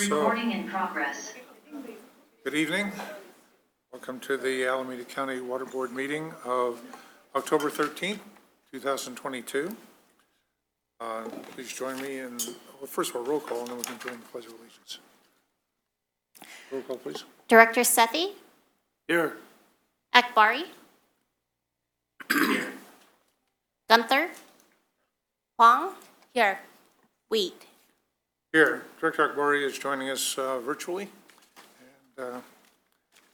Recording in progress. Good evening. Welcome to the Alameda County Water Board meeting of October 13th, 2022. Please join me in, well, first of all, roll call, and then we can join the Pledge of Allegiance. Roll call, please. Director Sethy? Here. Akbari? Gunther? Huang? Here. Weed. Here. Director Akbari is joining us virtually. And,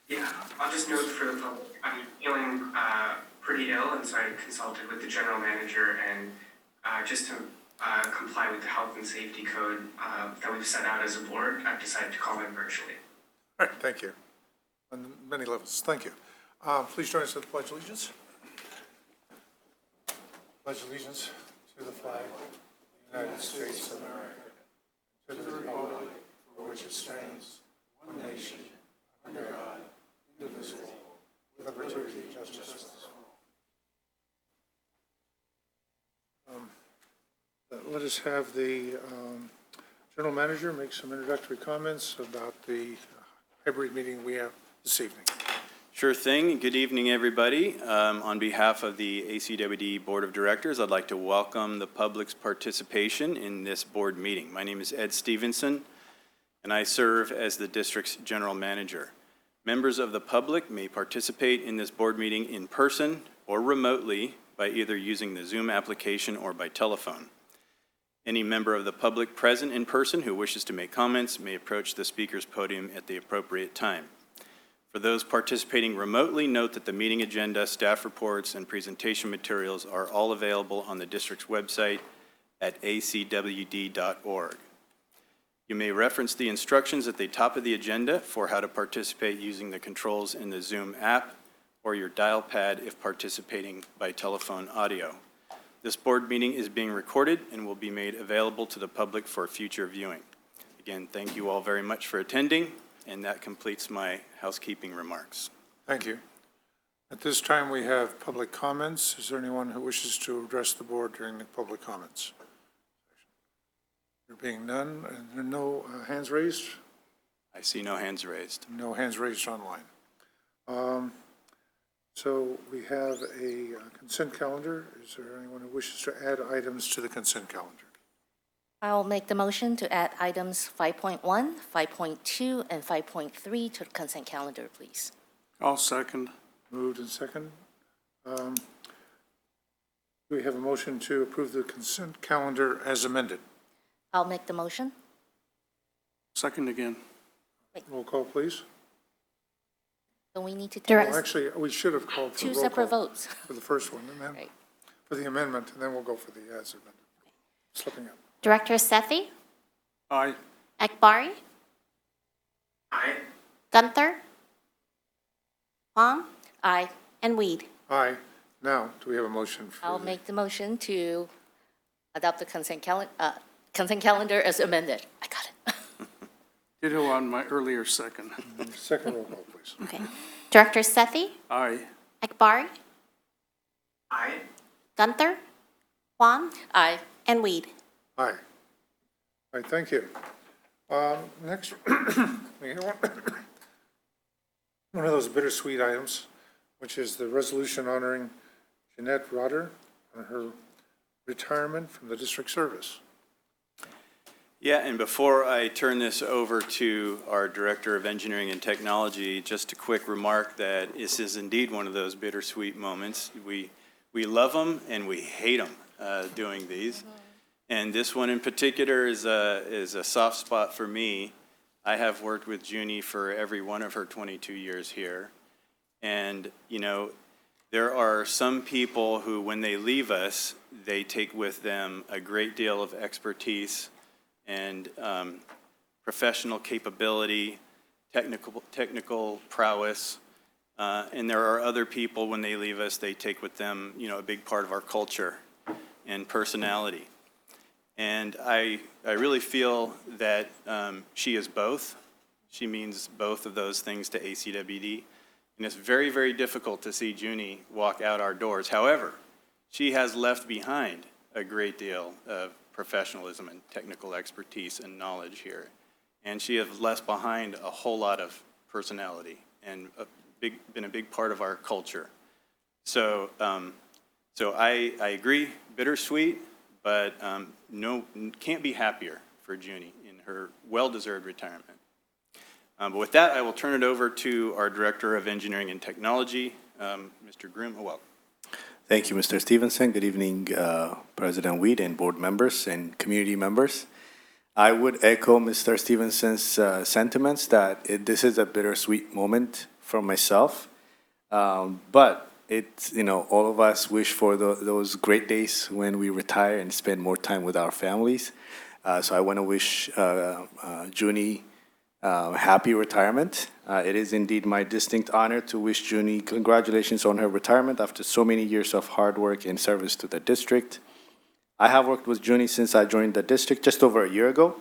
Yeah, I'll just note for the public, I'm feeling pretty ill, and so I consulted with the general manager, and just to comply with the health and safety code that we've set out as a board, I've decided to call in virtually. all right, thank you. On many levels, thank you. Please join us at the Pledge of Allegiance. Pledge allegiance to the flag of the United States of America, to the republic for which it stands, one nation, under God, indivisible, with liberty and justice for all. Let us have the general manager make some introductory comments about the hybrid meeting we have this evening. Sure thing. Good evening, everybody. On behalf of the ACWD Board of Directors, I'd like to welcome the public's participation in this board meeting. My name is Ed Stevenson, and I serve as the district's general manager. Members of the public may participate in this board meeting in person or remotely by either using the Zoom application or by telephone. Any member of the public present in person who wishes to make comments may approach the speaker's podium at the appropriate time. For those participating remotely, note that the meeting agenda, staff reports, and presentation materials are all available on the district's website at acwd.org. You may reference the instructions at the top of the agenda for how to participate using the controls in the Zoom app or your dial pad if participating by telephone audio. This board meeting is being recorded and will be made available to the public for future viewing. Again, thank you all very much for attending, and that completes my housekeeping remarks. Thank you. At this time, we have public comments. Is there anyone who wishes to address the board during the public comments? There being none, and there are no hands raised? I see no hands raised. No hands raised online. So we have a consent calendar. Is there anyone who wishes to add items to the consent calendar? I'll make the motion to add items 5.1, 5.2, and 5.3 to the consent calendar, please. I'll second. Moved and second. Do we have a motion to approve the consent calendar as amended? I'll make the motion. Second again. Roll call, please. So we need to Well, take actually, we should have called for two roll separate call votes. for the first one, and then Right. for the amendment, and then we'll go for the as amended. Slipping up. Director Sethy? Aye. Akbari? Aye. Gunther? Huang? Aye. And Weed. Aye. Now, do we have a motion for I'll the- make the motion to adopt the consent calendar as amended. I got it. Ditto on my earlier second. second roll call, please? Okay. Director Sethy? Aye. Akbari? Aye. Gunther? Huang? Aye. And Weed. Aye. All right, thank you. Next, we have one of those bittersweet items, which is the resolution honoring Jeanette Rotter on her retirement from the district service. Yeah, and before I turn this over to our Director of Engineering and Technology, just a quick remark that this is indeed one of those bittersweet moments. We love them and we hate them doing these. And this one in particular is a soft spot for me. I have worked with Judy for every one of her 22 years here. And, you know, there are some people who, when they leave us, they take with them a great deal of expertise and professional capability, technical prowess. And there are other people, when they leave us, they take with them, you know, a big part of our culture and personality. And I really feel that she is both. She means both of those things to ACWD. And it's very, very difficult to see Judy walk out our doors. However, she has left behind a great deal of professionalism and technical expertise and knowledge here. and she has left behind a whole lot of personality and been a big part of our culture. So, I agree, bittersweet, but can't be happier for Junie in her well-deserved retirement. But with that, I will turn it over to our Director of Engineering and Technology, Mr. Groom. Welcome. Thank you, Mr. Stevenson. Good evening, President Weed and board members and community members. I would echo Mr. Stevenson's sentiments that this is a bittersweet moment for myself. But it's, all of us wish for those great days when we retire and spend more time with our families. So I want to wish Junie happy retirement. It is indeed my distinct honor to wish Junie congratulations on her retirement after so many years of hard work and service to the district. I have worked with Junie since I joined the district just over a year ago,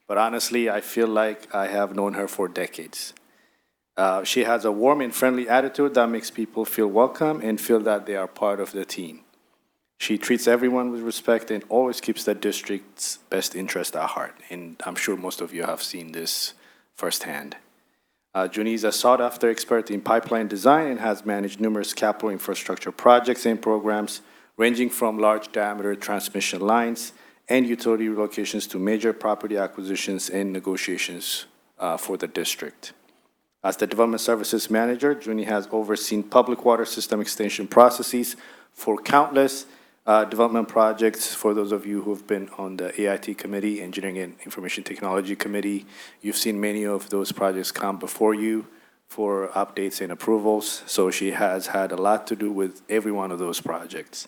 but honestly, I feel like I have known her for decades. She has a warm and friendly attitude that makes people feel welcome and feel that they are part of the team. She treats everyone with respect and always keeps the district's best interest at heart, and I'm sure most of you have seen this firsthand. Junie is a sought-after expert in pipeline design and has managed numerous capital infrastructure projects and programs ranging from large-diameter transmission lines and utility relocations to major property acquisitions and negotiations for the district. As the Development Services Manager, Junie has overseen public water system extension processes for countless development projects. For those of you who have been on the AIT Committee, Engineering and Information Technology Committee, you've seen many of those projects come before you for updates and approvals. So she has had a lot to do with every one of those projects.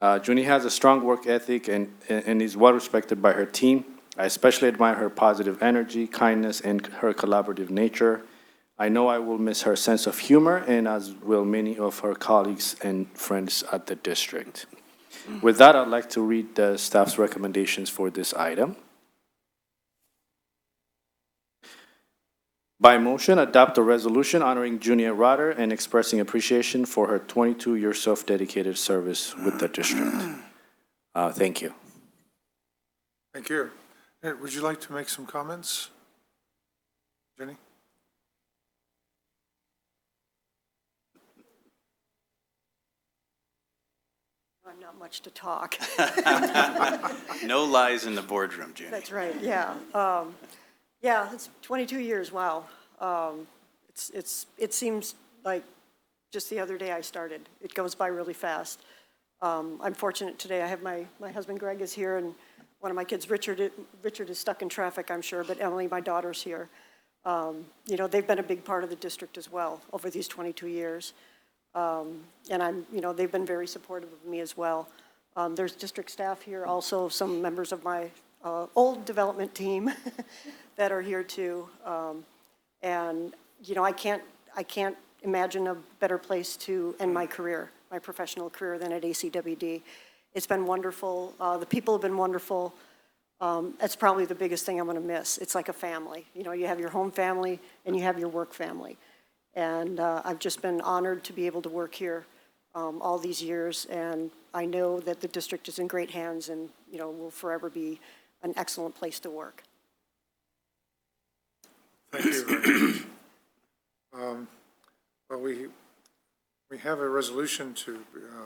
Junie has a strong work ethic and is well respected by her team. I especially admire her positive energy, kindness, and her collaborative nature. I know I will miss her sense of humor, and as will many of her colleagues and friends at the district. With that, I'd like to read the staff's recommendations for this item. By motion, adopt a resolution honoring Junie Rotter and expressing appreciation for her 22 years of dedicated service with the district. Thank you. Thank you. Would you like to make some comments, Jenny? Not much to talk. No lies in the boardroom, Junie. That's right, yeah. Yeah, it's 22 years, wow. It seems like just the other day I started. It goes by really fast. I'm fortunate today. I have my husband Greg is here, and one of my kids, Richard is stuck in traffic, I'm sure, but Emily, my daughter's here. They've been a big part of the district as well over these 22 years. And they've been very supportive of me as well. There's district staff here, also some members of my old development team that are here too. I can't imagine a better place to end my career, my professional career, than at ACWD. It's been wonderful. The people have been wonderful. That's probably the biggest thing I'm going to miss. It's like a family. You have your home family and you have your work family. And I've just been honored to be able to work here all these years, and I know that the district is in great hands and, will forever be an excellent place to work. Thank you very much. Well, we have a resolution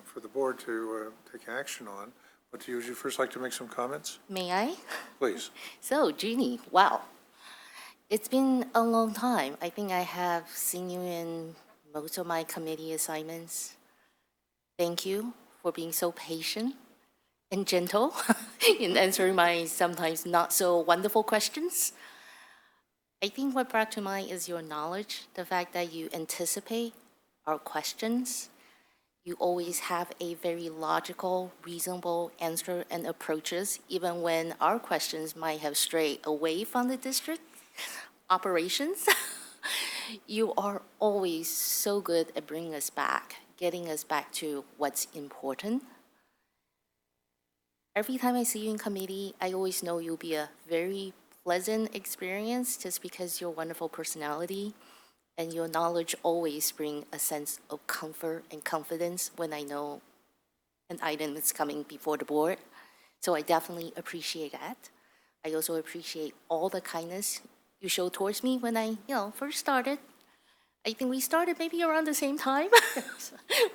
for the board to take action on, but would you first like to make some comments? May I? Please. So, Junie, wow. It's been a long time. I think I have seen you in most of my committee assignments. Thank you for being so patient and gentle in answering my sometimes not so wonderful questions. I think what brought to mind is your knowledge, the fact that you anticipate our questions. You always have a very logical, reasonable answer and approaches, even when our questions might have strayed away from the district operations. You are always so good at bringing us back, getting us back to what's important. Every time I see you in committee, I always know you'll be a very pleasant experience just because your wonderful personality and your knowledge always bring a sense of comfort and confidence when I know an item is coming before the board. So I definitely appreciate that. I also appreciate all the kindness you showed towards me when I, first started. I think we started maybe around the same time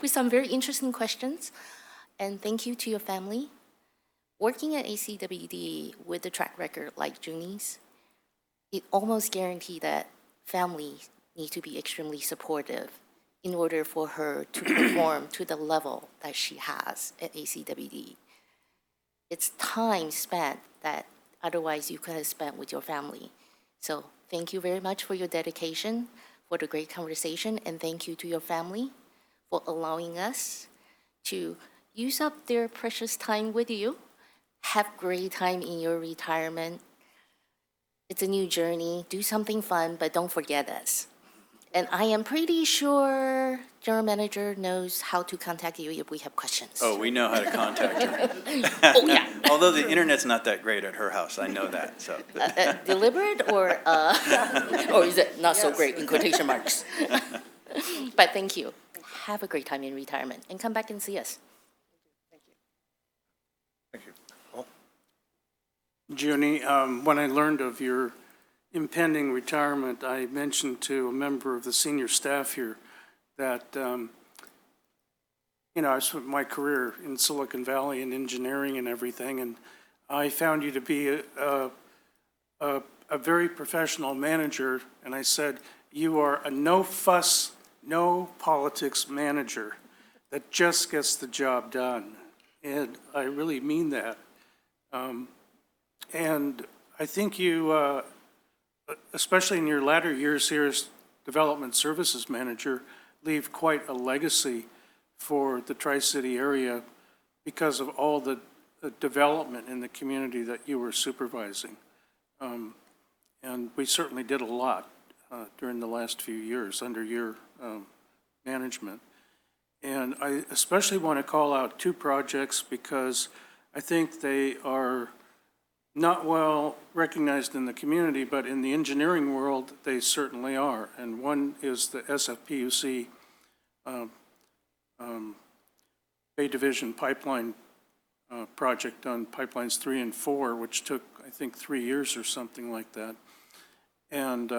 with some very interesting questions. And thank you to your family. Working at ACWD with a track record like Junie's, it almost guaranteed that families need to be extremely supportive in order for her to perform to the level that she has at ACWD. It's time spent that otherwise you could have spent with your family. So thank you very much for your dedication, for the great conversation, and thank you to your family for allowing us to use up their precious time with you. Have great time in your retirement. It's a new journey. Do something fun, but don't forget us. And I am pretty sure General Manager knows how to contact you if we have questions. Oh, we know how to contact her. Oh, yeah. Although the internet's not that great at her house, I know that, so. Deliberate or is it not so great in quotation marks? But thank you. Have a great time in retirement and come back and see us. Thank you. Paul? Judy, when I learned of your impending retirement, I mentioned to a member of the senior staff here that, I spent my career in Silicon Valley in engineering and everything, and I found you to be a very professional manager, and I said, you are a no-fuss, no-politics manager that just gets the job done. And I really mean that. And I think you, especially in your latter years here as Development Services Manager, leave quite a legacy for the Tri-City area because of all the development in the community that you were supervising. And we certainly did a lot during the last few years under your management. And I especially want to call out two projects because I think they are not well recognized in the community, but in the engineering world, they certainly are. And one is the SFPUC Bay Division Pipeline project on pipelines 3 and 4, which took, I think, 3 years or something like that. And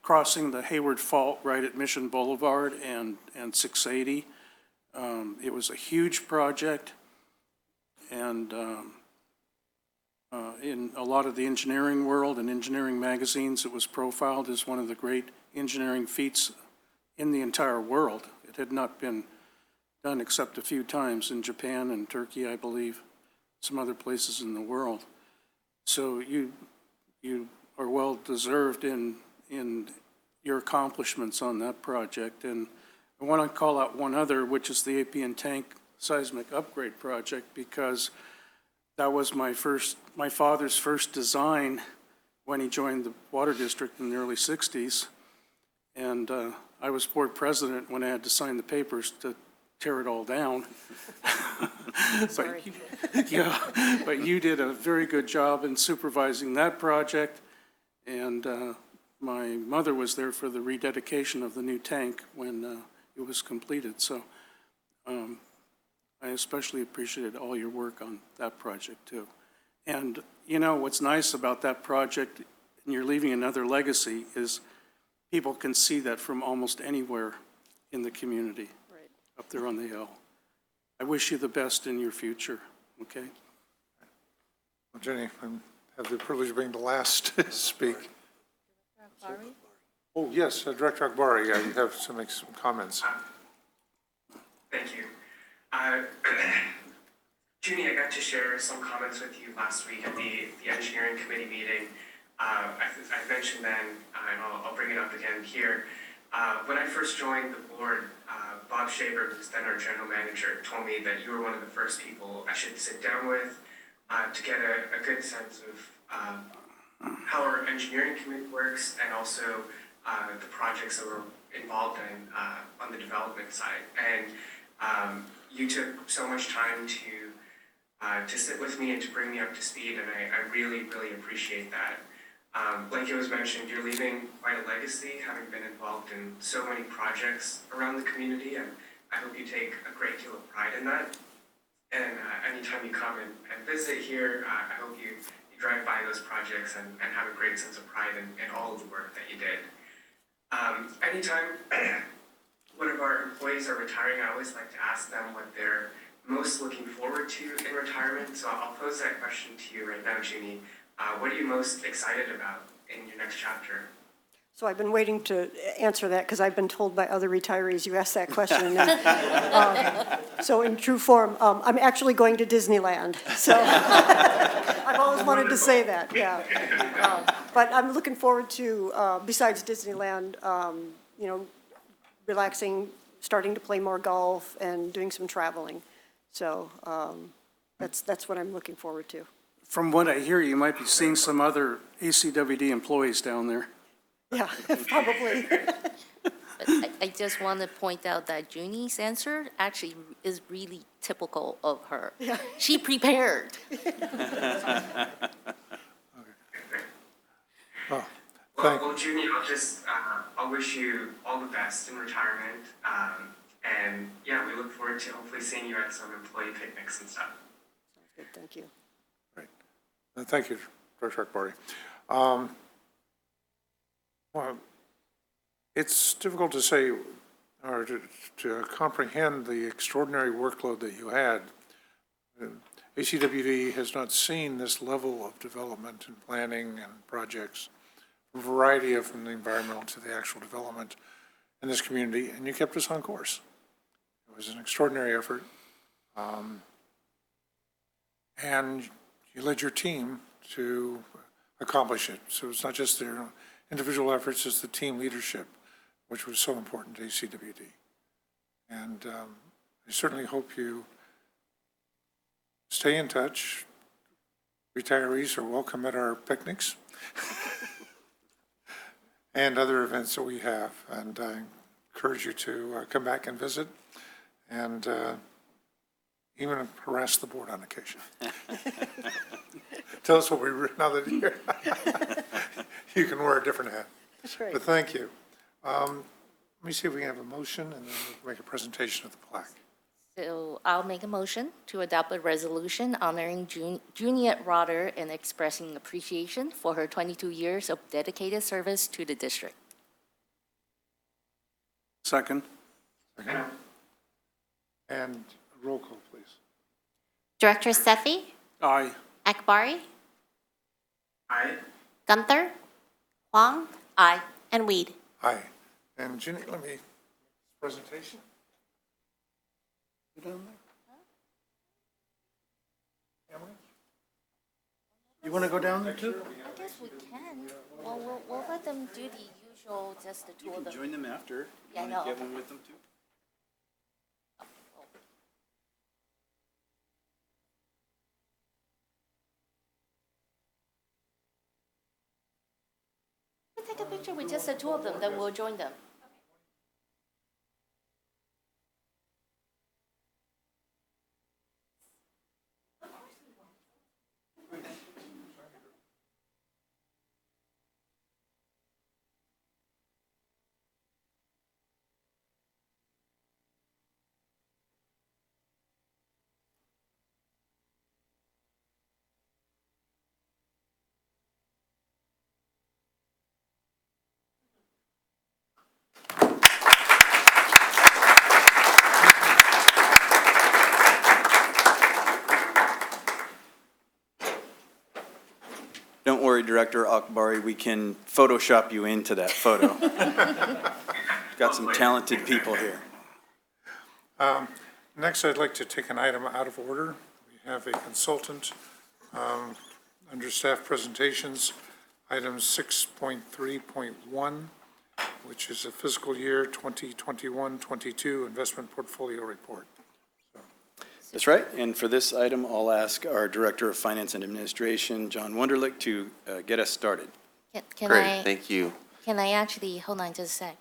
crossing the Hayward Fault right at Mission Boulevard and 680. It was a huge project, and in a lot of the engineering world and engineering magazines, it was profiled as one of the great engineering feats in the entire world. It had not been done except a few times in Japan and Turkey, I believe, some other places in the world. So you are well deserved in your accomplishments on that project. And I want to call out one other, which is the APN tank seismic upgrade project, because that was my father's first design when he joined the water district in the early 60s. And I was board president when I had to sign the papers to tear it all down. Sorry. But you did a very good job in supervising that project. And my mother was there for the rededication of the new tank when it was completed. So I especially appreciated all your work on that project too. And what's nice about that project, and you're leaving another legacy, is people can see that from almost anywhere in the community, Right. up there on the hill. I wish you the best in your future, okay? Well, Jenny, I have the privilege of being the last to speak. Oh, yes, Director Akbari, you have to make some comments. Thank you. Judy, I got to share some comments with you last week at the engineering committee meeting. I mentioned then, and I'll bring it up again here. When I first joined the board, Bob Shaver, who's then our general manager, told me that you were one of the first people I should sit down with to get a good sense of how our engineering committee works and also the projects that we're involved in on the development side. And you took so much time to sit with me and to bring me up to speed, and I really, really appreciate that. Like it was mentioned, you're leaving quite a legacy, having been involved in so many projects around the community, and I hope you take a great deal of pride in that. And anytime you come and visit here, I hope you drive by by those projects and have a great sense of pride in all of the work that you did. Anytime one of our employees are retiring, I always like to ask them what they're most looking forward to in retirement. So I'll pose that question to you right now, Judy. What are you most excited about in your next chapter? So I've been waiting to answer that because I've been told by other retirees you asked that question. So in true form, I'm actually going to Disneyland. So I've always wanted to say that, yeah. But I'm looking forward to, besides Disneyland, you know, relaxing, starting to play more golf and doing some traveling. So that's what I'm looking forward to. From what I hear, you might be seeing some other ACWD employees down there. Yeah, probably. But I just want to point out that Junie's answer actually is really typical of her. Yeah. She prepared. Well, Judy, I'll wish you all the best in retirement. And yeah, we look forward to hopefully seeing you at some employee picnics and stuff. Sounds good, thank you. Great. Thank you, Director Akbari. Well, it's difficult to say or to comprehend the extraordinary workload that you had. ACWD has not seen this level of development and planning and projects, a variety of from the environmental to the actual development in this community, and you kept us on course. It was an extraordinary effort. And you led your team to accomplish it. So it's not just their individual efforts, it's the team leadership, which was so important to ACWD. And I certainly hope you stay in touch. Retirees are welcome at our picnics and other events that we have. And I encourage you to come back and visit and even harass the board on occasion. Tell us what we, now that you're here, you can wear a different hat. That's right. But thank you. Let me see if we can have a motion and then we'll make a presentation of the plaque. So I'll make a motion to adopt a resolution honoring Juliet Rotter and expressing appreciation for her 22 years of dedicated service to the district. Second. And a roll call, please. Director Sethy, Aye. Akbari, Aye. Gunther, Huang, Aye. and Weed. Aye. And Ginny, let me, presentation? You down there? Emily? You want to go down there too? I guess we can. Well, we'll let them do the usual, just the two of them. Join them after. Yeah, I You wanna know. Get one with them too? We'll take a picture with just the two of them, then we'll join them. Don't worry, Director Akbari, we can Photoshop you into that photo. Got some talented people here. Next, I'd like to take an item out of order. We have a consultant under staff presentations, item 6.3.1, which is a fiscal year 2021-22 investment portfolio report. That's right, and for this item, I'll ask our Director of Finance and Administration, John Wunderlich, to get us started. Can Great, thank you. Can I actually, hold on just a sec.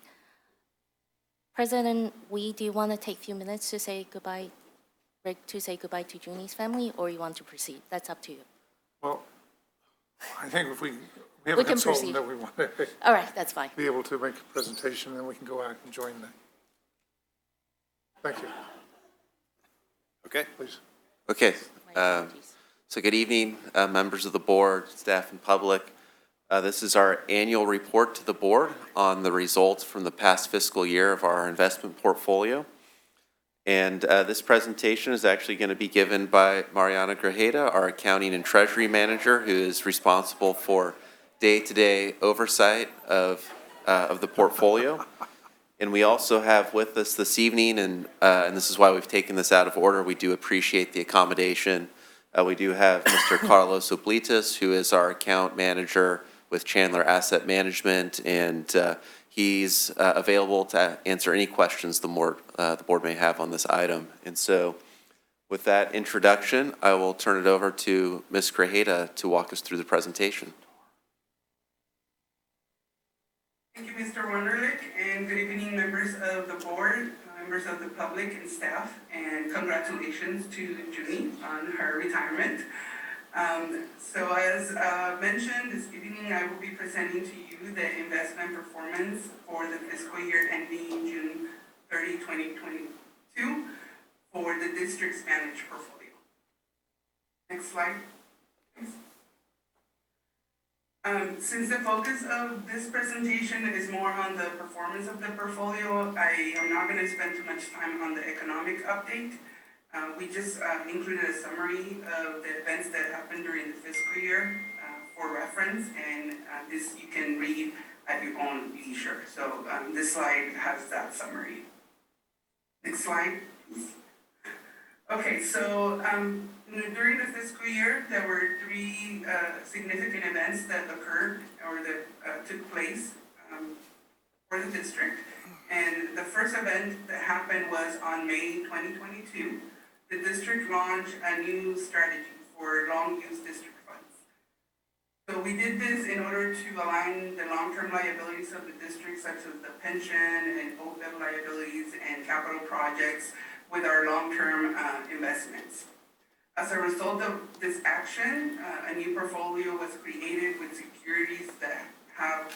President Wee, do you want to take a few minutes to say goodbye, to Junie's family, or you want to proceed? That's up to you. Well, I think if we have We a can consultant proceed. that we want to All right, that's fine. be able to make a presentation, then we can go out and join them. Thank you. Okay? Please. Okay, My apologies. So good evening, members of the board, staff, and public. This is our annual report to the board on the results from the past fiscal year of our investment portfolio. And this presentation is actually going to be given by Mariana Grajeda, our accounting and treasury manager, who is responsible for day-to-day oversight of the portfolio. And we also have with us this evening, and this is why we've taken this out of order, we do appreciate the accommodation. We do have Mr. Carlos Oblitas, who is our account manager with Chandler Asset Management, and he's available to answer any questions the board may have on this item. And so with that introduction, I will turn it over to Ms. Grajeda to walk us through the presentation. Thank you, Mr. Wunderlich, and good evening, members of the board, members of the public and staff, and congratulations to Judy on her retirement. So as mentioned, this evening I will be presenting to you the investment performance for the fiscal year ending June 30, 2022 for the district's managed portfolio. Next slide, please. Since the focus of this presentation is more on the performance of the portfolio, I am not going to spend too much time on the economic update. We just included a summary of the events that happened during the fiscal year for reference, and this you can read at your own leisure. So this slide has that summary. Next slide, please. Okay, so during the fiscal year, there were three significant events that occurred or that took place for the district. And the first event that happened was on May 2022. The district launched a new strategy for long-use district funds. So we did this in order to align the long-term liabilities of the district, such as the pension and OPEB liabilities and capital projects, with our long-term investments. As a result of this action, a new portfolio was created with securities that have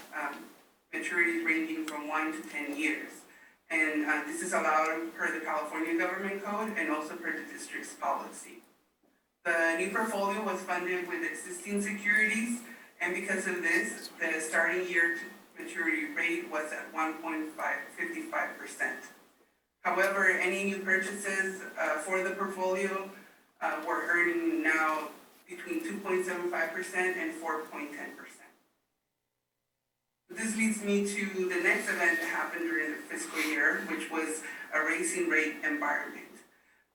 maturities ranging from 1 to 10 years. And this is allowed per the California Government Code and also per the district's policy. The new portfolio was funded with existing securities, and because of this, the starting year to maturity rate was at 1.55%. However, any new purchases for the portfolio were earning now between 2.75% and 4.10%. This leads me to the next event that happened during the fiscal year, which was a raising rate environment.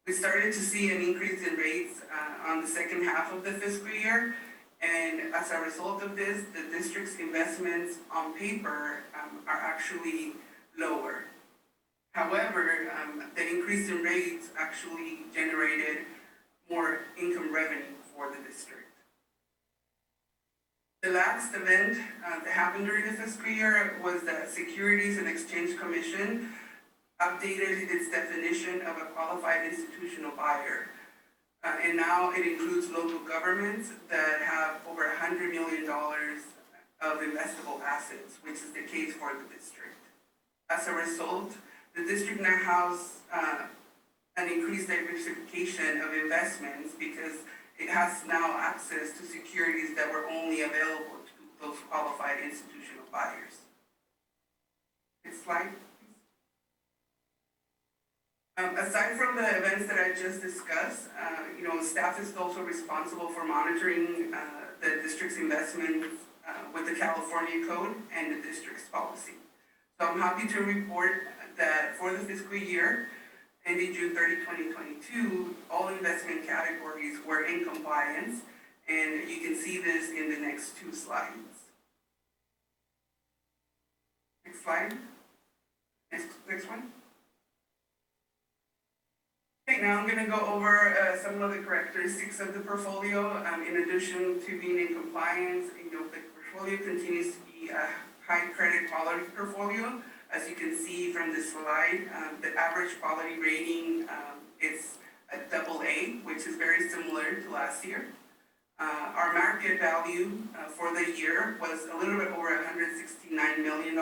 We started to see an increase in rates on the second half of the fiscal year, and as a result of this, the district's investments on paper are actually lower. However, the increase in rates actually generated more income revenue for the district. The last event that happened during the fiscal year was the Securities and Exchange Commission updated its definition of a qualified institutional buyer. And now it includes local governments that have over $100 million of investable assets, which is the case for the district. As a result, the district now has an increased diversification of investments because it has now access to securities that were only available to those qualified institutional buyers. Next slide, please. Aside from the events that I just discussed, staff is also responsible for monitoring the district's investments with the California Code and the district's policy. So I'm happy to report that for the fiscal year ending June 30, 2022, all investment categories were in compliance, and you can see this in the next two slides. Next slide. Next one. Okay, now I'm going to go over some of the characteristics of the portfolio. In addition to being in compliance, the portfolio continues to be a high credit quality portfolio. As you can see from this slide, the average quality rating is a AA, which is very similar to last year. Our market value for the year was a little bit over $169 million,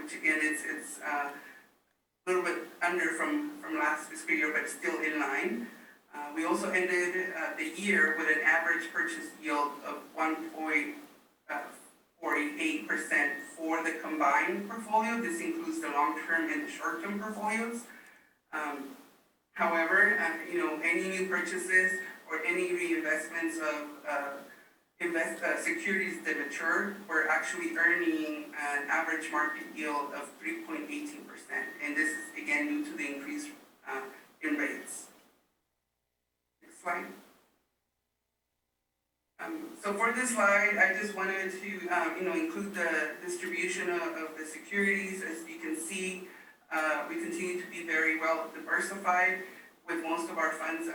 which again, it's a little bit under from last fiscal year, but still in line. We also ended the year with an average purchase yield of 1.48% for the combined portfolio. This includes the long-term and the short-term portfolios. However, any new purchases or any reinvestments of securities that mature, we're actually earning an average market yield of 3.18%. And this is again due to the increase in rates. Next slide. So for this slide, I just wanted to, include the distribution of the securities. As you can see, we continue to be very well diversified, with most of our funds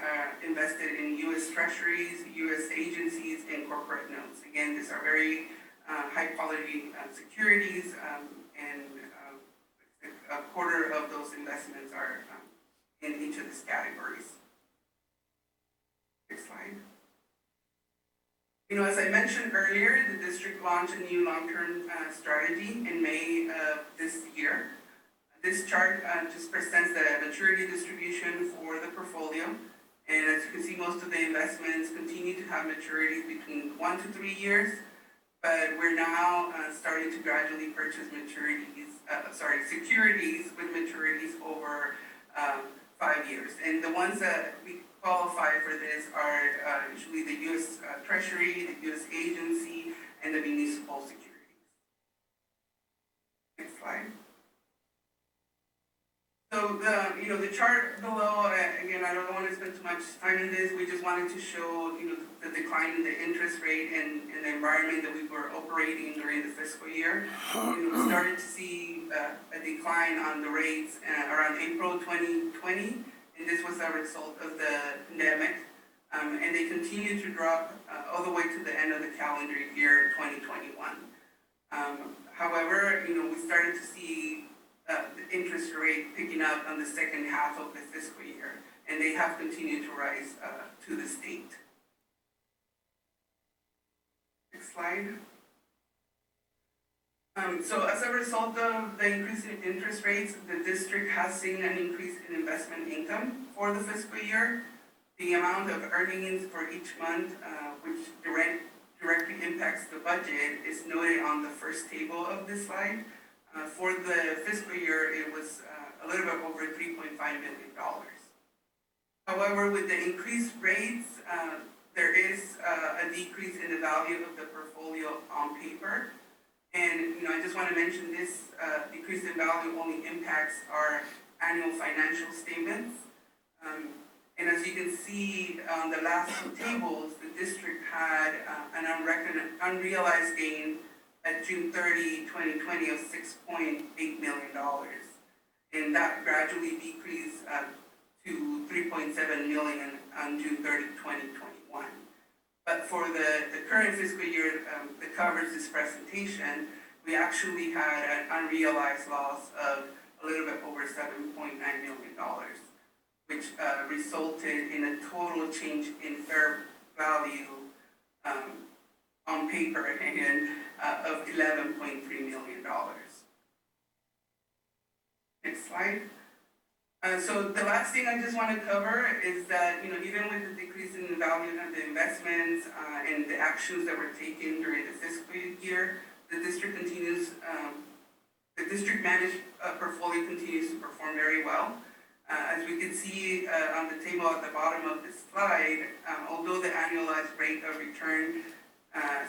invested in U.S. Treasuries, U.S. agencies, and corporate notes. Again, these are very high-quality securities, and a quarter of those investments are in each of these categories. Next slide. As I mentioned earlier, the district launched a new long-term strategy in May of this year. This chart just presents the maturity distribution for the portfolio. And as you can see, most of the investments continue to have maturities between 1 to 3 years, but we're now starting to gradually purchase securities with maturities over 5 years. And the ones that we qualify for this are usually the U.S. Treasury, the U.S. agency, and the municipal securities. Next slide. So the chart below, again, I don't want to spend too much time on this. We just wanted to show, the decline in the interest rate and the environment that we were operating during the fiscal year. We started to see a decline on the rates around April 2020, and this was a result of the pandemic. And they continued to drop all the way to the end of the calendar year 2021. However, we started to see the interest rate picking up on the second half of the fiscal year, and they have continued to rise to the state. Next slide. So as a result of the increase in interest rates, the district has seen an increase in investment income for the fiscal year. The amount of earnings for each month, which directly impacts the budget, is noted on the first table of this slide. For the fiscal year, it was a little bit over $3.5 million. However, with the increased rates, there is a decrease in the value of the portfolio on paper. And, I just want to mention this decrease in value only impacts our annual financial statements. And as you can see on the last two tables, the district had an unrealized gain at June 30, 2020 of $6.8 million. And that gradually decreased to $3.7 million on June 30, 2021. But for the current fiscal year that covers this presentation, we actually had an unrealized loss of a little bit over $7.9 million, which resulted in a total change in fair value on paper again of $11.3 million. Next slide. So the last thing I just want to cover is that, even with the decrease in the value of the investments and the actions that were taken during the fiscal year, the district managed portfolio continues to perform very well. As we can see on the table at the bottom of this slide, although the annualized rate of return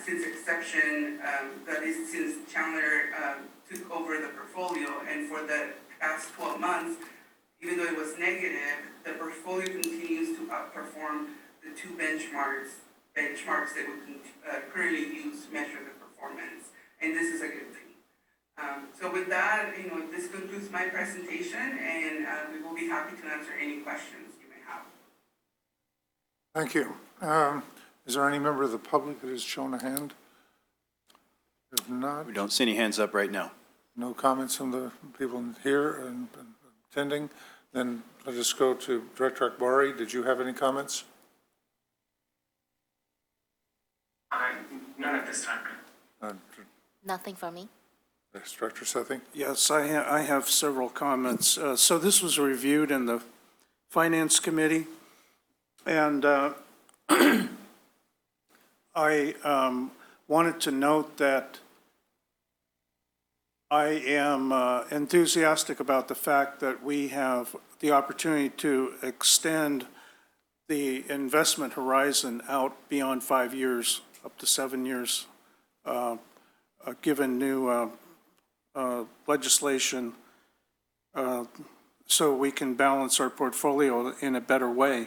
since inception, that is since Chandler took over the portfolio, and for the past 12 months, even though it was negative, the portfolio continues to outperform the two benchmarks that we currently use to measure the performance, and this is a good thing. So with that, this concludes my presentation, and we will be happy to answer any questions you may have. Thank you. Is there any member of the public that has shown a hand? If not, We don't see any hands up right now. no comments from the people here and attending, then let us go to Director Akbari. Did you have any comments? None at this time. Nothing from me. Yes, Director Sethy? Yes, I have several comments. So this was reviewed in the Finance Committee. And I wanted to note that I am enthusiastic about the fact that we have the opportunity to extend the investment horizon out beyond 5 years, up to 7 years, given new legislation, so we can balance our portfolio in a better way.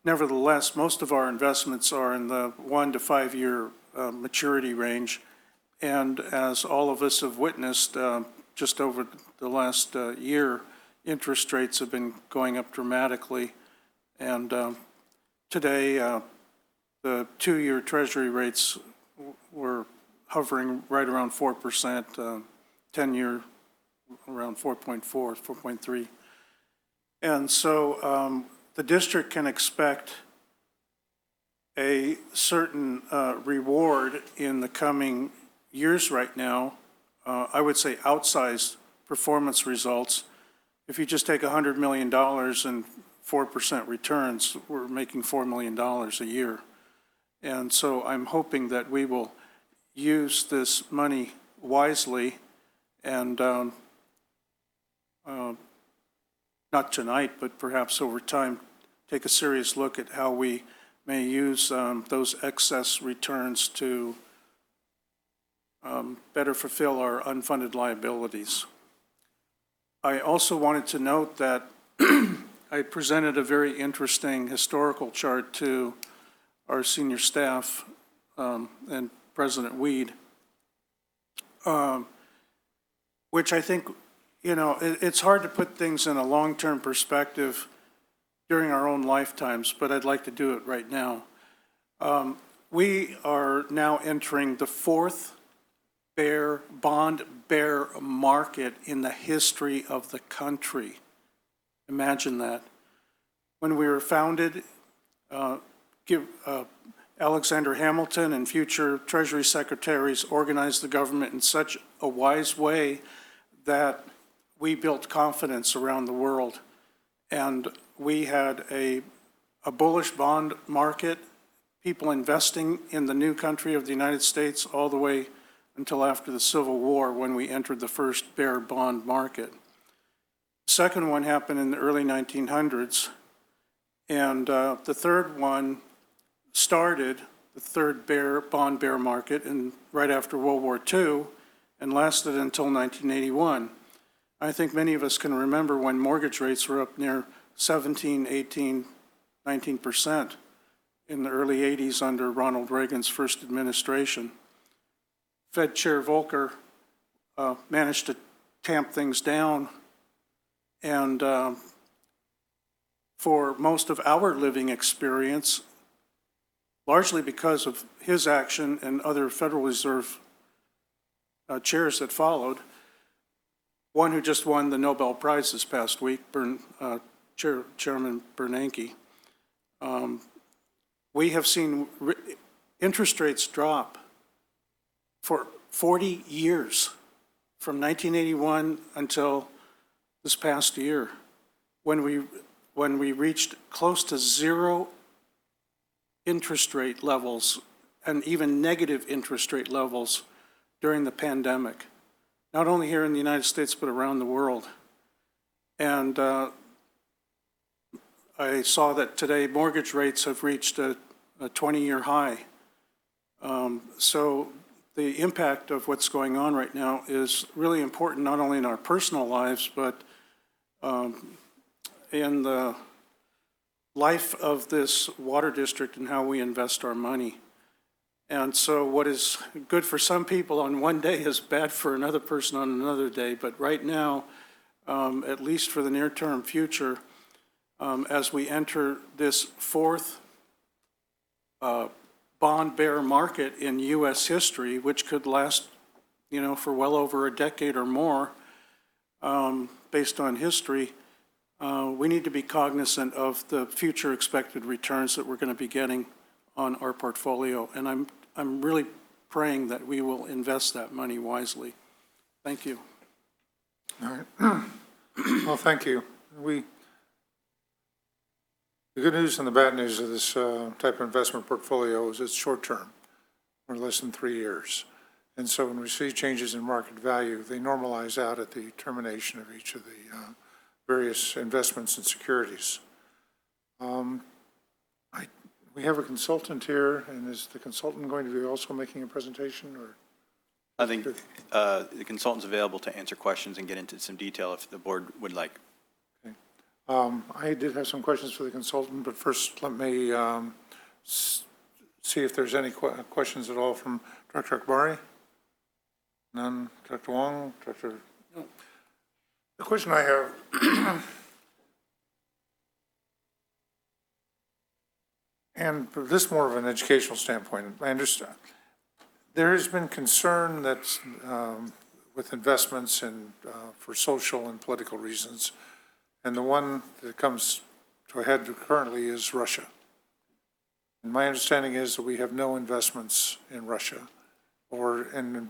Nevertheless, most of our investments are in the 1 to 5 year maturity range. And as all of us have witnessed, just over the last year, interest rates have been going up dramatically. And today, the 2-year Treasury rates were hovering right around 4%, 10-year around 4.4, 4.3. And so the district can expect a certain reward in the coming years right now. I would say outsized performance results. If you just take $100 million and 4% returns, we're making $4 million a year. And so I'm hoping that we will use this money wisely and not tonight, but perhaps over time, take a serious look at how we may use those excess returns to better fulfill our unfunded liabilities. I also wanted to note that I presented a very interesting historical chart to our senior staff and President Weed, which I think, you know, it's hard to put things in a long-term perspective during our own lifetimes, but I'd like to do it right now. We are now entering the 4th bond bear market in the history of the country. Imagine that. When we were founded, Alexander Hamilton and future Treasury secretaries organized the government in such a wise way that we built confidence around the world. And we had a bullish bond market, people investing in the new country of the United States all the way until after the Civil War, when we entered the first bear bond market. The second one happened in the early 1900s, and the third one started, the third bond bear market, right after World War II, and lasted until 1981. I think many of us can remember when mortgage rates were up near 17, 18, 19% in the early 80s under Ronald Reagan's first administration. Fed Chair Volcker managed to tamp things down, and for most of our living experience, largely because of his action and other Federal Reserve chairs that followed, one who just won the Nobel Prize this past week, Chairman Bernanke, we have seen interest rates drop for 40 years, from 1981 until this past year, when we reached close to zero interest rate levels and even negative interest rate levels during the pandemic, not only here in the United States, but around the world. And I saw that today mortgage rates have reached a 20-year high. So the impact of what's going on right now is really important, not only in our personal lives, but in the life of this water district and how we invest our money. And so what is good for some people on one day is bad for another person on another day. But right now, at least for the near-term future, as we enter this 4th bond bear market in U.S. history, which could last, you know, for well over a decade or more, based on history, we need to be cognizant of the future expected returns that we're going to be getting on our portfolio. And I'm really praying that we will invest that money wisely. Thank you. All right. Well, thank you. The good news and the bad news of this type of investment portfolio is it's short-term, or less than 3 years. And so when we see changes in market value, they normalize out at the termination of each of the various investments and securities. We have a consultant here, and is the consultant going to be also making a presentation, or? I think the consultant's available to answer questions and get into some detail if the board would like. Okay. I did have some questions for the consultant, but first let me see if there's any questions at all from Director Akbari. None. Director Huang? Director? No. The question I have, and this is more of an educational standpoint, I understand. There has been concern that with investments and for social and political reasons, and the one that comes to a head currently is Russia. And my understanding is that we have no investments in Russia, and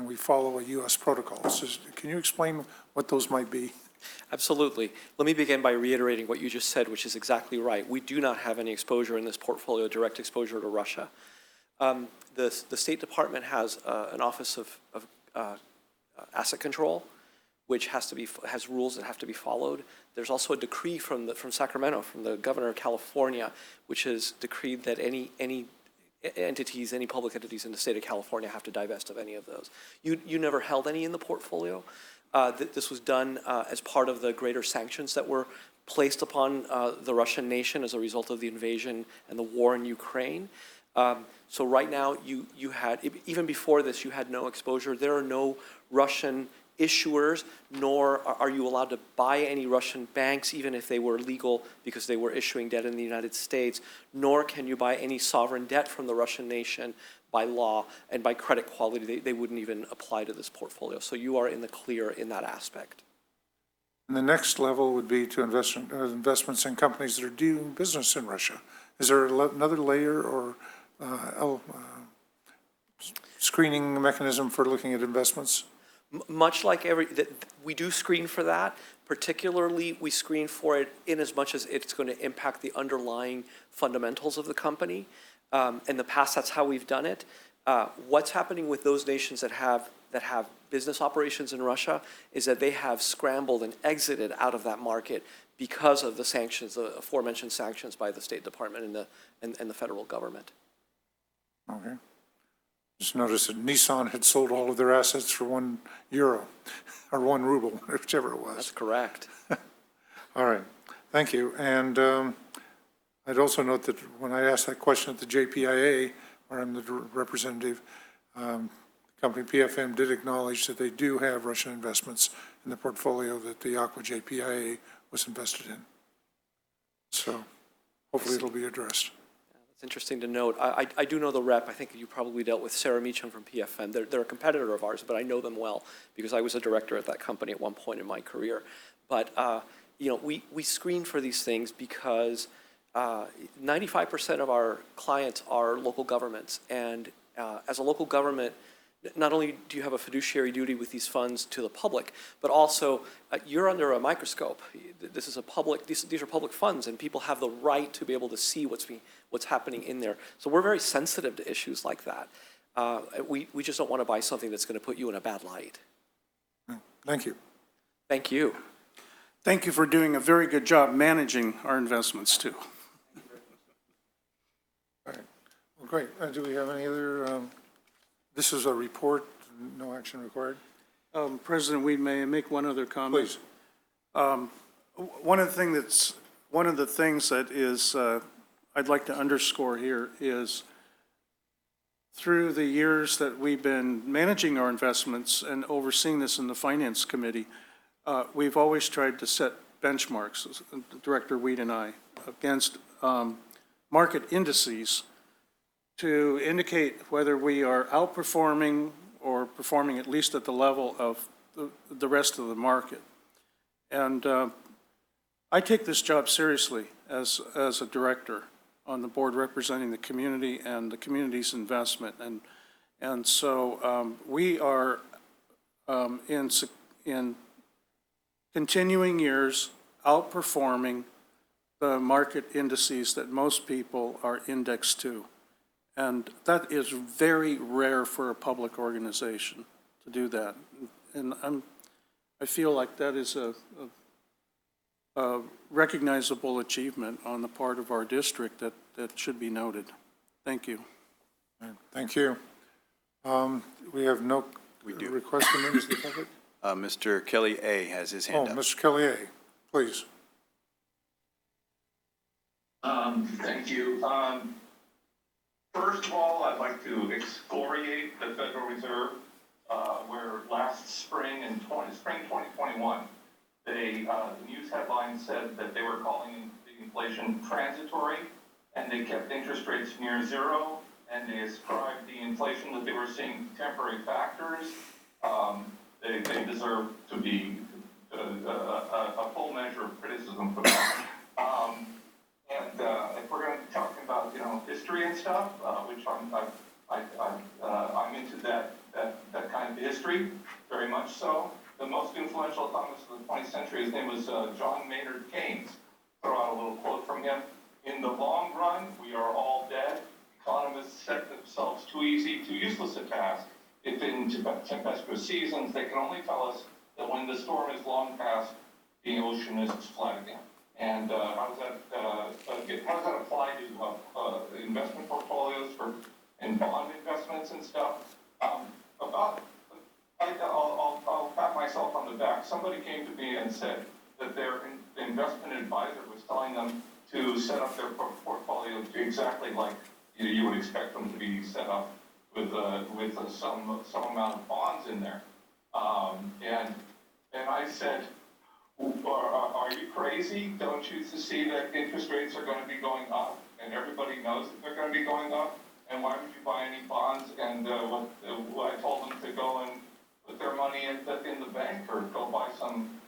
we follow a U.S. protocol. So can you explain what those might be? Absolutely. Let me begin by reiterating what you just said, which is exactly right. We do not have any exposure in this portfolio, direct exposure to Russia. The State Department has an Office of Asset Control, which has rules that have to be followed. There's also a decree from Sacramento, from the governor of California, which has decreed that any entities, any public entities in the state of California have to divest of any of those. You never held any in the portfolio. This was done as part of the greater sanctions that were placed upon the Russian nation as a result of the invasion and the war in Ukraine. So right now, you had, even before this, you had no exposure. There are no Russian issuers, nor are you allowed to buy any Russian banks, even if they were legal because they were issuing debt in the United States, nor can you buy any sovereign debt from the Russian nation by law, and by credit quality, they wouldn't even apply to this portfolio. So you are in the clear in that aspect. And the next level would be to investments in companies that are doing business in Russia. Is there another layer or screening mechanism for looking at investments? Much like we do screen for that. Particularly, we screen for it in as much as it's going to impact the underlying fundamentals of the company. In the past, that's how we've done it. What's happening with those nations that have business operations in Russia is that they have scrambled and exited out of that market because of the sanctions, the aforementioned sanctions by the State Department and the federal government. Okay. Just noticed that Nissan had sold all of their assets for €1 or 1 ruble, whichever it was. That's correct. All right. Thank you. And I'd also note that when I asked that question at the JPIA, where I'm the representative, company PFM did acknowledge that they do have Russian investments in the portfolio that the Aqua JPIA was invested in. So hopefully it'll be addressed. It's interesting to note. I do know the rep. I think you probably dealt with Sarah Meacham from PFM. They're a competitor of ours, but I know them well because I was a director at that company at one point in my career. But we screen for these things because 95% of our clients are local governments, and as a local government, not only do you have a fiduciary duty with these funds to the public, but also you're under a microscope. This is a public; these are public funds, and people have the right to be able to see what's happening in there. So we're very sensitive to issues like that. We just don't want to buy something that's going to put you in a bad light. Thank you. Thank you. Thank you for doing a very good job managing our investments, too. All right. Well, great. Do we have any other? This is a report, no action required. President Weed, may I make one other comment? Please. One of the things that is I'd like to underscore here is through the years that we've been managing our investments and overseeing this in the Finance Committee, we've always tried to set benchmarks, Director Weed and I, against market indices to indicate whether we are outperforming or performing at least at the level of the rest of the market. And I take this job seriously as a director on the board representing the community and the community's investment. And so we are in continuing years outperforming the market indices that most people are indexed to. And that is very rare for a public organization to do that. And I feel like that is a recognizable achievement on the part of our district that should be noted. Thank you. Thank you. We have no request from members of the public? Mr. Kelly A. has his hand Oh, up. Mr. Kelly A., please. Thank you. First of all, I'd like to excoriate the Federal Reserve, where last spring in spring 2021, the news headline said that they were calling the inflation transitory, and they kept interest rates near zero, and they ascribed the inflation that they were seeing to temporary factors. They deserve to be a full measure of criticism for that. And if we're going to be talking about, history and stuff, which I'm into that kind of history, very much so. The most influential economist of the 20th century, his name was John Maynard Keynes. Throw out a little quote from him. In the long run, we are all dead. Economists set themselves too easy, too useless a task. If in tempestuous seasons, they can only tell us that when the storm is long past, the ocean is flat again. And how does that apply to investment portfolios and bond investments and stuff? I'll pat myself on the back. Somebody came to me and said that their investment advisor was telling them to set up their portfolio to exactly like you would expect them to be set up with some amount of bonds in there. And I said, are you crazy? Don't you see that interest rates are going to be going up, and everybody knows that they're going to be going up? And why would you buy any bonds? And what I told them to go and put their money in the bank, or go buy some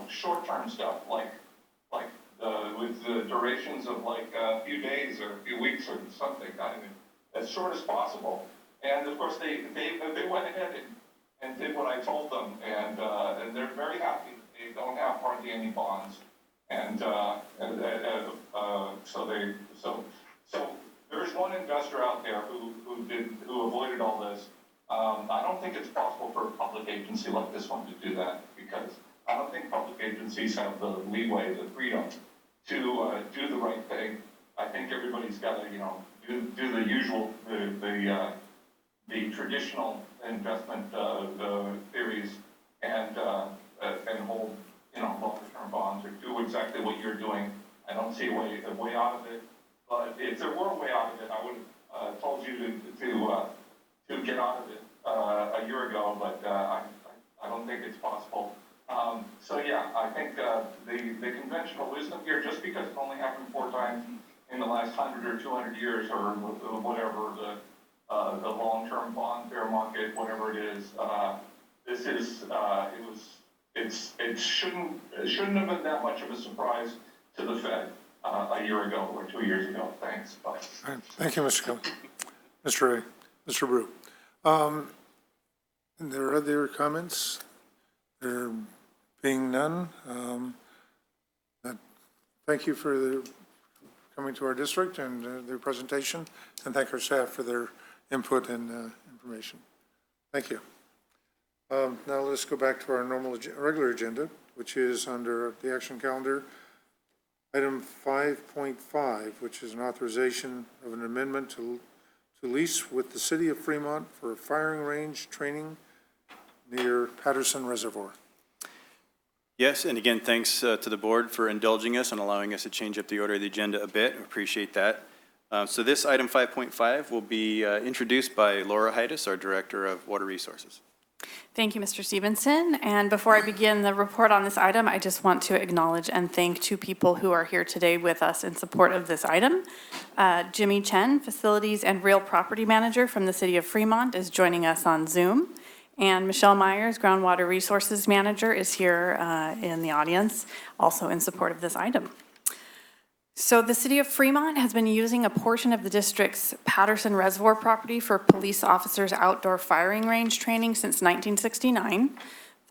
short-term stuff like with the durations of like a few days or a few weeks or something. I mean, as short as possible. And of course, they went ahead and did what I told them, and they're very happy that they don't have hardly any bonds, so there's one investor out there who avoided all this. I don't think it's possible for a public agency like this one to do that, because I don't think public agencies have the leeway, the freedom to do the right thing. I think everybody's got to do the usual the traditional investment theories and hold longer-term bonds, or do exactly what you're doing. I don't see a way out of it. But if there were a way out of it, I would have told you to get out of it a year ago. But I don't think it's possible. So yeah, I think the conventional wisdom here, just because it only happened 4 times in the last 100 or 200 years, or whatever the long-term bond bear market, whatever it is, it shouldn't have been that much of a surprise to the Fed a year ago or 2 years ago. Thanks. Bye. All right. Thank you, Mr. Kelly. Mr. A. Mr. Brew. There are other comments? There being none, thank you for coming to our district and their presentation, and thank our staff for their input and information. Thank you. Now let's go back to our regular agenda, which is under the action calendar. Item 5.5, which is an authorization of an amendment to lease with the City of Fremont for a firing range training near Patterson Reservoir. Yes, and again, thanks to the board for indulging us and allowing us to change up the order of the agenda a bit. We appreciate that. So this item 5.5 will be introduced by Laura Heides, our Director of Water Resources. Thank you, Mr. Stevenson. And before I begin the report on this item, I just want to acknowledge and thank 2 people who are here today with us in support of this item. Jimmy Chen, Facilities and Real Property Manager from the City of Fremont, is joining us on Zoom. And Michelle Myers, Groundwater Resources Manager, is here in the audience, also in support of this item. So the City of Fremont has been using a portion of the district's Patterson Reservoir property for police officers' outdoor firing range training since 1969.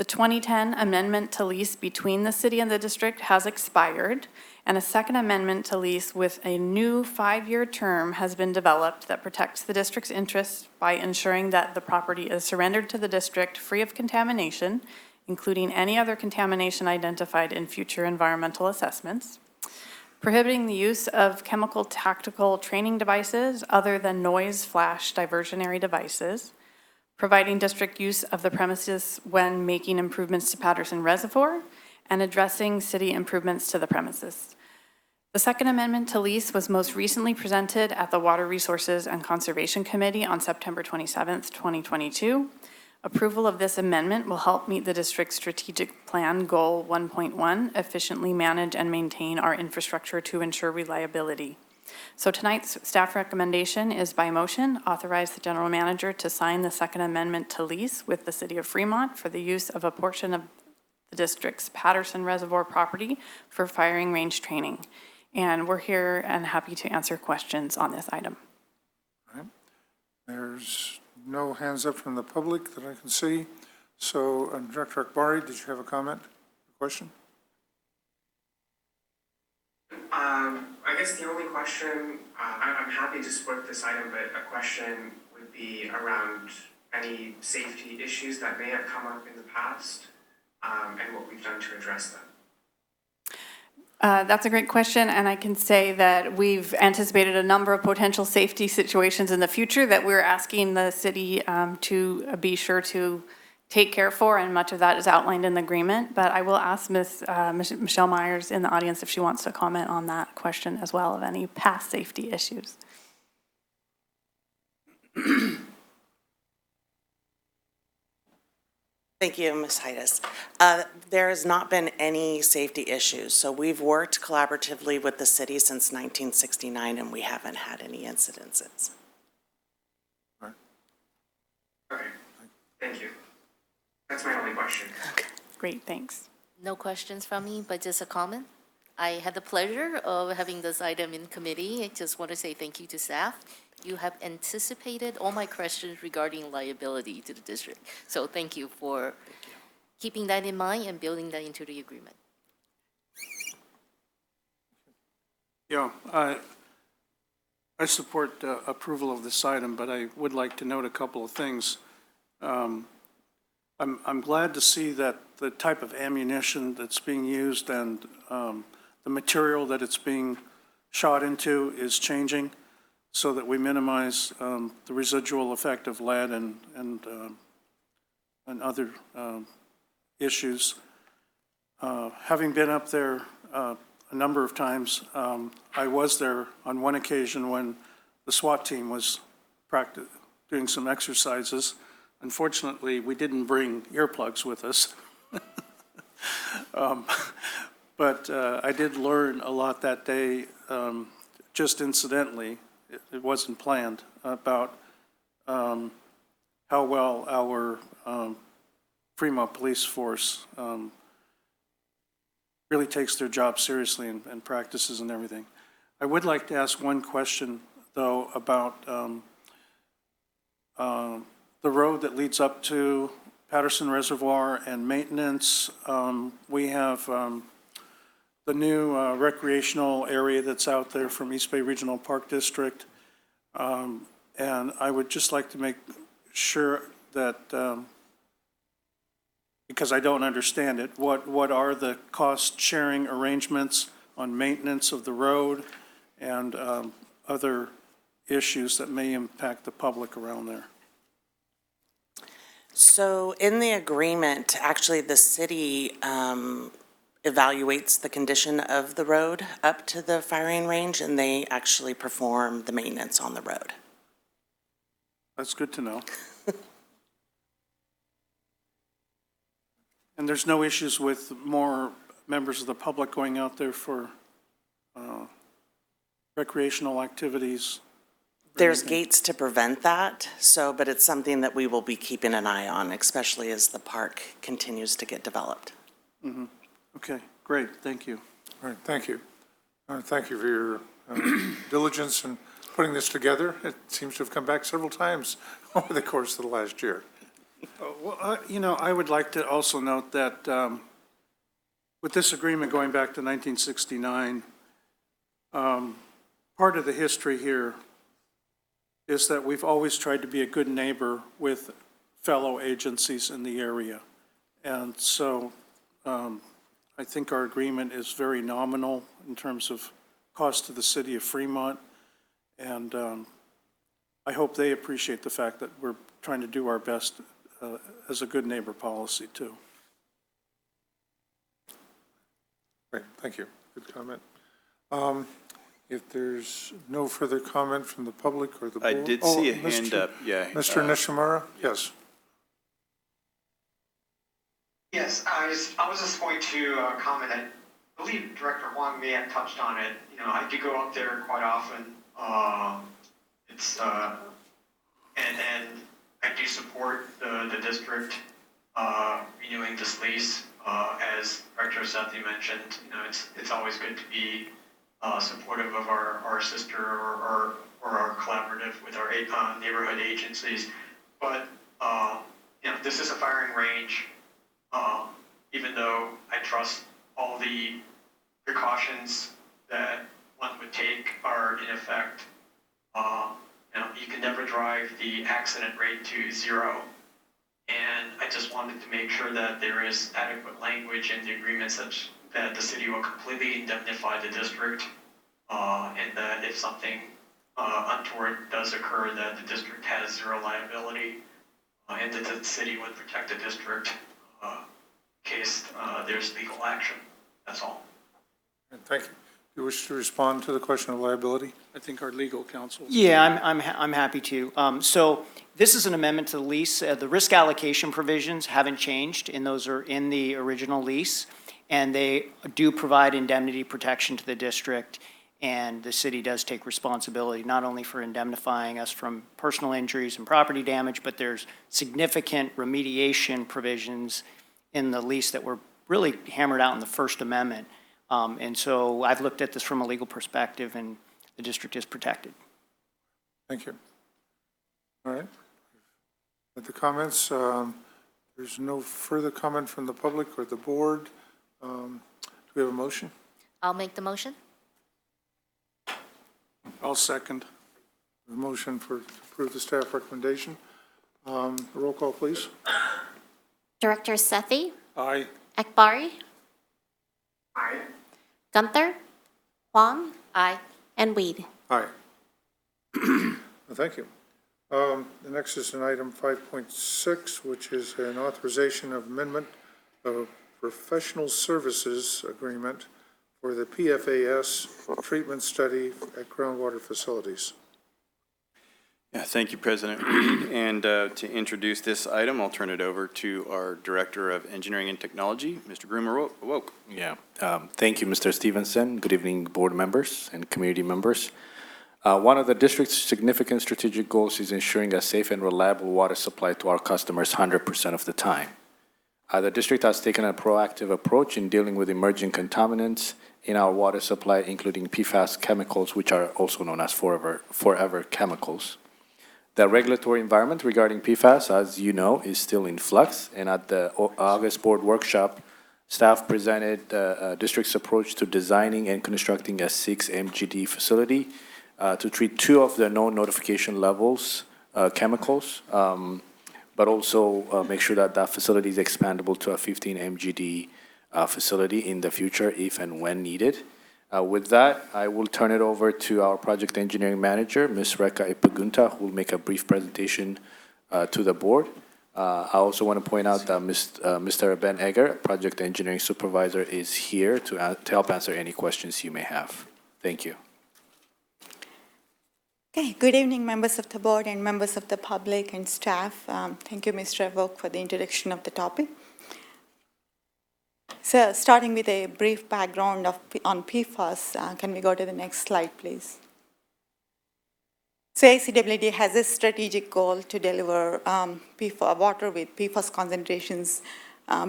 The 2010 amendment to lease between the city and the district has expired, and a second amendment to lease with a new 5-year term has been developed that protects the district's interests by ensuring that the property is surrendered to the district free of contamination, including any other contamination identified in future environmental assessments, prohibiting the use of chemical tactical training devices other than noise flash diversionary devices, providing district use of the premises when making improvements to Patterson Reservoir, and addressing city improvements to the premises. The second amendment to lease was most recently presented at the Water Resources and Conservation Committee on September 27th, 2022. Approval of this amendment will help meet the district's strategic plan goal 1.1, efficiently manage and maintain our infrastructure to ensure reliability. So tonight's staff recommendation is by motion, authorize the general manager to sign the second amendment to lease with the city of Fremont for the use of a portion of the district's Patterson Reservoir property for firing range training. And we're here and happy to answer questions on this item. All right. There's no hands up from the public that I can see. So Director Akbari, did you have a comment, a question? I guess the only question, I'm happy to support this item, but a question would be around any safety issues that may have come up in the past and what we've done to address them. That's a great question, and I can say that we've anticipated a number of potential safety situations in the future that we're asking the city to be sure to take care for, and much of that is outlined in the agreement. But I will ask Michelle Myers in the audience if she wants to comment on that question as well, of any past safety issues. Thank you, Ms. Heides. There has not been any safety issues. So we've worked collaboratively with the city since 1969, and we haven't had any incidences. All right. Okay, thank you. That's my only question. Okay. Great, thanks. No questions from me, but just a comment. I had the pleasure of having this item in committee. I just want to say thank you to staff. You have anticipated all my questions regarding liability to the district. So thank you for keeping that in mind and building that into the agreement. Yeah, I support approval of this item, but I would like to note a couple of things. I'm glad to see that the type of ammunition that's being used and the material that it's being shot into is changing so that we minimize the residual effect of lead and other issues. Having been up there a number of times, I was there on one occasion when the SWAT team was doing some exercises. Unfortunately, we didn't bring earplugs with us. But I did learn a lot that day, just incidentally, it wasn't planned, about how well our Fremont police force really takes their job seriously and practices and everything. I would like to ask one question, though, about the road that leads up to Patterson Reservoir and maintenance. We have the new recreational area that's out there from East Bay Regional Park District. And I would just like to make sure that, because I don't understand it, what are the cost sharing arrangements on maintenance of the road and other issues that may impact the public around there? So in the agreement, actually the city evaluates the condition of the road up to the firing range, and they actually perform the maintenance on the road. That's good to know. And there's no issues with more members of the public going out there for recreational activities? There's gates to prevent that, so, but it's something that we will be keeping an eye on, especially as the park continues to get developed. Mm-hmm. Okay, great, thank you. All right, thank you. Thank you for your diligence in putting this together. It seems to have come back several times over the course of the last year. I would like to also note that with this agreement going back to 1969, part of the history here is that we've always tried to be a good neighbor with fellow agencies in the area. And so I think our agreement is very nominal in terms of cost to the city of Fremont. And I hope they appreciate the fact that we're trying to do our best as a good neighbor policy, too. Great, thank you. Good comment. If there's no further comment from the public or the board. I did see a hand up, yeah. Mr. Nishimura, yes. Yes, I was just going to comment. I believe Director Huang may have touched on it. You know, I do go up there quite often. And I do support the district renewing this lease. As Director Sethy mentioned, you know, it's always good to be supportive of our sister or our collaborative with our neighborhood agencies. But you know, this is a firing range. Even though I trust all the precautions that one would take are in effect, you know, you can never drive the accident rate to zero. And I just wanted to make sure that there is adequate language in the agreement such that the city will completely indemnify the district, and that if something untoward does occur, that the district has zero liability, and that the city would protect the district in case there's legal action. That's all. Thank you. Do you wish to respond to the question of liability? I think our legal counsel. Yeah, I'm happy to. So this is an amendment to the lease. The risk allocation provisions haven't changed, and those are in the original lease. And they do provide indemnity protection to the district, and the city does take responsibility not only for indemnifying us from personal injuries and property damage, but there's significant remediation provisions in the lease that were really hammered out in the First Amendment. And so I've looked at this from a legal perspective, and the district is protected. Thank you. All right. With the comments, there's no further comment from the public or the board. Do we have a motion? I'll make the motion. I'll second. The motion to approve the staff recommendation. Roll call, please. Director Sethy, Aye. Akbari, Aye. Gunther, Huang, Aye. and Weed. Aye. Well, thank you. The next is an item 5.6, which is an authorization of amendment of professional services agreement for the PFAS treatment study at groundwater facilities. Yeah, thank you, President Reed. And to introduce this item, I'll turn it over to our Director of Engineering and Technology, Mr. Groomer-Woke. Yeah, thank you, Mr. Stevenson. Good evening, board members and community members. One of the district's significant strategic goals is ensuring a safe and reliable water supply to our customers 100% of the time. The district has taken a proactive approach in dealing with emerging contaminants in our water supply, including PFAS chemicals, which are also known as forever chemicals. The regulatory environment regarding PFAS, as you know, is still in flux, and at the August board workshop, staff presented the district's approach to designing and constructing a 6 MGD facility to treat 2 of the known notification levels chemicals, but also make sure that that facility is expandable to a 15 MGD facility in the future if and when needed. With that, I will turn it over to our project engineering manager, Ms. Reka Ipagunta, who will make a brief presentation to the board. I also want to point out that Mr. Ben Egger, project engineering supervisor, is here to help answer any questions you may have. Thank you. Okay, good evening, members of the board and members of the public and staff. Thank you, Mr. Vogt, for the introduction of the topic. So, starting with a brief background on PFAS, can we go to the next slide, please? So, ACWD has a strategic goal to deliver water with PFAS concentrations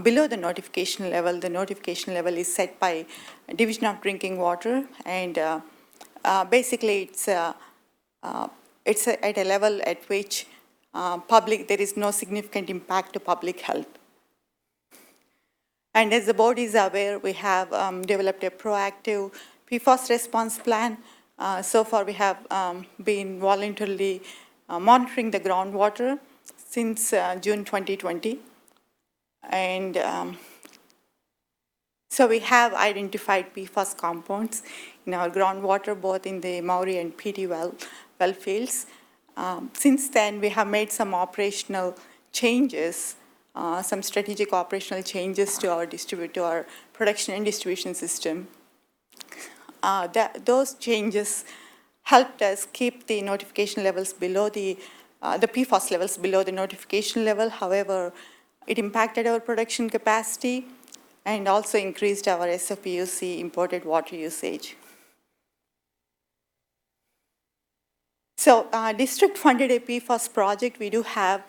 below the notification level. The notification level is set by Division of Drinking Water, and basically it's at a level at which there is no significant impact to public health. And as the board is aware, we have developed a proactive PFAS response plan. So far, we have been voluntarily monitoring the groundwater since June 2020. And so we have identified PFAS compounds in our groundwater, both in the Maury and PD well fields. Since then, we have made some operational changes, some strategic operational changes to our production and distribution system. Those changes helped us keep the notification levels below the PFAS levels below the notification level. However, it impacted our production capacity and also increased our SFPUC imported water usage. So district funded a PFAS project. We do have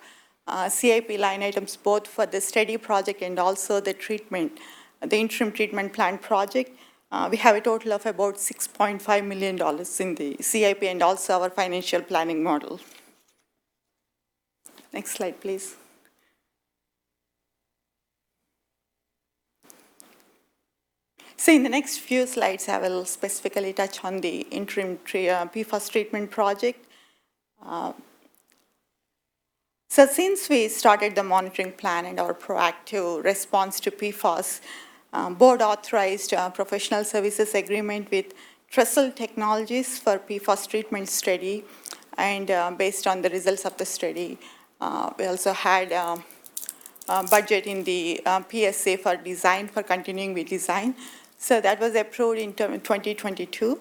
CIP line items both for the study project and also the treatment, the interim treatment plant project. We have a total of about $6.5 million in the CIP and also our financial planning model. Next slide, please. So in the next few slides, I will specifically touch on the interim PFAS treatment project. So since we started the monitoring plan and our proactive response to PFAS, board authorized a professional services agreement with Trestle Technologies for PFAS treatment study. And based on the results of the study, we also had a budget in the PSA for design, for continuing with design. So that was approved in 2022.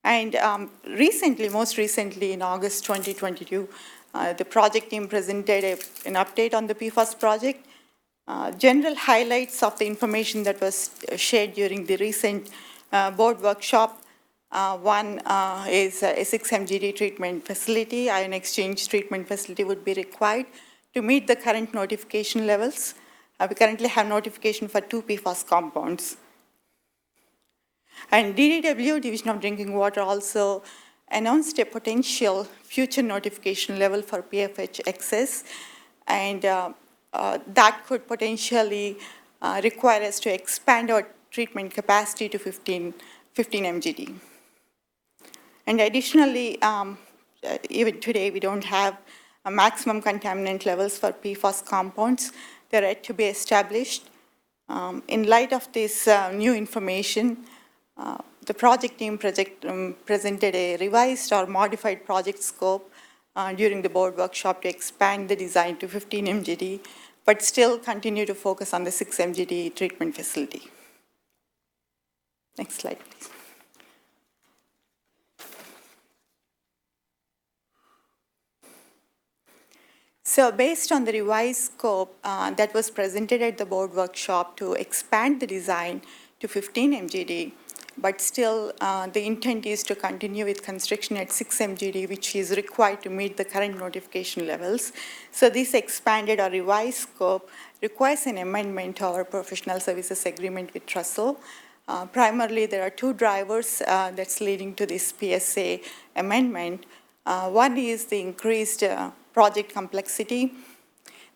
And most recently in August 2022, the project team presented an update on the PFAS project. General highlights of the information that was shared during the recent board workshop. One is a 6 MGD treatment facility, ion exchange treatment facility would be required to meet the current notification levels. We currently have notification for 2 PFAS compounds. And DDW, Division of Drinking Water, also announced a potential future notification level for PFH excess, and that could potentially require us to expand our treatment capacity to 15 MGD. And additionally, even today, we don't have a maximum contaminant levels for PFAS compounds. They're yet to be established. In light of this new information, the project team presented a revised or modified project scope during the board workshop to expand the design to 15 MGD, but still continue to focus on the 6 MGD treatment facility. Next slide, please. So based on the revised scope that was presented at the board workshop to expand the design to 15 MGD, but still the intent is to continue with construction at 6 MGD, which is required to meet the current notification levels. So this expanded or revised scope requires an amendment to our professional services agreement with Trestle. Primarily, there are 2 drivers that's leading to this PSA amendment. One is the increased project complexity.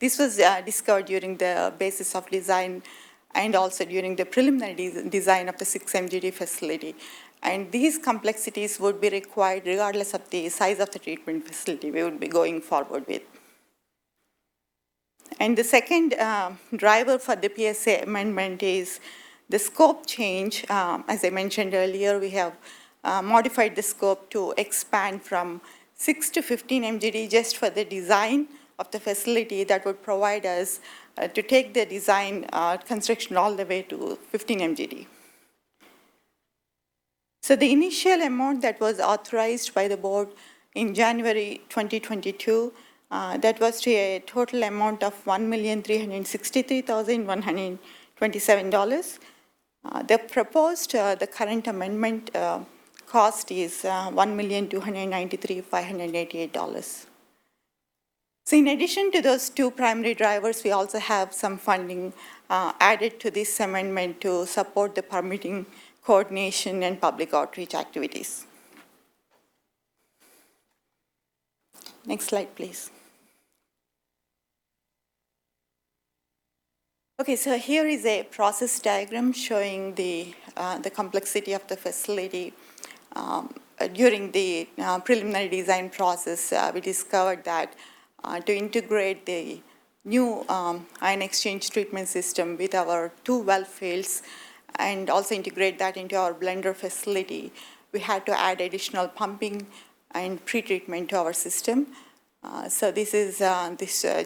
This was discovered during the basis of design and also during the preliminary design of the 6 MGD facility. And these complexities would be required regardless of the size of the treatment facility we would be going forward with. And the second driver for the PSA amendment is the scope change. As I mentioned earlier, we have modified the scope to expand from 6 to 15 MGD just for the design of the facility that would provide us to take the design construction all the way to 15 MGD. So the initial amount that was authorized by the board in January 2022, that was to a total amount of $1,363,127. The proposed, the current amendment cost is $1,293,588. So in addition to those 2 primary drivers, we also have some funding added to this amendment to support the permitting, coordination, and public outreach activities. Next slide, please. Okay, so here is a process diagram showing the complexity of the facility. During the preliminary design process, we discovered that to integrate the new ion exchange treatment system with our 2 well fields and also integrate that into our blender facility, we had to add additional pumping and pretreatment to our system. So this is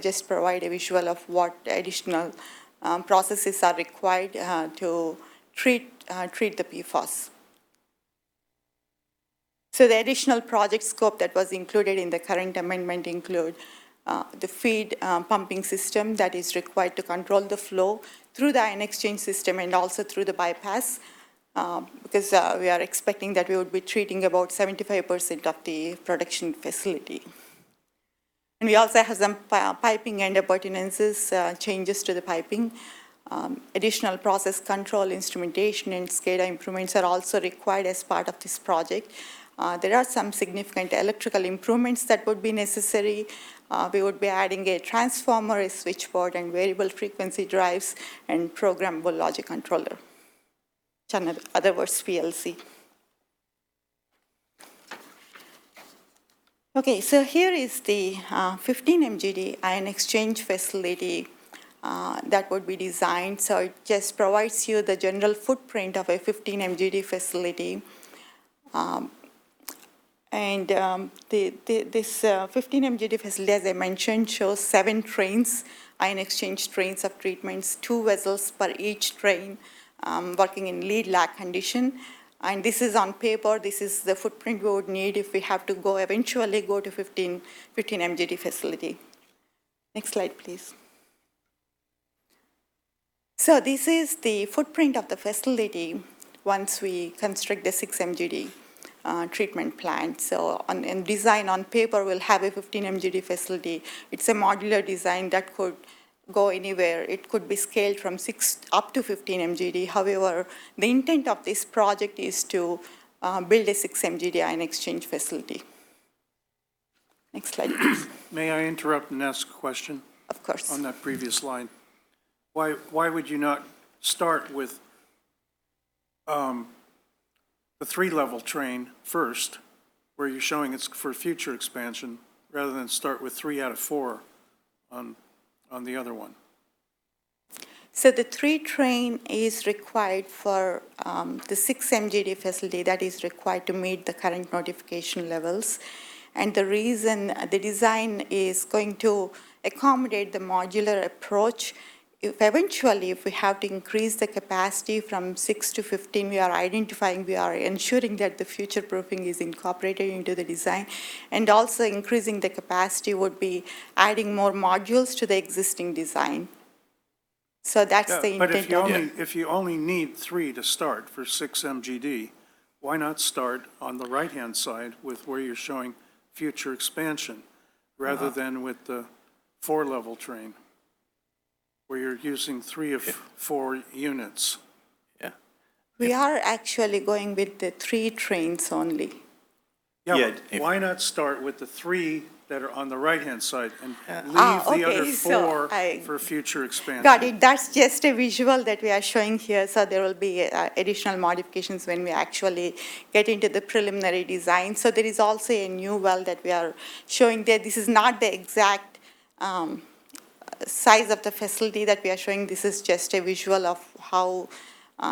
just provide a visual of what additional processes are required to treat the PFAS. So the additional project scope that was included in the current amendment include the feed pumping system that is required to control the flow through the ion exchange system and also through the bypass, because we are expecting that we would be treating about 75% of the production facility. And we also have some piping and appurtenances, changes to the piping. Additional process control, instrumentation, and SCADA improvements are also required as part of this project. There are some significant electrical improvements that would be necessary. We would be adding a transformer, a switchboard, and variable frequency drives, and programmable logic controller, in other words, PLC. Okay, so here is the 15 MGD ion exchange facility that would be designed. So it just provides you the general footprint of a 15 MGD facility. This 15 MGD facility, as I mentioned, shows 7 trains, ion exchange trains of treatments, 2 vessels per each train, working in lead lag condition. And this is on paper. This is the footprint we would need if we have to eventually go to 15 MGD facility. Next slide, please. So this is the footprint of the facility once we construct the 6 MGD treatment plant. So in design on paper, we'll have a 15 MGD facility. It's a modular design that could go anywhere. It could be scaled from 6 up to 15 MGD. However, the intent of this project is to build a 6 MGD ion exchange facility. Next slide, please. May I interrupt and ask a question? Of course. On that previous line. Why would you not start with the 3-level train first, where you're showing it's for future expansion, rather than start with 3 out of 4 on the other one? So the 3 train is required for the 6 MGD facility that is required to meet the current notification levels. And the reason the design is going to accommodate the modular approach, if we have to increase the capacity from 6 to 15, we are ensuring that the future proofing is incorporated into the design, and also increasing the capacity would be adding more modules to the existing design. So that's the intent. But if you only need 3 to start for 6 MGD, why not start on the right-hand side with where you're showing future expansion, rather than with the 4-level train, where you're using 3 of 4 units? Yeah. We are actually going with the 3 trains only. Yeah, why not start with the 3 that are on the right-hand side and leave the other 4 for future expansion? Got it. That's just a visual that we are showing here. So there will be additional modifications when we actually get into the preliminary design. So there is also a new well that we are showing there. This is not the exact size of the facility that we are showing. This is just a visual of how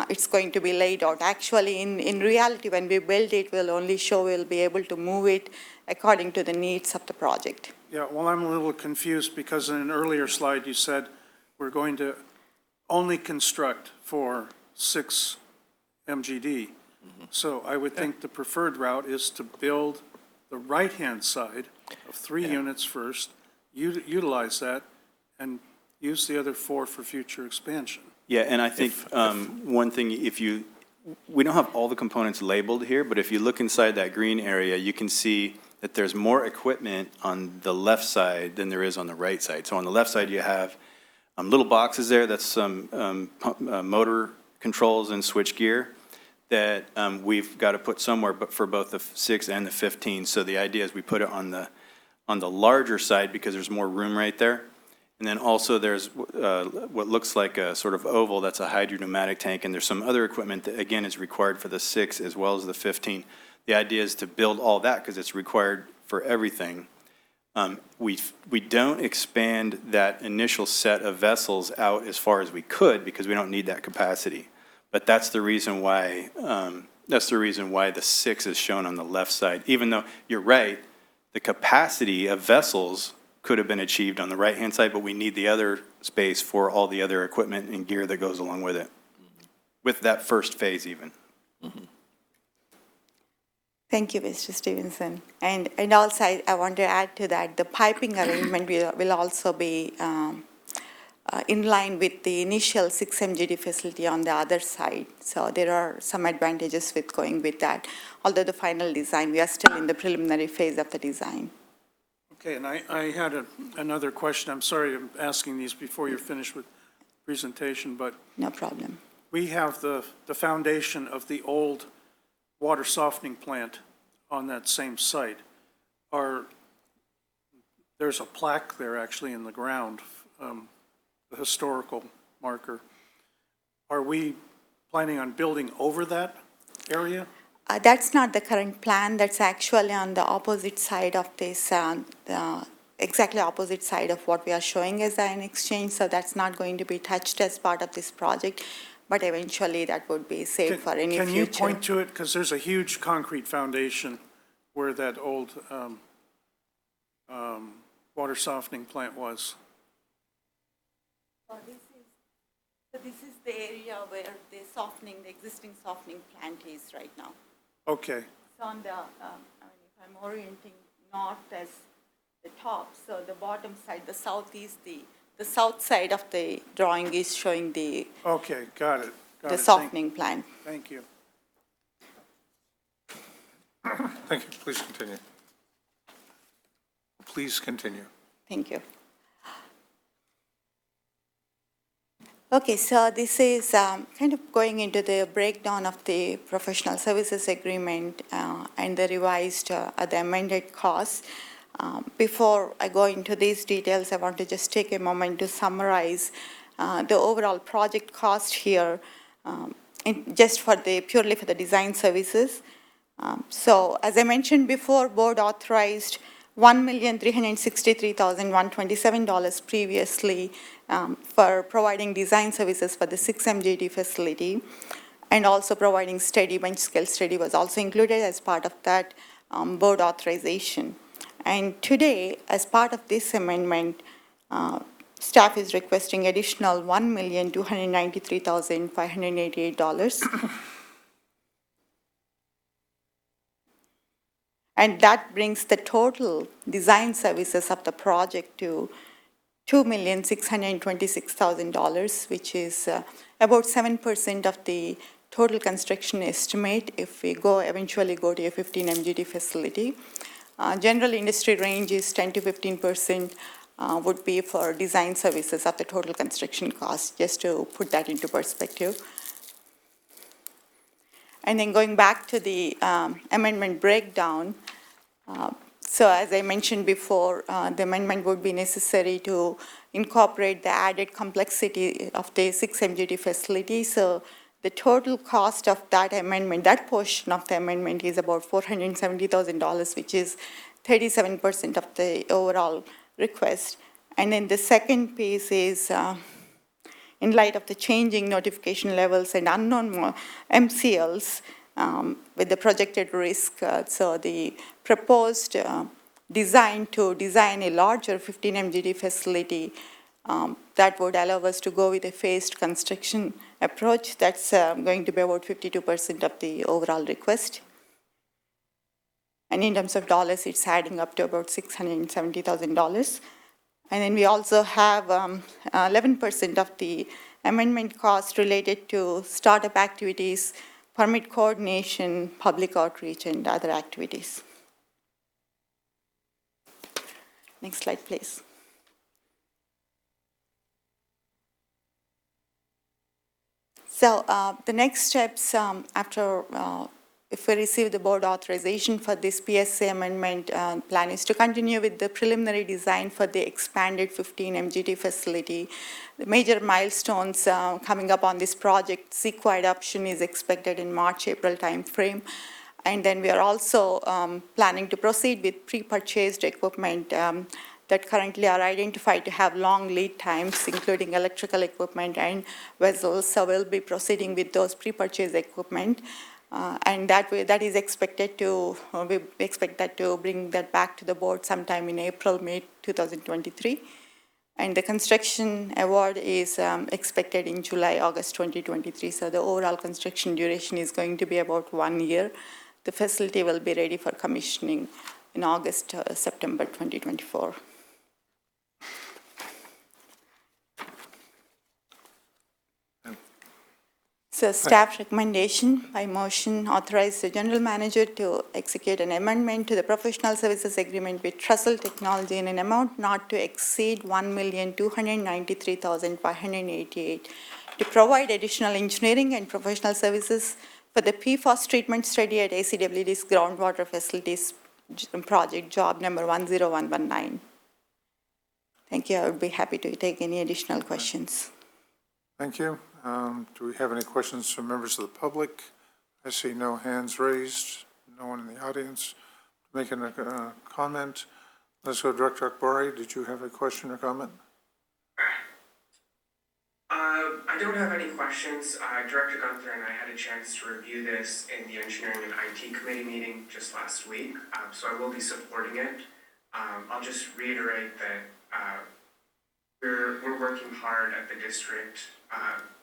it's going to be laid out. Actually, in reality, when we build it, we'll be able to move it according to the needs of the project. Yeah, well, I'm a little confused because in an earlier slide you said we're going to only construct for 6 MGD. So I would think the preferred route is to build the right-hand side of 3 units first, utilize that, and use the other 4 for future expansion. Yeah, and I think one thing, we don't have all the components labeled here, but if you look inside that green area, you can see that there's more equipment on the left side than there is on the right side. So on the left side, you have little boxes there, that's some motor controls and switch gear that we've got to put somewhere, but for both the 6 and the 15. So the idea is we put it on on the larger side because there's more room right there. And then also there's what looks like a sort of oval, that's a hydropneumatic tank, and there's some other equipment that, again, is required for the 6 as well as the 15. The idea is to build all that because it's required for everything. We don't expand that initial set of vessels out as far as we could because we don't need that capacity. But that's the reason why the 6 is shown on the left side. Even though you're right, the capacity of vessels could have been achieved on the right-hand side, but we need the other space for all the other equipment and gear that goes along with it, with that first phase even. Thank you, Mr. Stevenson. And also, I want to add to that, the piping arrangement will also be in line with the initial 6 MGD facility on the other side. So there are some advantages with going with that. Although the final design, we are still in the preliminary phase of the design. Okay, and I had another question. I'm sorry I'm asking these before you're finished with presentation, but no problem. We have the foundation of the old water softening plant on that same site. There's a plaque there actually in the ground, the historical marker. Are we planning on building over that area? That's not the current plan. That's actually on the opposite side of this, exactly opposite side of what we are showing as an exchange. So that's not going to be touched as part of this project, but eventually that would be saved for any future. Can you point to it? Because there's a huge concrete foundation where that old water softening plant was. This is the area where the existing softening plant is right now. Okay. So on the, if I'm orienting north as the top, so the bottom side, the south is the south side of the drawing is showing the. Okay, got it. The softening plant. Thank you. Thank you. Please continue. Please continue. Thank you. Okay, so this is kind of going into the breakdown of the professional services agreement and the revised, the amended costs. Before I go into these details, I want to just take a moment to summarize the overall project cost here, just purely for the design services. So as I mentioned before, board authorized $1,363,127 previously for providing design services for the 6 MGD facility, and also providing study, bench scale study was also included as part of that board authorization. And today, as part of this amendment, staff is requesting additional $1,293,588. And that brings the total design services of the project to $2,626,000, which is about 7% of the total construction estimate if we eventually go to a 15 MGD facility. General industry range is 10 to 15% would be for design services of the total construction cost, just to put that into perspective. And then going back to the amendment breakdown, so as I mentioned before, the amendment would be necessary to incorporate the added complexity of the 6 MGD facility. So the total cost of that amendment, that portion of the amendment is about $470,000, which is 37% of the overall request. And then the second piece is in light of the changing notification levels and unknown MCLs with the projected risk. So the proposed design to design a larger 15 MGD facility that would allow us to go with a phased construction approach. That's going to be about 52% of the overall request. And in terms of dollars, it's adding up to about $670,000. And then we also have 11% of the amendment cost related to startup activities, permit coordination, public outreach, and other activities. Next slide, please. So the next steps after if we receive the board authorization for this PSA amendment, plan is to continue with the preliminary design for the expanded 15 MGT facility. The major milestones coming up on this project, CEQA adoption is expected in March-April timeframe. And then we are also planning to proceed with pre-purchased equipment that currently are identified to have long lead times, including electrical equipment and vessels. So we'll be proceeding with those pre-purchased equipment. And that is expected to, we expect that to bring that back to the board sometime in April, May 2023. And the construction award is expected in July, August 2023. So the overall construction duration is going to be about 1 year. The facility will be ready for commissioning in August, September 2024. So staff recommendation by motion authorize the general manager to execute an amendment to the professional services agreement with Trussell Technology in an amount not to exceed $1,293,588 to provide additional engineering and professional services for the PFAS treatment study at ACWD's groundwater facilities project job number 10119. Thank you. I would be happy to take any additional questions. Thank you. Do we have any questions from members of the public? I see no hands raised, no one in the audience making a comment. Let's go, Director Akbari. Did you have a question or comment? I don't have any questions. Director Gunther and I had a chance to review this in the Engineering and IT Committee meeting just last week, so I will be supporting it. I'll just reiterate that we're working hard at the district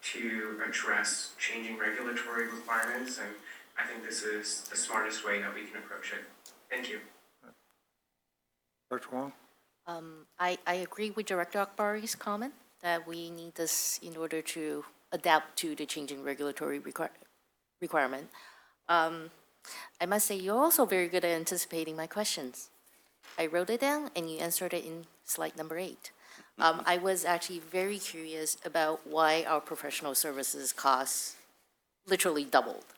to address changing regulatory requirements, and I think this is the smartest way that we can approach it. Thank you. Dr. Huang? I agree with Director Akbari's comment that we need this in order to adapt to the changing regulatory requirement. I must say, you're also very good at anticipating my questions. I wrote it down, and you answered it in slide number 8. I was actually very curious about why our professional services costs literally doubled,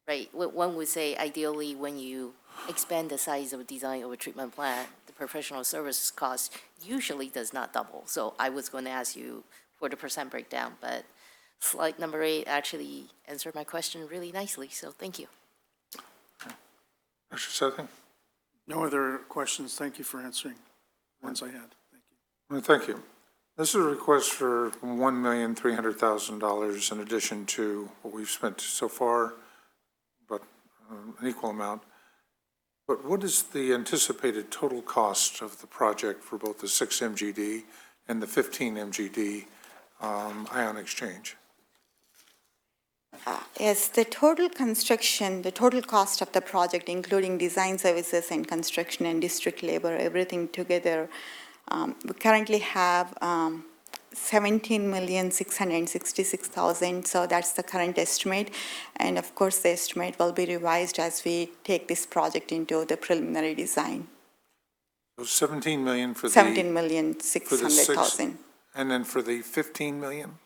right? One would say, ideally, when you expand the size of a design of a treatment plant, the professional services cost usually does not double. So I was going to ask you for the percent breakdown, but slide number 8 actually answered my question really nicely, so thank you. Dr. Sethy? No other questions. Thank you for answering the ones I had. Thank you. This is a request for $1,300,000 in addition to what we've spent so far, but an equal amount. But what is the anticipated total cost of the project for both the 6 MGD and the 15 MGD ion exchange? Yes, the total construction, the total cost of the project, including design services and construction and district labor, everything together, we currently have $17,666,000, so that's the current estimate. And of course, the estimate will be revised as we take this project into the preliminary design. So $17 million for the... $17,600,000. And then for the $15 million?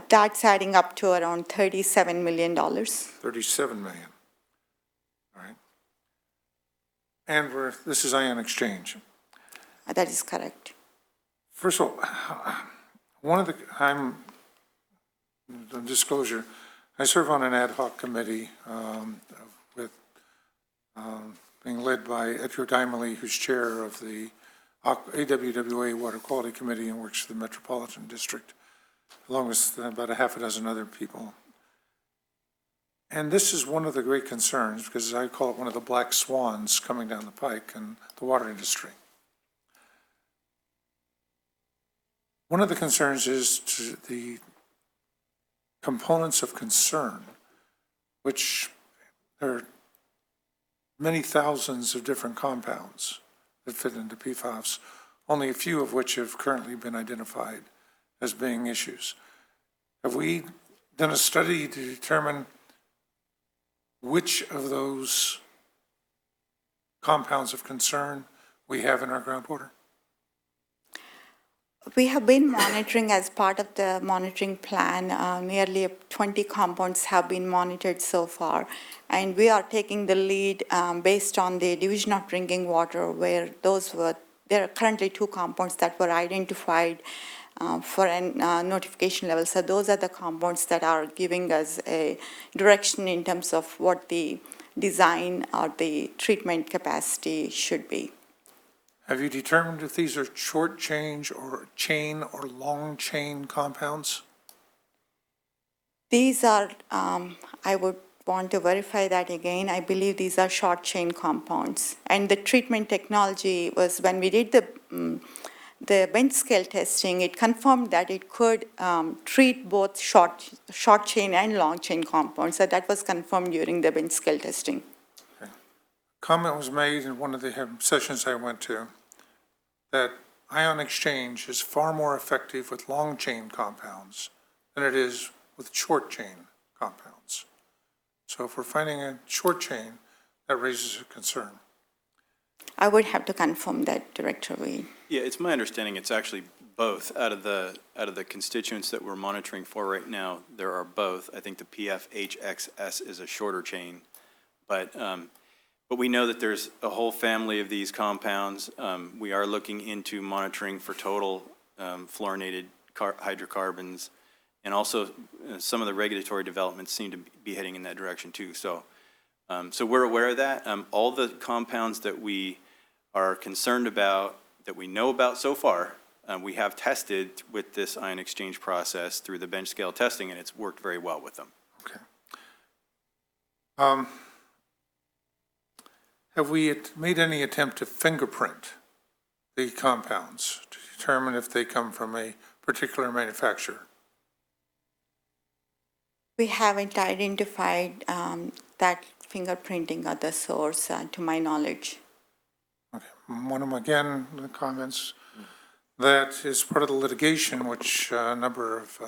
That's adding up to around $37 million. $37 million. All right. And this is ion exchange. That is correct. First of all, the disclosure, I serve on an ad hoc committee with being led by Edgar Daimele, who's chair of the AWWA Water Quality Committee and works for the Metropolitan District, along with about a half a dozen other people. And this is one of the great concerns, because I call it one of the black swans coming down the pike in the water industry. One of the concerns is to the components of concern, which there are many thousands of different compounds that fit into PFAS, only a few of which have currently been identified as being issues. Have we done a study to determine which of those compounds of concern we have in our groundwater? We have been monitoring as part of the monitoring plan. Nearly 20 compounds have been monitored so far. And we are taking the lead based on the Division of Drinking Water, where there are currently 2 compounds that were identified for a notification level. So those are the compounds that are giving us a direction in terms of what the design or the treatment capacity should be. Have you determined if these are short chain or long chain compounds? These are, I would want to verify that again. I believe these are short chain compounds. And the treatment technology was, when we did the bench scale testing, it confirmed that it could treat both short chain and long chain compounds. So that was confirmed during the bench scale testing. Okay. Comment was made in one of the sessions I went to that ion exchange is far more effective with long chain compounds than it is with short chain compounds. So if we're finding a short chain, that raises a concern. I would have to confirm that, Director Weed. Yeah, it's my understanding it's actually both. Out of the constituents that we're monitoring for right now, there are both. I think the PFHXS is a shorter chain, but we know that there's a whole family of these compounds. We are looking into monitoring for total fluorinated hydrocarbons, and also some of the regulatory developments seem to be heading in that direction too. So, so we're aware of that. All the compounds that we are concerned about, that we know about so far, we have tested with this ion exchange process through the bench scale testing, and it's worked very well with them. Okay. Have we made any attempt to fingerprint the compounds to determine if they come from a particular manufacturer? We haven't identified that fingerprinting of the source, to my knowledge. Okay. One of them, again, the comments, that is part of the litigation which a number of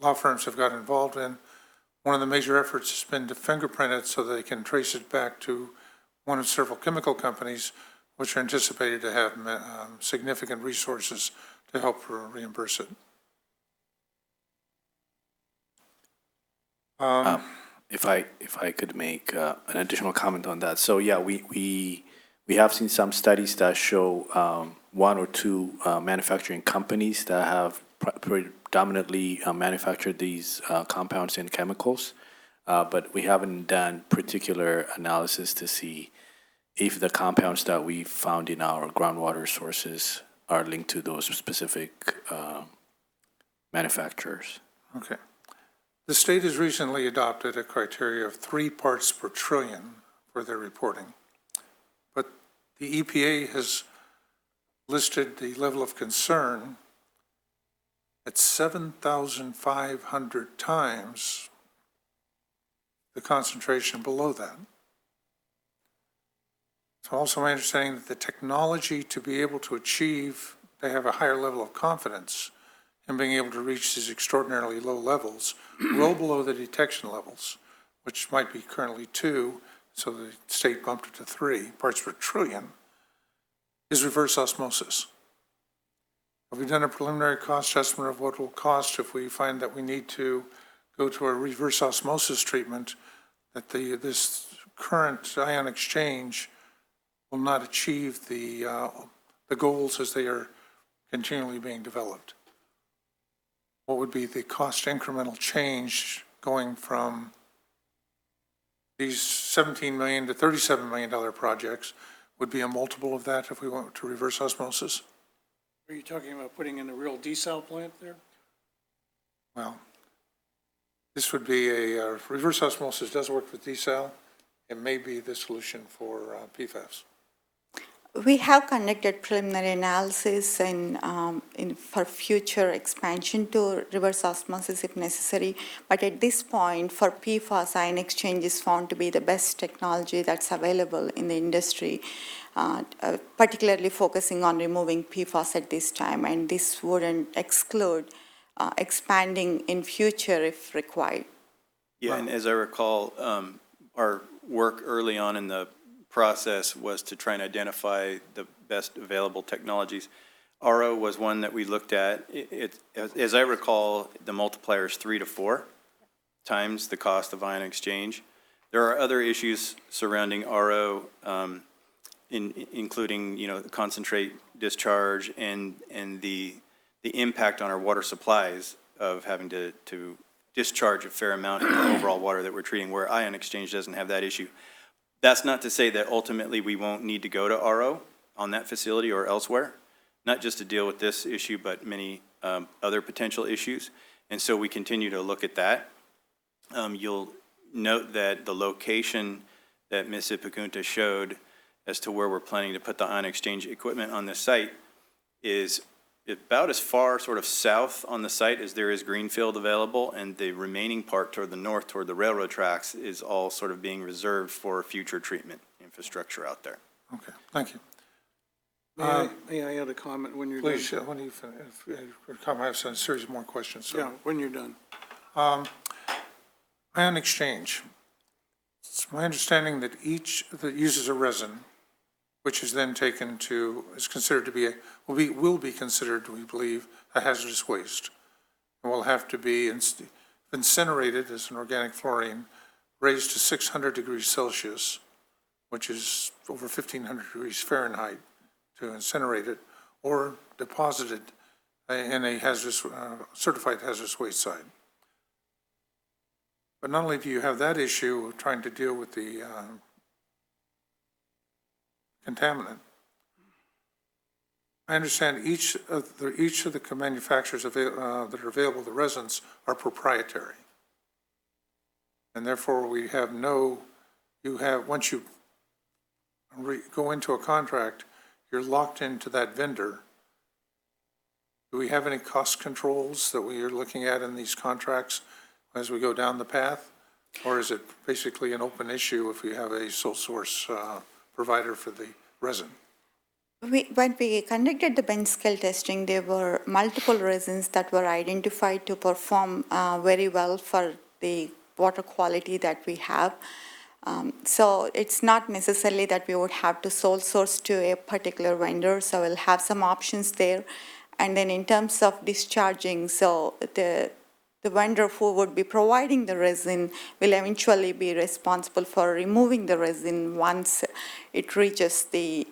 law firms have got involved in. One of the major efforts has been to fingerprint it so they can trace it back to one of several chemical companies which are anticipated to have significant resources to help reimburse it. If I could make an additional comment on that. So yeah, we have seen some studies that show 1 or 2 manufacturing companies that have predominantly manufactured these compounds and chemicals, but we haven't done particular analysis to see if the compounds that we found in our groundwater sources are linked to those specific manufacturers. Okay. The state has recently adopted a criteria of 3 parts per trillion for their reporting, but the EPA has listed the level of concern at 7,500 times the concentration below that. It's also my understanding that the technology to be able to achieve, they have a higher level of confidence in being able to reach these extraordinarily low levels, well below the detection levels, which might be currently 2, so the state bumped it to 3 parts per trillion, is reverse osmosis. Have we done a preliminary cost estimate of what it will cost if we find that we need to go to a reverse osmosis treatment, that this current ion exchange will not achieve the goals as they are continually being developed? What would be the cost incremental change going from these $17 million to $37 million projects? Would be a multiple of that if we went to reverse osmosis? Are you talking about putting in a real desal plant there? Well, this would be a reverse osmosis does work with desal. It may be the solution for PFAS. We have conducted preliminary analysis for future expansion to reverse osmosis if necessary, but at this point, for PFAS, ion exchange is found to be the best technology that's available in the industry, particularly focusing on removing PFAS at this time, and this wouldn't exclude expanding in future if required. Yeah, and as I recall, our work early on in the process was to try and identify the best available technologies. RO was one that we looked at. As I recall, the multiplier is 3 to 4 times the cost of ion exchange. There are other issues surrounding RO, including, concentrate discharge and the impact on our water supplies of having to discharge a fair amount of the overall water that we're treating, where ion exchange doesn't have that issue. That's not to say that ultimately we won't need to go to RO on that facility or elsewhere, not just to deal with this issue, but many other potential issues. And so we continue to look at that. You'll note that the location that Ms. Ipacunta showed as to where we're planning to put the ion exchange equipment on the site is about as far sort of south on the site as there is greenfield available, and the remaining part toward the north, toward the railroad tracks, is all sort of being reserved for future treatment infrastructure out there. Okay, thank you. May I add a comment when you're done? Please, when you finish, I have a series of more questions. So. Yeah, when you're done. Ion exchange. It's my understanding that each that uses a resin, which is then taken to, is considered to be, will be considered, we believe, a hazardous waste, and will have to be incinerated as an organic fluorine, raised to 600 degrees Celsius, which is over 1,500 degrees Fahrenheit, to incinerate it, or deposited in a hazardous, certified hazardous waste site. But not only do you have that issue of trying to deal with the contaminant, I understand each of the manufacturers that are available, the resins, are proprietary. And therefore, we have once you go into a contract, you're locked into that vendor. Do we have any cost controls that we are looking at in these contracts as we go down the path? Or is it basically an open issue if we have a sole source provider for the resin? When we conducted the bench scale testing, there were multiple resins that were identified to perform very well for the water quality that we have. So it's not necessarily that we would have to sole source to a particular vendor, so we'll have some options there. And then in terms of discharging, so the vendor who would be providing the resin will eventually be responsible for removing the resin once it reaches the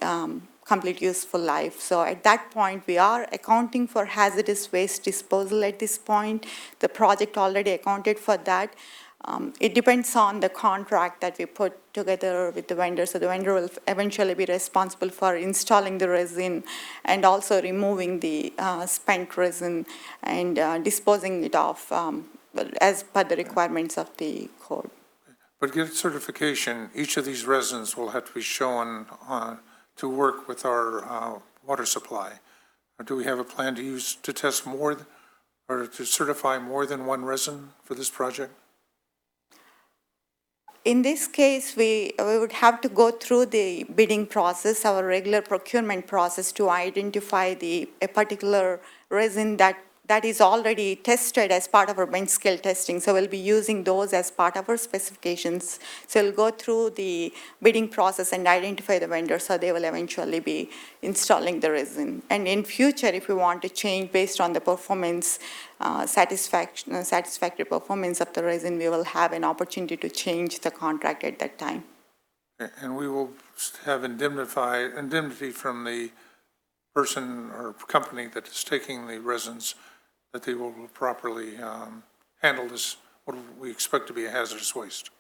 complete useful life. So at that point, we are accounting for hazardous waste disposal at this point. The project already accounted for that. It depends on the contract that we put together with the vendor. So the vendor will eventually be responsible for installing the resin and also removing the spent resin and disposing it off as per the requirements of the code. But get certification, each of these resins will have to be shown to work with our water supply. Or do we have a plan to test more or to certify more than one resin for this project? In this case, we would have to go through the bidding process, our regular procurement process, to identify a particular resin that is already tested as part of our bench scale testing. So we'll be using those as part of our specifications. So we'll go through the bidding process and identify the vendor, so they will eventually be installing the resin. And in future, if we want to change based on the performance, satisfactory performance of the resin, we will have an opportunity to change the contract at that time. And we will have indemnity from the person or company that is taking the resins, that they will properly handle this, what we expect to be a hazardous waste.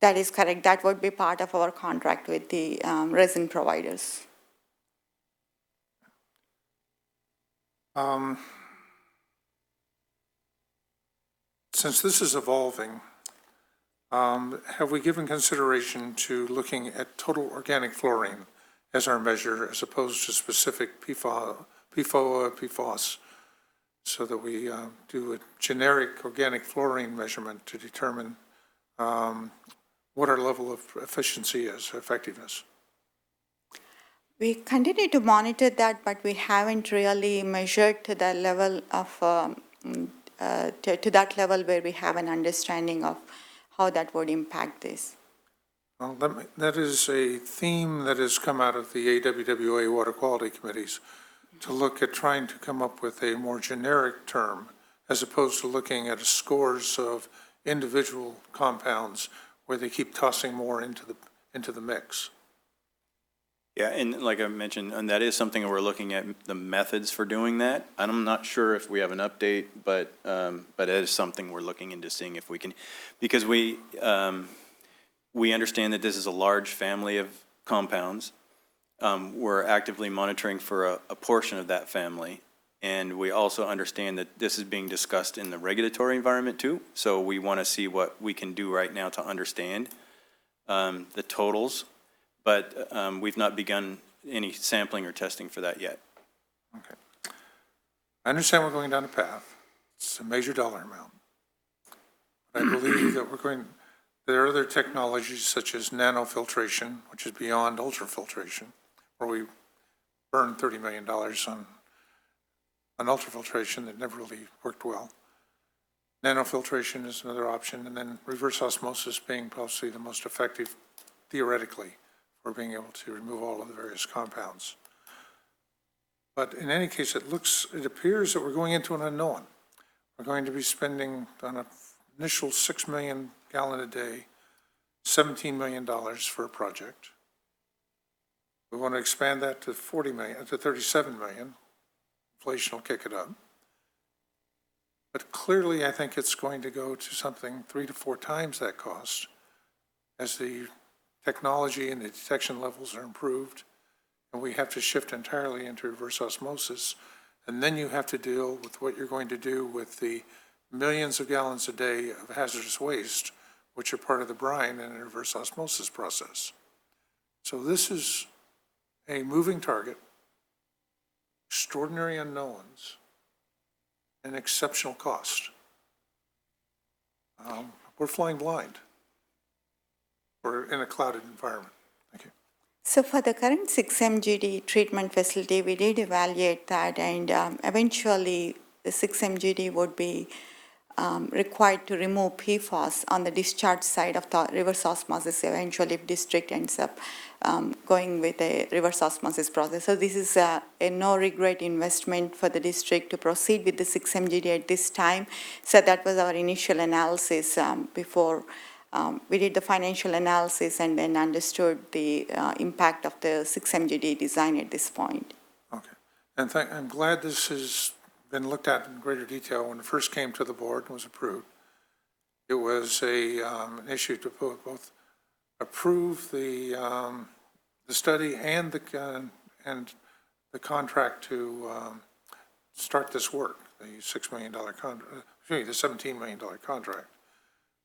That is correct. That would be part of our contract with the resin providers. Since this is evolving, have we given consideration to looking at total organic fluorine as our measure as opposed to specific PFOS, so that we do a generic organic fluorine measurement to determine what our level of efficiency is, effectiveness? We continue to monitor that, but we haven't really measured to the level of, to that level where we have an understanding of how that would impact this. Well, that is a theme that has come out of the AWWA water quality committees, to look at trying to come up with a more generic term as opposed to looking at scores of individual compounds where they keep tossing more into the mix. Yeah, and like I mentioned, and that is something we're looking at, the methods for doing that. I'm not sure if we have an update, but it is something we're looking into seeing if we can, because we understand that this is a large family of compounds. We're actively monitoring for a portion of that family. And we also understand that this is being discussed in the regulatory environment too. So we want to see what we can do right now to understand the totals. But we've not begun any sampling or testing for that yet. Okay. I understand we're going down a path. It's a major dollar amount. But I believe that there are other technologies such as nanofiltration, which is beyond ultrafiltration, where we burned $30 million on ultrafiltration that never really worked well. Nanofiltration is another option, and then reverse osmosis being possibly the most effective, theoretically, for being able to remove all of the various compounds. But in any case, it appears that we're going into an unknown. We're going to be spending on an initial 6 million gallon a day, $17 million for a project. We want to expand that to 37 million. Inflation will kick it up. But clearly, I think it's going to go to something 3 to 4 times that cost as the technology and the detection levels are improved, and we have to shift entirely into reverse osmosis. And then you have to deal with what you're going to do with the millions of gallons a day of hazardous waste, which are part of the brine and the reverse osmosis process. So this is a moving target, extraordinary unknowns, and exceptional cost. We're flying blind. We're in a clouded environment. Thank you. So for the current 6-MGD treatment facility, we did evaluate that, and eventually the 6-MGD would be required to remove PFAS on the discharge side of the reverse osmosis eventually if district ends up going with a reverse osmosis process. So this is a no regret investment for the district to proceed with the 6-MGD at this time. So that was our initial analysis before we did the financial analysis and then understood the impact of the 6-MGD design at this point. Okay. And I'm glad this has been looked at in greater detail. When it first came to the board and was approved, it was an issue to both approve the study and the contract to start this work, the $6 million the $17 million contract.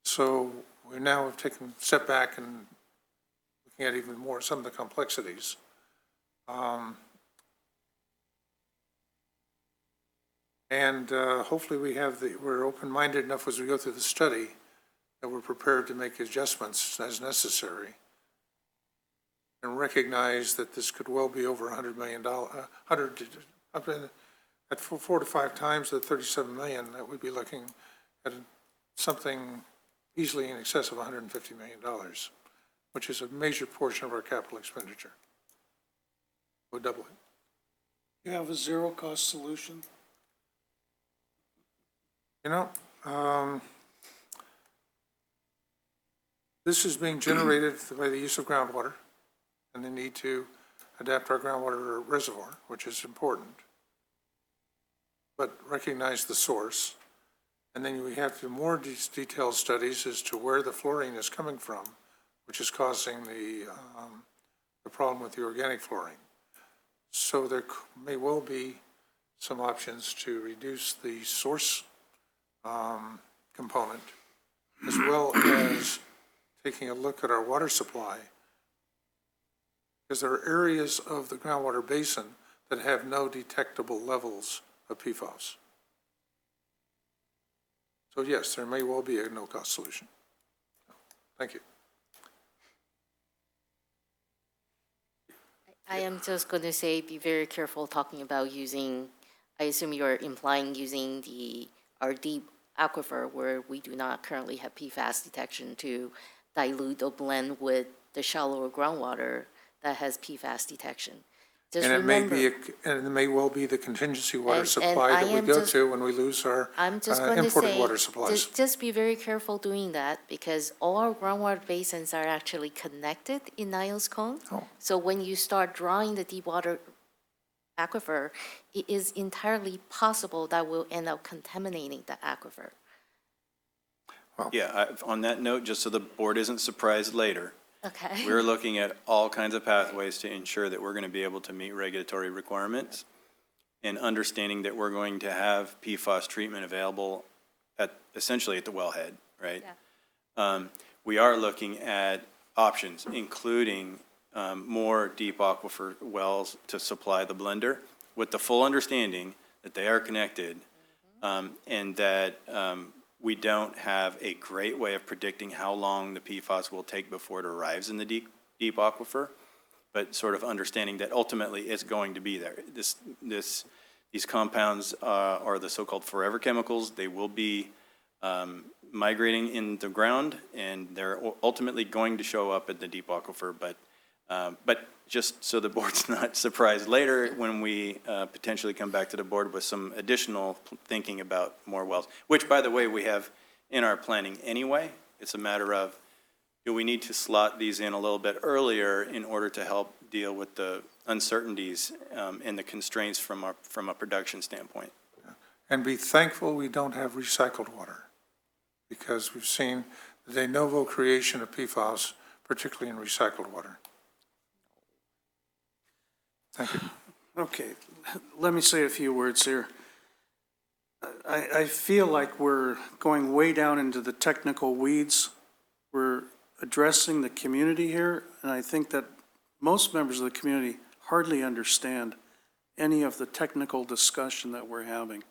So we now have taken a step back and looking at even more some of the complexities. And hopefully we're open-minded enough as we go through the study that we're prepared to make adjustments as necessary and recognize that this could well be over $100 million, at 4 to 5 times the 37 million, that we'd be looking at something easily in excess of $150 million, which is a major portion of our capital expenditure. We'll double it. You have a zero-cost solution? You know, this is being generated by the use of groundwater and the need to adapt our groundwater reservoir, which is important, but recognize the source. And then we have to more detailed studies as to where the fluorine is coming from, which is causing the problem with the organic fluorine. So there may well be some options to reduce the source component, as well as taking a look at our water supply, because there are areas of the groundwater basin that have no detectable levels of PFAS. So yes, there may well be a no-cost solution. Thank you. I am just going to say, be very careful talking about using, I assume you're implying using our deep aquifer where we do not currently have PFAS detection to dilute or blend with the shallower groundwater that has PFAS detection. Just And it may be, remember, and it may well be the contingency water And- supply and I that we am go just- to when we lose our I'm just going to imported say, water supplies. just be very careful doing that, because all our groundwater basins are actually connected in Niles Cone. Oh. So when you start drawing the deep water aquifer, it is entirely possible that we'll end up contaminating the aquifer. Yeah, on that note, just so the board isn't surprised later, Okay? we're looking at all kinds of pathways to ensure that we're going to be able to meet regulatory requirements and understanding that we're going to have PFAS treatment available essentially at the wellhead, right? We are looking at options, including more deep aquifer wells to supply the blender, with the full understanding that they are connected, and that we don't have a great way of predicting how long the PFAS will take before it arrives in the deep aquifer, but sort of understanding that ultimately it's going to be there. These compounds are the so-called forever chemicals. They will be migrating in the ground, and they're ultimately going to show up at the deep aquifer, but just so the board's not surprised later when we potentially come back to the board with some additional thinking about more wells, which, by the way, we have in our planning anyway. It's a matter of, do we need to slot these in a little bit earlier in order to help deal with the uncertainties and the constraints from a production standpoint? And be thankful we don't have recycled water, because we've seen the de novo creation of PFAS, particularly in recycled water. Thank you. Okay, let me say a few words here. I feel like we're going way down into the technical weeds. We're addressing the community here, and I think that most members of the community hardly understand any of the technical discussion that we're having.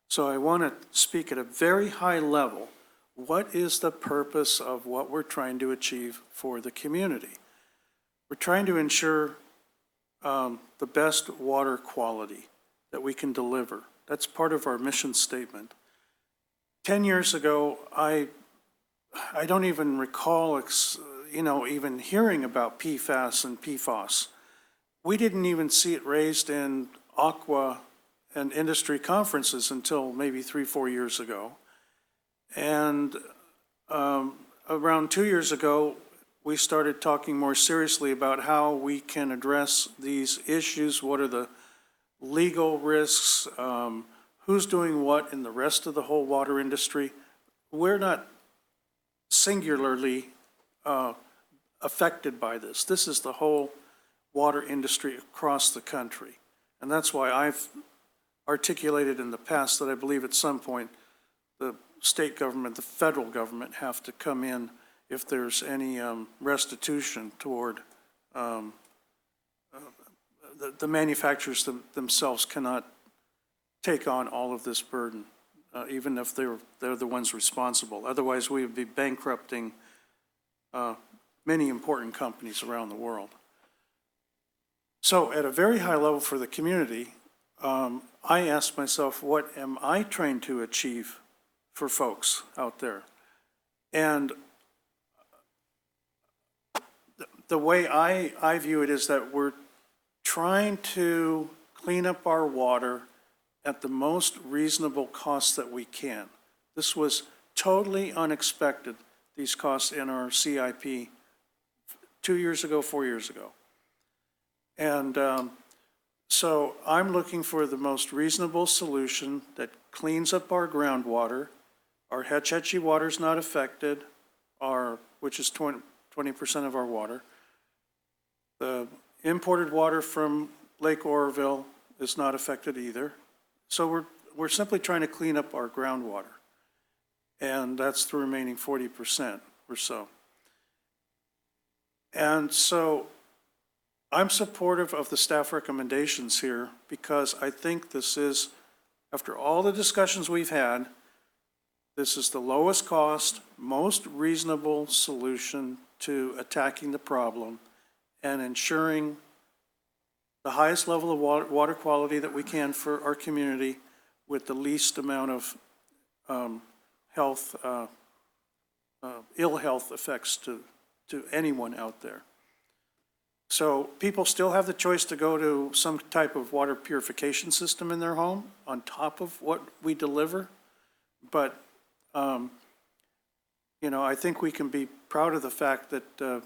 So I want to speak at a very high level. What is the purpose of what we're trying to achieve for the community? We're trying to ensure the best water quality that we can deliver. That's part of our mission statement. 10 years ago, I don't even recall, even hearing about PFAS and PFOS. We didn't even see it raised in aqua and industry conferences until maybe 3-4 years ago. And around 2 years ago, we started talking more seriously about how we can address these issues. What are the legal risks? Who's doing what in the rest of the whole water industry? We're not singularly affected by this. This is the whole water industry across the country. And that's why I've articulated in the past that I believe at some point the state government, the federal government have to come in if there's any restitution toward the manufacturers themselves cannot take on all of this burden, even if they're the ones responsible. Otherwise, we would be bankrupting many important companies around the world. So at a very high level for the community, I asked myself, what am I trying to achieve for folks out there? And the way I view it is that we're trying to clean up our water at the most reasonable cost that we can. This was totally unexpected, these costs in our CIP 2 years ago, 4 years ago. And so I'm looking for the most reasonable solution that cleans up our groundwater. Our Hetch Hetchy water's not affected, which is 20% of our water. The imported water from Lake Oroville is not affected either. So we're simply trying to clean up our groundwater. And that's the remaining 40% or so. And so I'm supportive of the staff recommendations here because I think this is, after all the discussions we've had, this is the lowest cost, most reasonable solution to attacking the problem and ensuring the highest level of water quality that we can for our community with the least amount of ill health effects to anyone out there. So people still have the choice to go to some type of water purification system in their home on top of what we deliver. But, you know, I think we can be proud of the fact that,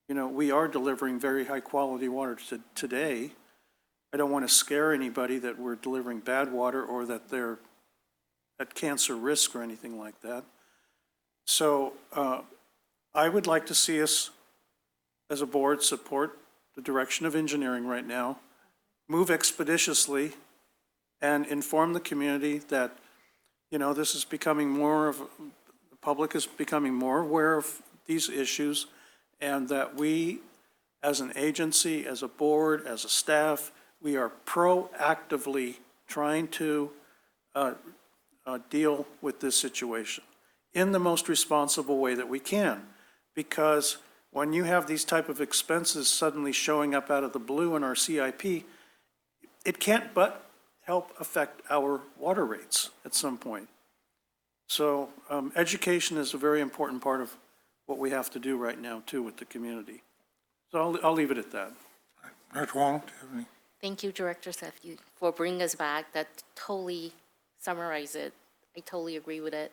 you know, we are delivering very high-quality water today. I don't want to scare anybody that we're delivering bad water or that they're at cancer risk or anything like that. So I would like to see us, as a board, support the direction of engineering right now, move expeditiously, and inform the community that, you know, this is becoming more of, the public is becoming more aware of these issues, and that we, as an agency, as a board, as a staff, we are proactively trying to deal with this situation in the most responsible way that we can. Because when you have these type of expenses suddenly showing up out of the blue in our CIP, it can't but help affect our water rates at some point. So education is a very important part of what we have to do right now too with the community. So I'll leave it at that. Director Huang, do you have any? Thank you, Director Sethy, for bringing us back. That totally summarizes it. I totally agree with it.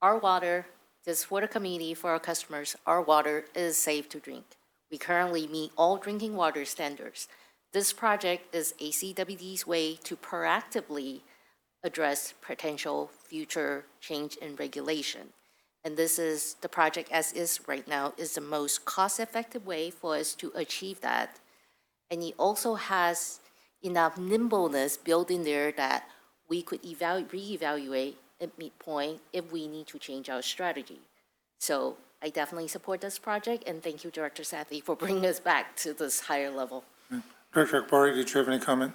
Our water, just for the community, for our customers, our water is safe to drink. We currently meet all drinking water standards. This project is ACWD's way to proactively address potential future change in regulation. And this is, the project as is right now, is the most cost-effective way for us to achieve that. And it also has enough nimbleness built in there that we could reevaluate at midpoint if we need to change our strategy. So I definitely support this project, and thank you, Director Sethy, for bringing us back to this higher level. Director Akbari, did you have any comment?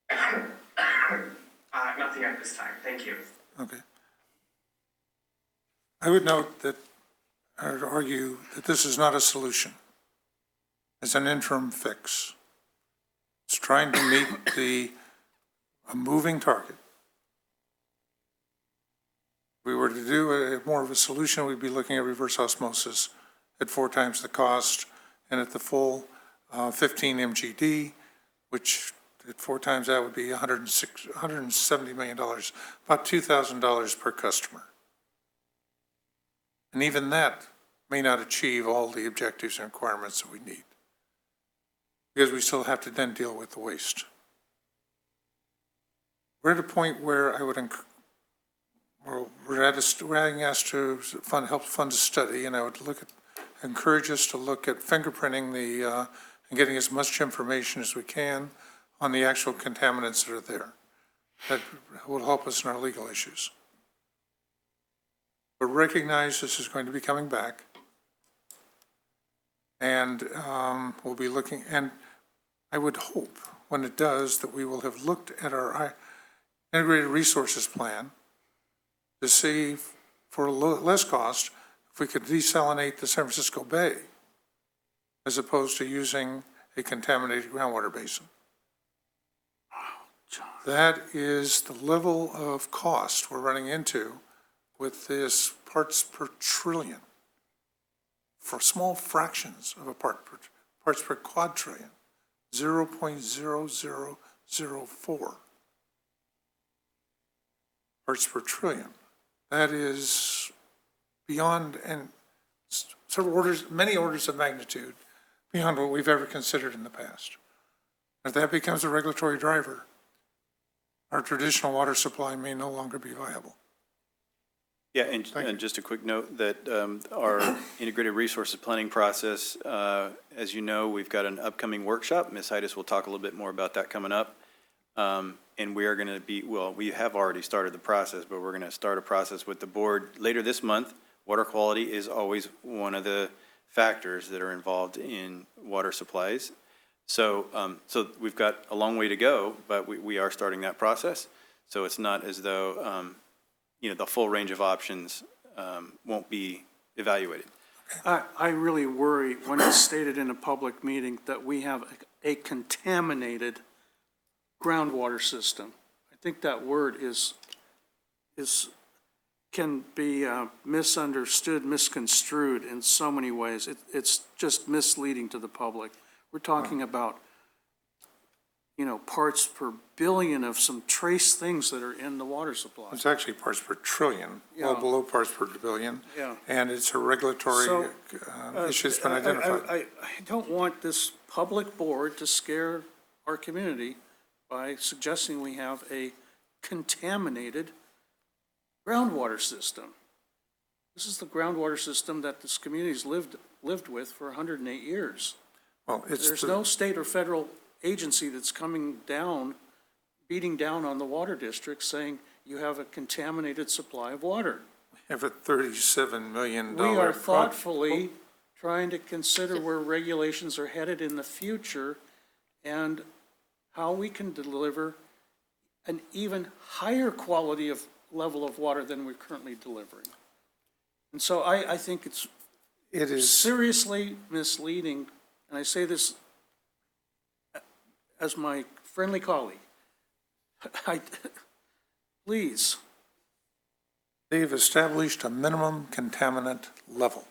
Nothing at this time. Thank you. Okay. I would note that, I would argue that this is not a solution. It's an interim fix. It's trying to meet a moving target. If we were to do more of a solution, we'd be looking at reverse osmosis at 4 times the cost and at the full 15 MGD, which at 4 times that would be $170 million, about $2,000 per customer. And even that may not achieve all the objectives and requirements that we need, because we still have to then deal with the waste. We're at a point where I would we're being asked to help fund a study, and I would encourage us to look at fingerprinting and getting as much information as we can on the actual contaminants that are there. That will help us in our legal issues. But recognize this is going to be coming back, and we'll be looking, and I would hope when it does that we will have looked at our integrated resources plan to see for less cost if we could desalinate the San Francisco Bay as opposed to using a contaminated groundwater basin. That is the level of cost we're running into with this parts per trillion for small fractions of a parts per quadrillion, 0.0004 parts per trillion. That is beyond, and many orders of magnitude beyond what we've ever considered in the past. If that becomes a regulatory driver, our traditional water supply may no longer be viable. Yeah, and just a quick note that our integrated resources planning process, as you know, we've got an upcoming workshop. Ms. Heides will talk a little bit more about that coming up. And we are going to be, well, we have already started the process, but we're going to start a process with the board later this month. Water quality is always one of the factors that are involved in water supplies. So, so we've got a long way to go, but we are starting that process. So it's not as though, you know, the full range of options won't be evaluated. I really worry when it's stated in a public meeting that we have a contaminated groundwater system. I think that word is can be misunderstood, misconstrued in so many ways. It's just misleading to the public. We're talking about, parts per billion of some trace things that are in the water supply. It's actually parts per trillion, well Yeah. below parts per billion. Yeah. And it's a regulatory So, issue that's been identified. I don't want this public board to scare our community by suggesting we have a contaminated groundwater system. This is the groundwater system that this community's lived with for 108 years. Well, it's There's no state or federal agency that's coming down, beating down on the water district, saying you have a contaminated supply of water. have a $37 million We are project. thoughtfully trying to consider where regulations are headed in the future and how we can deliver an even higher quality of level of water than we're currently delivering. And so I think it is seriously misleading, and I say this as my friendly colleague. Please. They've established a minimum contaminant level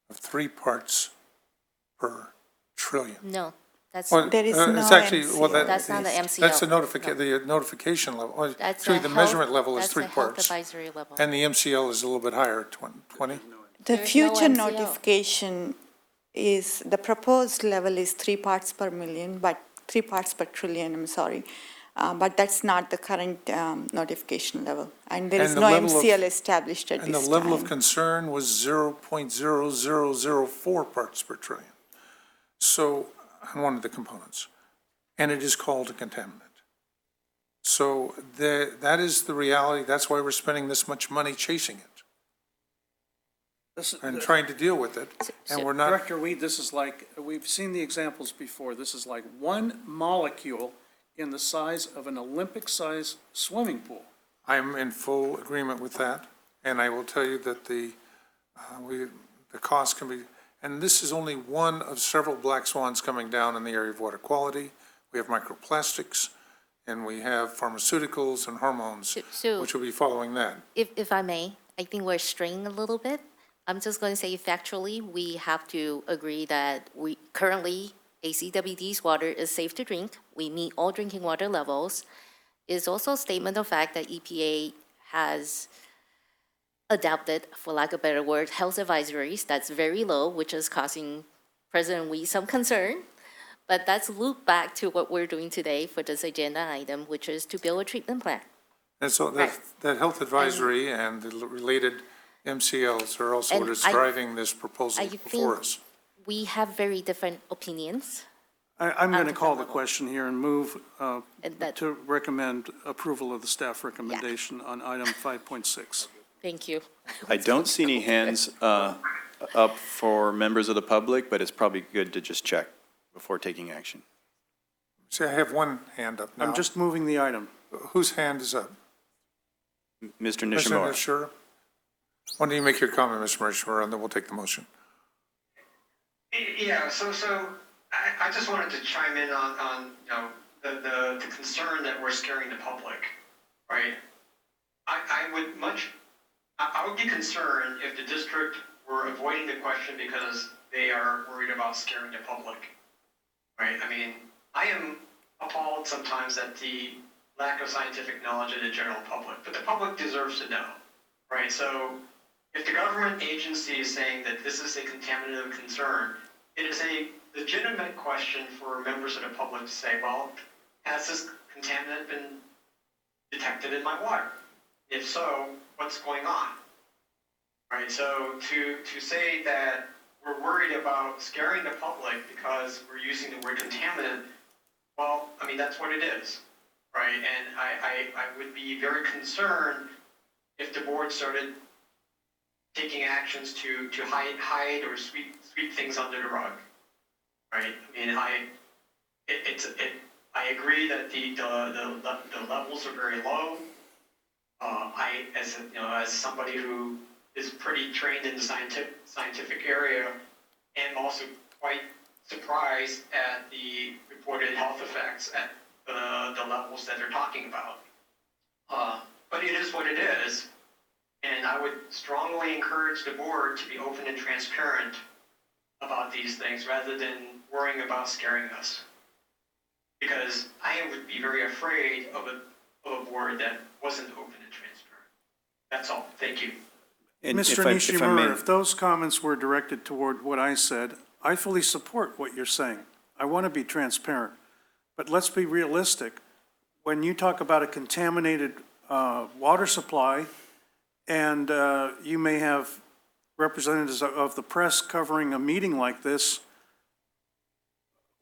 of 3 parts per trillion. No, that's, Well, There is it's no actually, well, that's not the MCL. That's the notification level. Well, That's actually, the health- measurement level is 3 That's the health parts. advisory level. And the MCL is a little bit higher, 20? The There's no future MCL. notification is, the proposed level is 3 parts per million, but 3 parts per trillion, I'm sorry. But that's not the current notification level. And there is And the no level of- MCL established at And the this level of time. concern was 0.0004 parts per trillion. So, on one of the components. And it is called a contaminant. So that is the reality. That's why we're spending this much money chasing it and trying to deal with it. And we're not, Director Weed, this is like, we've seen the examples before. This is like one molecule in the size of an Olympic-sized swimming pool. I'm in full agreement with that. And I will tell you that the cost can be, and this is only one of several black swans coming down in the area of water quality. We have microplastics, and we have pharmaceuticals and hormones, So- which will be following that. If I may, I think we're straying a little bit. I'm just going to say factually, we have to agree that we currently, ACWD's water is safe to drink. We meet all drinking water levels. It's also a statement of fact that EPA has adopted, for lack of a better word, health advisories that's very low, which is causing President Wee some concern. But that's loop back to what we're doing today for this agenda item, which is to build a treatment plant. And so that health advisory and the related MCLs are also what And is I- driving this proposal I before think us. we have very different opinions. I'm going to At call the the question here and move And that- to recommend approval of the staff recommendation on item 5.6. Thank you. I don't see any hands up for members of the public, but it's probably good to just check before taking action. See, I have one hand up now. I'm just moving the item. Whose hand is up? Mr. Mr. Nishimura. Nishimura? Why don't you make your comment, Mr. Nishimura, and then we'll take the motion. Yeah, so I just wanted to chime in on the concern that we're scaring the public, right? I would be concerned if the district were avoiding the question because they are worried about scaring the public, right? I mean, I am appalled sometimes at the lack of scientific knowledge of the general public, but the public deserves to know, right? So if the government agency is saying that this is a contaminant of concern, it is a legitimate question for members of the public to say, well, has this contaminant been detected in my water? If so, what's going on? Right, so to say that we're worried about scaring the public because we're using the word contaminant, well, I mean, that's what it is, right? And I would be very concerned if the board started taking actions to hide or sweep things under the rug, right? I mean, I agree that the levels are very low. As somebody who is pretty trained in the scientific area, am also quite surprised at the reported health effects at the levels that they're talking about. But it is what it is. And I would strongly encourage the board to be open and transparent about these things rather than worrying about scaring us. Because I would be very afraid of a board that wasn't open and transparent. That's all. Thank you. And Mr. if I Nishimura, may- if those comments were directed toward what I said, I fully support what you're saying. I want to be transparent. But let's be realistic. When you talk about a contaminated water supply, and you may have representatives of the press covering a meeting like this,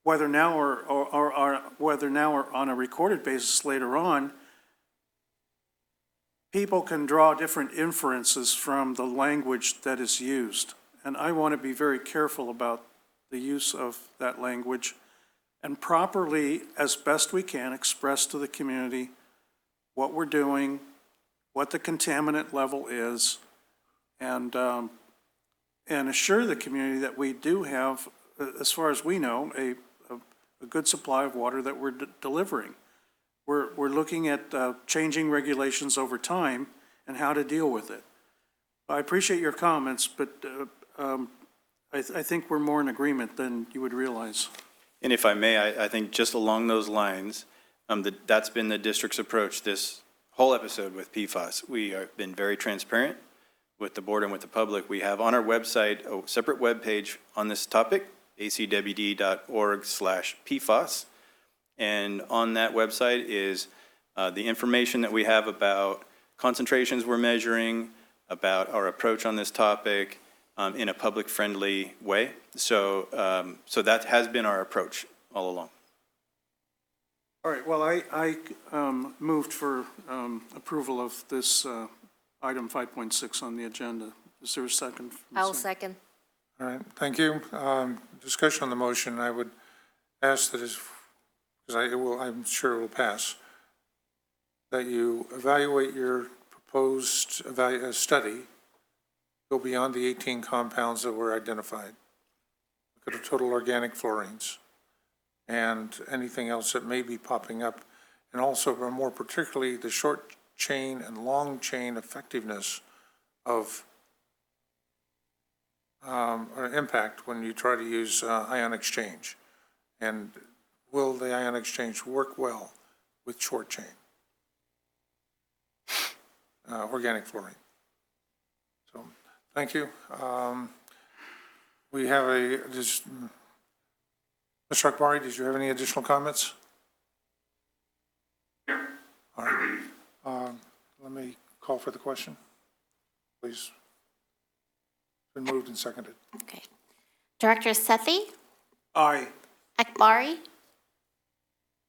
whether now or whether now or on a recorded basis later on, people can draw different inferences from the language that is used. And I want to be very careful about the use of that language and properly, as best we can, express to the community what we're doing, what the contaminant level is, and assure the community that we do have, as far as we know, a good supply of water that we're delivering. We're looking at changing regulations over time and how to deal with it. I appreciate your comments, but I think we're more in agreement than you would realize. And if I may, I think just along those lines, that's been the district's approach this whole episode with PFAS. We have been very transparent with the board and with the public. We have on our website a separate webpage on this topic, acwd.org/PFAS. And on that website is the information that we have about concentrations we're measuring, about our approach on this topic in a public-friendly way. So that has been our approach all along. All right, well, I moved for approval of this item 5.6 on the agenda. Is there a second? I'll second. All right, thank you. Discussion on the motion, I would ask that because I'm sure it will pass, that you evaluate your proposed study, go beyond the 18 compounds that were identified. Look at the total organic fluorines and anything else that may be popping up, and also more particularly the short chain and long chain effectiveness of or impact when you try to use ion exchange. And will the ion exchange work well with short chain organic fluorine? So, thank you. We have Mr. Akbari, did you have any additional comments? No. All right. Let me call for the question, please. It's been moved and seconded. Okay. Director Sethy, Aye. Akbari,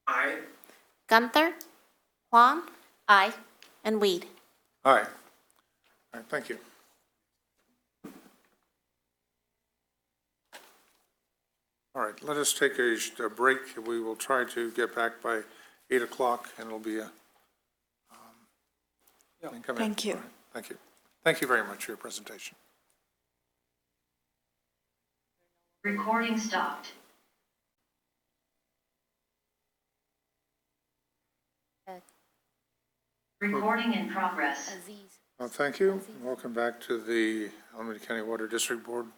Aye. Gunther, Huang, Aye. and Weed. Aye. All right, thank you. All right, let us take a break. We will try to get back by 8 o'clock, and it'll be a... Thank you. All right, thank you. Thank you very much for your presentation. Recording stopped. Recording in progress. Aziz. Well, thank you. Welcome back to the Alameda County Water District Board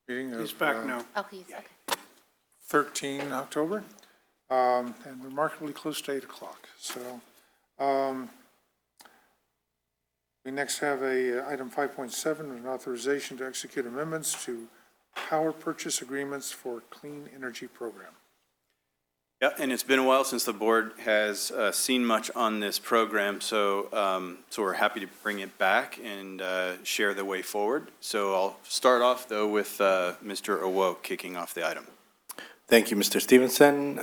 meeting of... He's back now. Oh, he's, okay. 13 October, and remarkably close to 8 o'clock. So we next have item 5.7, an authorization to execute amendments to power purchase agreements for clean energy program. Yeah, and it's been a while since the board has seen much on this program, so we're happy to bring it back and share the way forward. So I'll start off, though, with Mr. Awoke kicking off the item. Thank you, Mr. Stevenson.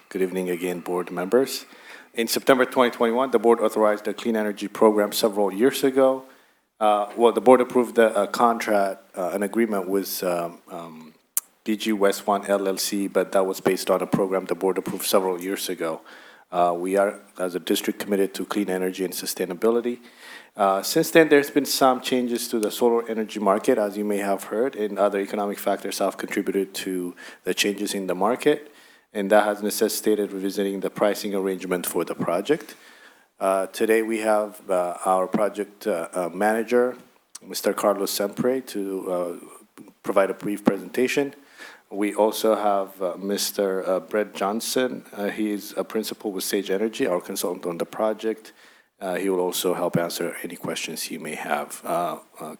Good evening again, board members. In September 2021, the board authorized a clean energy program several years ago. The board approved a contract, an agreement with DG West One LLC, but that was based on a program the board approved several years ago. We are, as a district, committed to clean energy and sustainability. Since then, there's been some changes to the solar energy market, as you may have heard, and other economic factors have contributed to the changes in the market, and that has necessitated revisiting the pricing arrangement for the project. Today we have our project manager, Mr. Carlos Sempre, to provide a brief presentation. We also have Mr. Brett Johnson. He's a principal with Sage Energy, our consultant on the project. He will also help answer any questions you may have.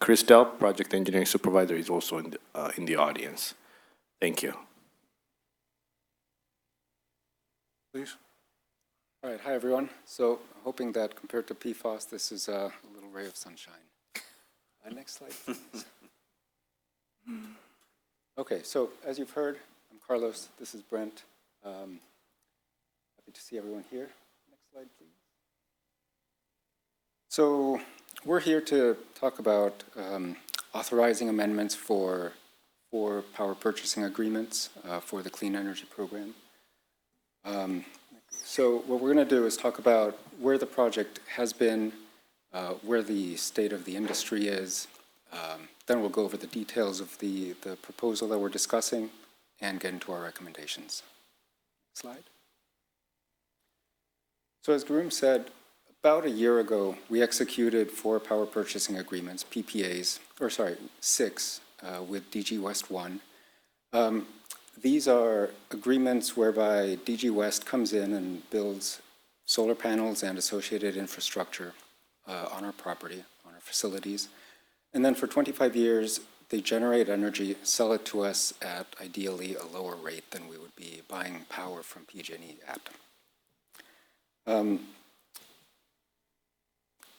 Chris Delp, project engineering supervisor, is also in the audience. Thank you. Please. All right, hi everyone. So hoping that compared to PFAS, this is a little ray of sunshine. Next slide, please. Okay, so as you've heard, I'm Carlos, this is Brent. Happy to see everyone here. Next slide, please. So we're here to talk about authorizing amendments for power purchasing agreements for the Clean Energy Program. So what we're going to do is talk about where the project has been, where the state of the industry is. Then we'll go over the details of the proposal that we're discussing and get into our recommendations. Next slide. So as Garoom said, about a year ago, we executed 4 power purchasing agreements, PPAs, or sorry, 6 with DG West 1. These are agreements whereby DG West comes in and builds solar panels and associated infrastructure on our property, on our facilities. And then for 25 years, they generate energy, sell it to us at ideally a lower rate than we would be buying power from PG&E at.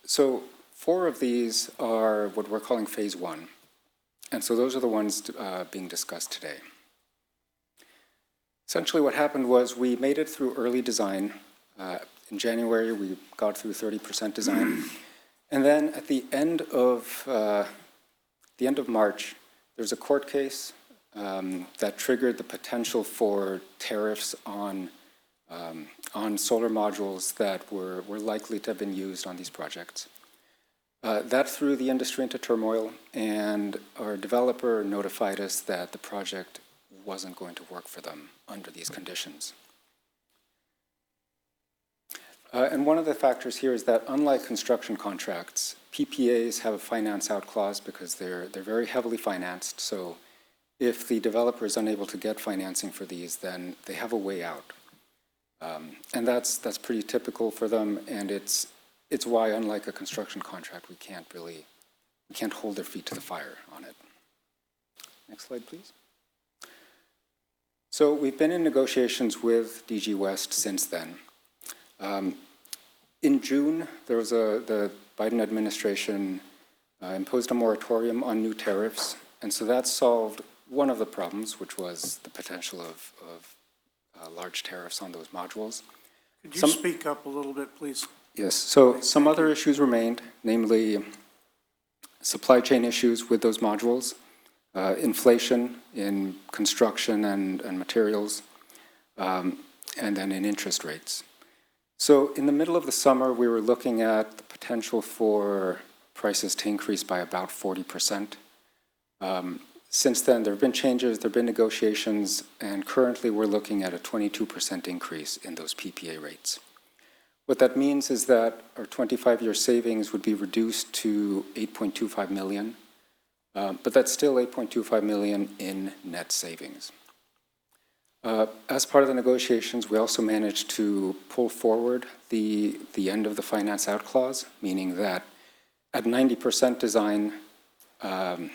So 4 of these are what we're calling phase 1. And so those are the ones being discussed today. Essentially what happened was we made it through early design. In January, we got through 30% design. And then at the end of March, there's a court case that triggered the potential for tariffs on solar modules that were likely to have been used on these projects. That threw the industry into turmoil, and our developer notified us that the project wasn't going to work for them under these conditions. And one of the factors here is that unlike construction contracts, PPAs have a finance out clause because they're very heavily financed. So if the developer is unable to get financing for these, then they have a way out. And that's pretty typical for them, and it's why, unlike a construction contract, we can't hold their feet to the fire on it. Next slide, please. So we've been in negotiations with DG West since then. In June, there was the Biden administration imposed a moratorium on new tariffs, and so that solved one of the problems, which was the potential of large tariffs on those modules. Could you speak up a little bit, please? Yes, so some other issues remained, namely supply chain issues with those modules, inflation in construction and materials, and then in interest rates. So in the middle of the summer, we were looking at the potential for prices to increase by about 40%. Since then, there have been changes, there have been negotiations, and currently we're looking at a 22% increase in those PPA rates. What that means is that our 25-year savings would be reduced to $8.25 million, but that's still $8.25 million in net savings. As part of the negotiations, we also managed to pull forward the end of the finance out clause, meaning that at 90% design, the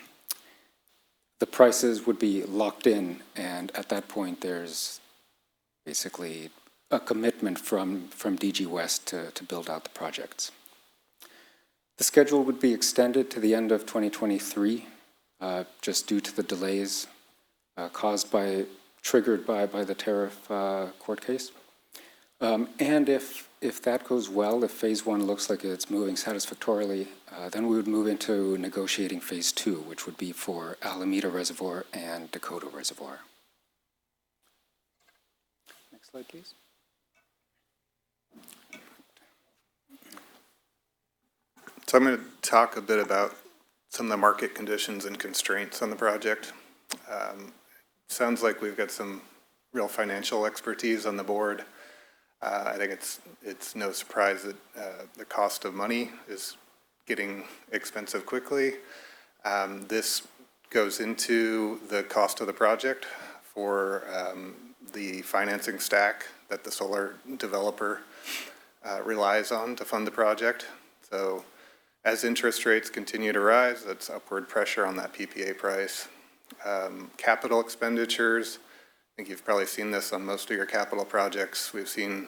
prices would be locked in, and at that point, there's basically a commitment from DG West to build out the projects. The schedule would be extended to the end of 2023, just due to the delays triggered by the tariff court case. And if that goes well, if phase 1 looks like it's moving satisfactorily, then we would move into negotiating phase 2, which would be for Alameda Reservoir and Dakota Reservoir. Next slide, please. So I'm going to talk a bit about some of the market conditions and constraints on the project. Sounds like we've got some real financial expertise on the board. I think it's no surprise that the cost of money is getting expensive quickly. This goes into the cost of the project for the financing stack that the solar developer relies on to fund the project. So as interest rates continue to rise, that's upward pressure on that PPA price. Capital expenditures, I think you've probably seen this on most of your capital projects. We've seen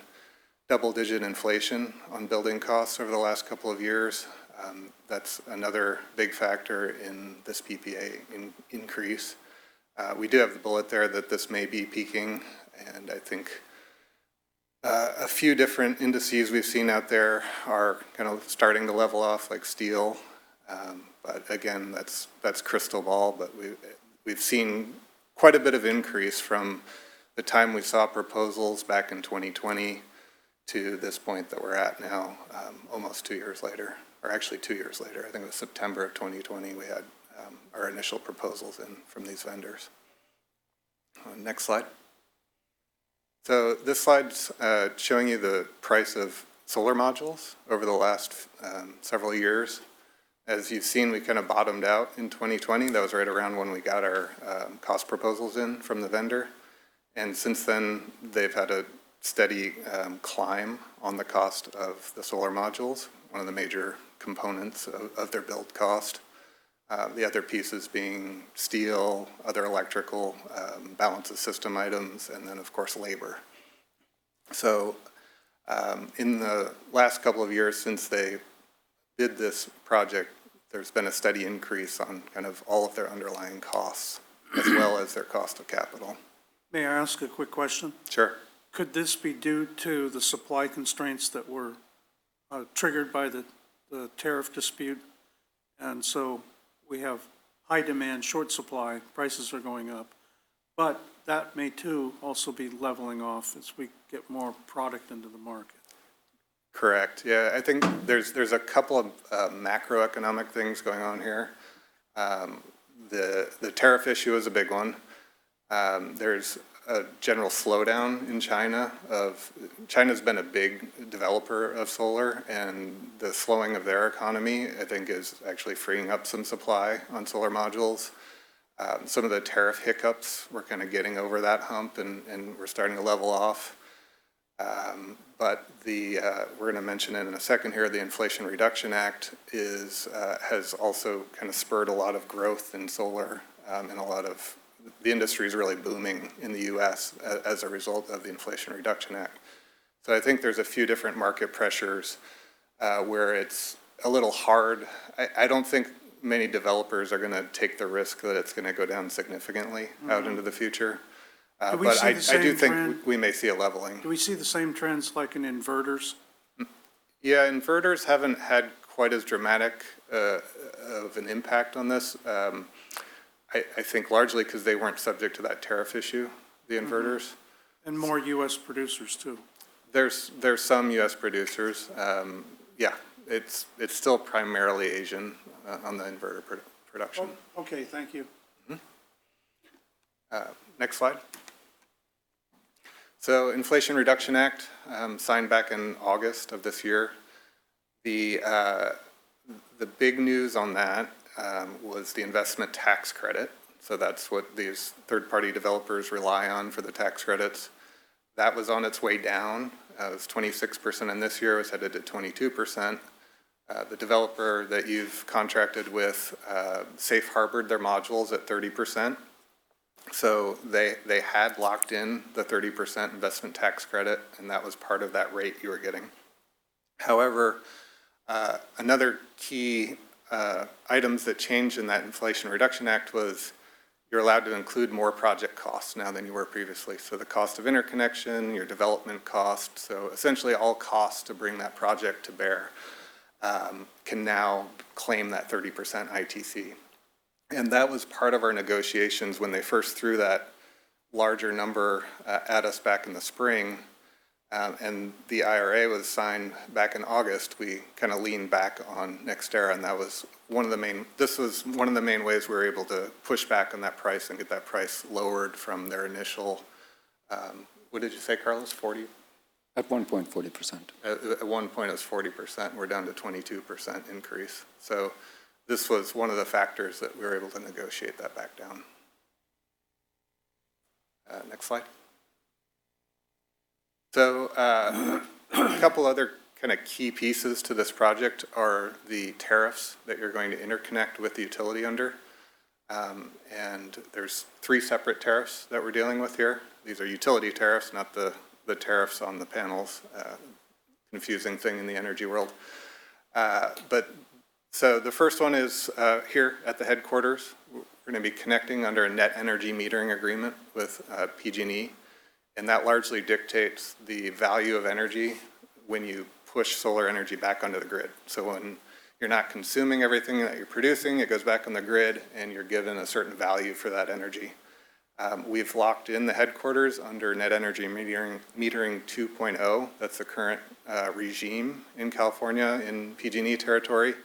double-digit inflation on building costs over the last couple of years. That's another big factor in this PPA increase. We do have the bullet there that this may be peaking, and I think a few different indices we've seen out there are kind of starting to level off, like steel. But again, that's crystal ball, but we've seen quite a bit of increase from the time we saw proposals back in 2020 to this point that we're at now, almost 2 years later, or actually 2 years later. I think it was September of 2020 we had our initial proposals in from these vendors. Next slide. So this slide's showing you the price of solar modules over the last several years. As you've seen, we kind of bottomed out in 2020. That was right around when we got our cost proposals in from the vendor. And since then, they've had a steady climb on the cost of the solar modules, one of the major components of their build cost. The other pieces being steel, other electrical, balance of system items, and then, of course, labor. So in the last couple of years since they did this project, there's been a steady increase on kind of all of their underlying costs, as well as their cost of capital. May I ask a quick question? Sure. Could this be due to the supply constraints that were triggered by the tariff dispute? And so we have high demand, short supply, prices are going up. But that may too also be leveling off as we get more product into the market. Correct. Yeah, I think there's a couple of macroeconomic things going on here. The tariff issue is a big one. There's a general slowdown in China. China's been a big developer of solar, and the slowing of their economy, I think, is actually freeing up some supply on solar modules. Some of the tariff hiccups, we're kind of getting over that hump, and we're starting to level off. But we're going to mention it in a second here, the Inflation Reduction Act has also kind of spurred a lot of growth in solar, and a lot of the industry is really booming in the U.S. as a result of the Inflation Reduction Act. So I think there's a few different market pressures where it's a little hard. I don't think many developers are going to take the risk that it's going to go down significantly out into the future. But I do think we may see a leveling. Do we see the same trends like in inverters? Yeah, inverters haven't had quite as dramatic of an impact on this. I think largely because they weren't subject to that tariff issue, the inverters. And more U.S. producers too. There's some U.S. producers. Yeah, it's still primarily Asian on the inverter production. Oh, okay, thank you. Next slide. So Inflation Reduction Act, signed back in August of this year. The big news on that was the investment tax credit. So that's what these third-party developers rely on for the tax credits. That was on its way down. It was 26% in this year. It was headed to 22%. The developer that you've contracted with safe harbored their modules at 30%. So they had locked in the 30% investment tax credit, and that was part of that rate you were getting. However, another key items that changed in that Inflation Reduction Act was you're allowed to include more project costs now than you were previously. So the cost of interconnection, your development cost, so essentially all costs to bring that project to bear can now claim that 30% ITC. And that was part of our negotiations when they first threw that larger number at us back in the spring. And the IRA was signed back in August. We kind of leaned back on NextEra, and that was one of the main ways we were able to push back on that price and get that price lowered from their initial, what did you say, Carlos, 40? At one point, 40%. At one point, it was 40%. We're down to 22% increase. So this was one of the factors that we were able to negotiate that back down. Next slide. So a couple other kind of key pieces to this project are the tariffs that you're going to interconnect with the utility under. And there's 3 separate tariffs that we're dealing with here. These are utility tariffs, not the tariffs on the panels, confusing thing in the energy world. So the first one is here at the headquarters. We're going to be connecting under a net energy metering agreement with PG&E, and that largely dictates the value of energy when you push solar energy back onto the grid. So when you're not consuming everything that you're producing, it goes back on the grid, and you're given a certain value for that energy. We've locked in the headquarters under net energy metering 2.0. That's the current regime in California in PG&E territory.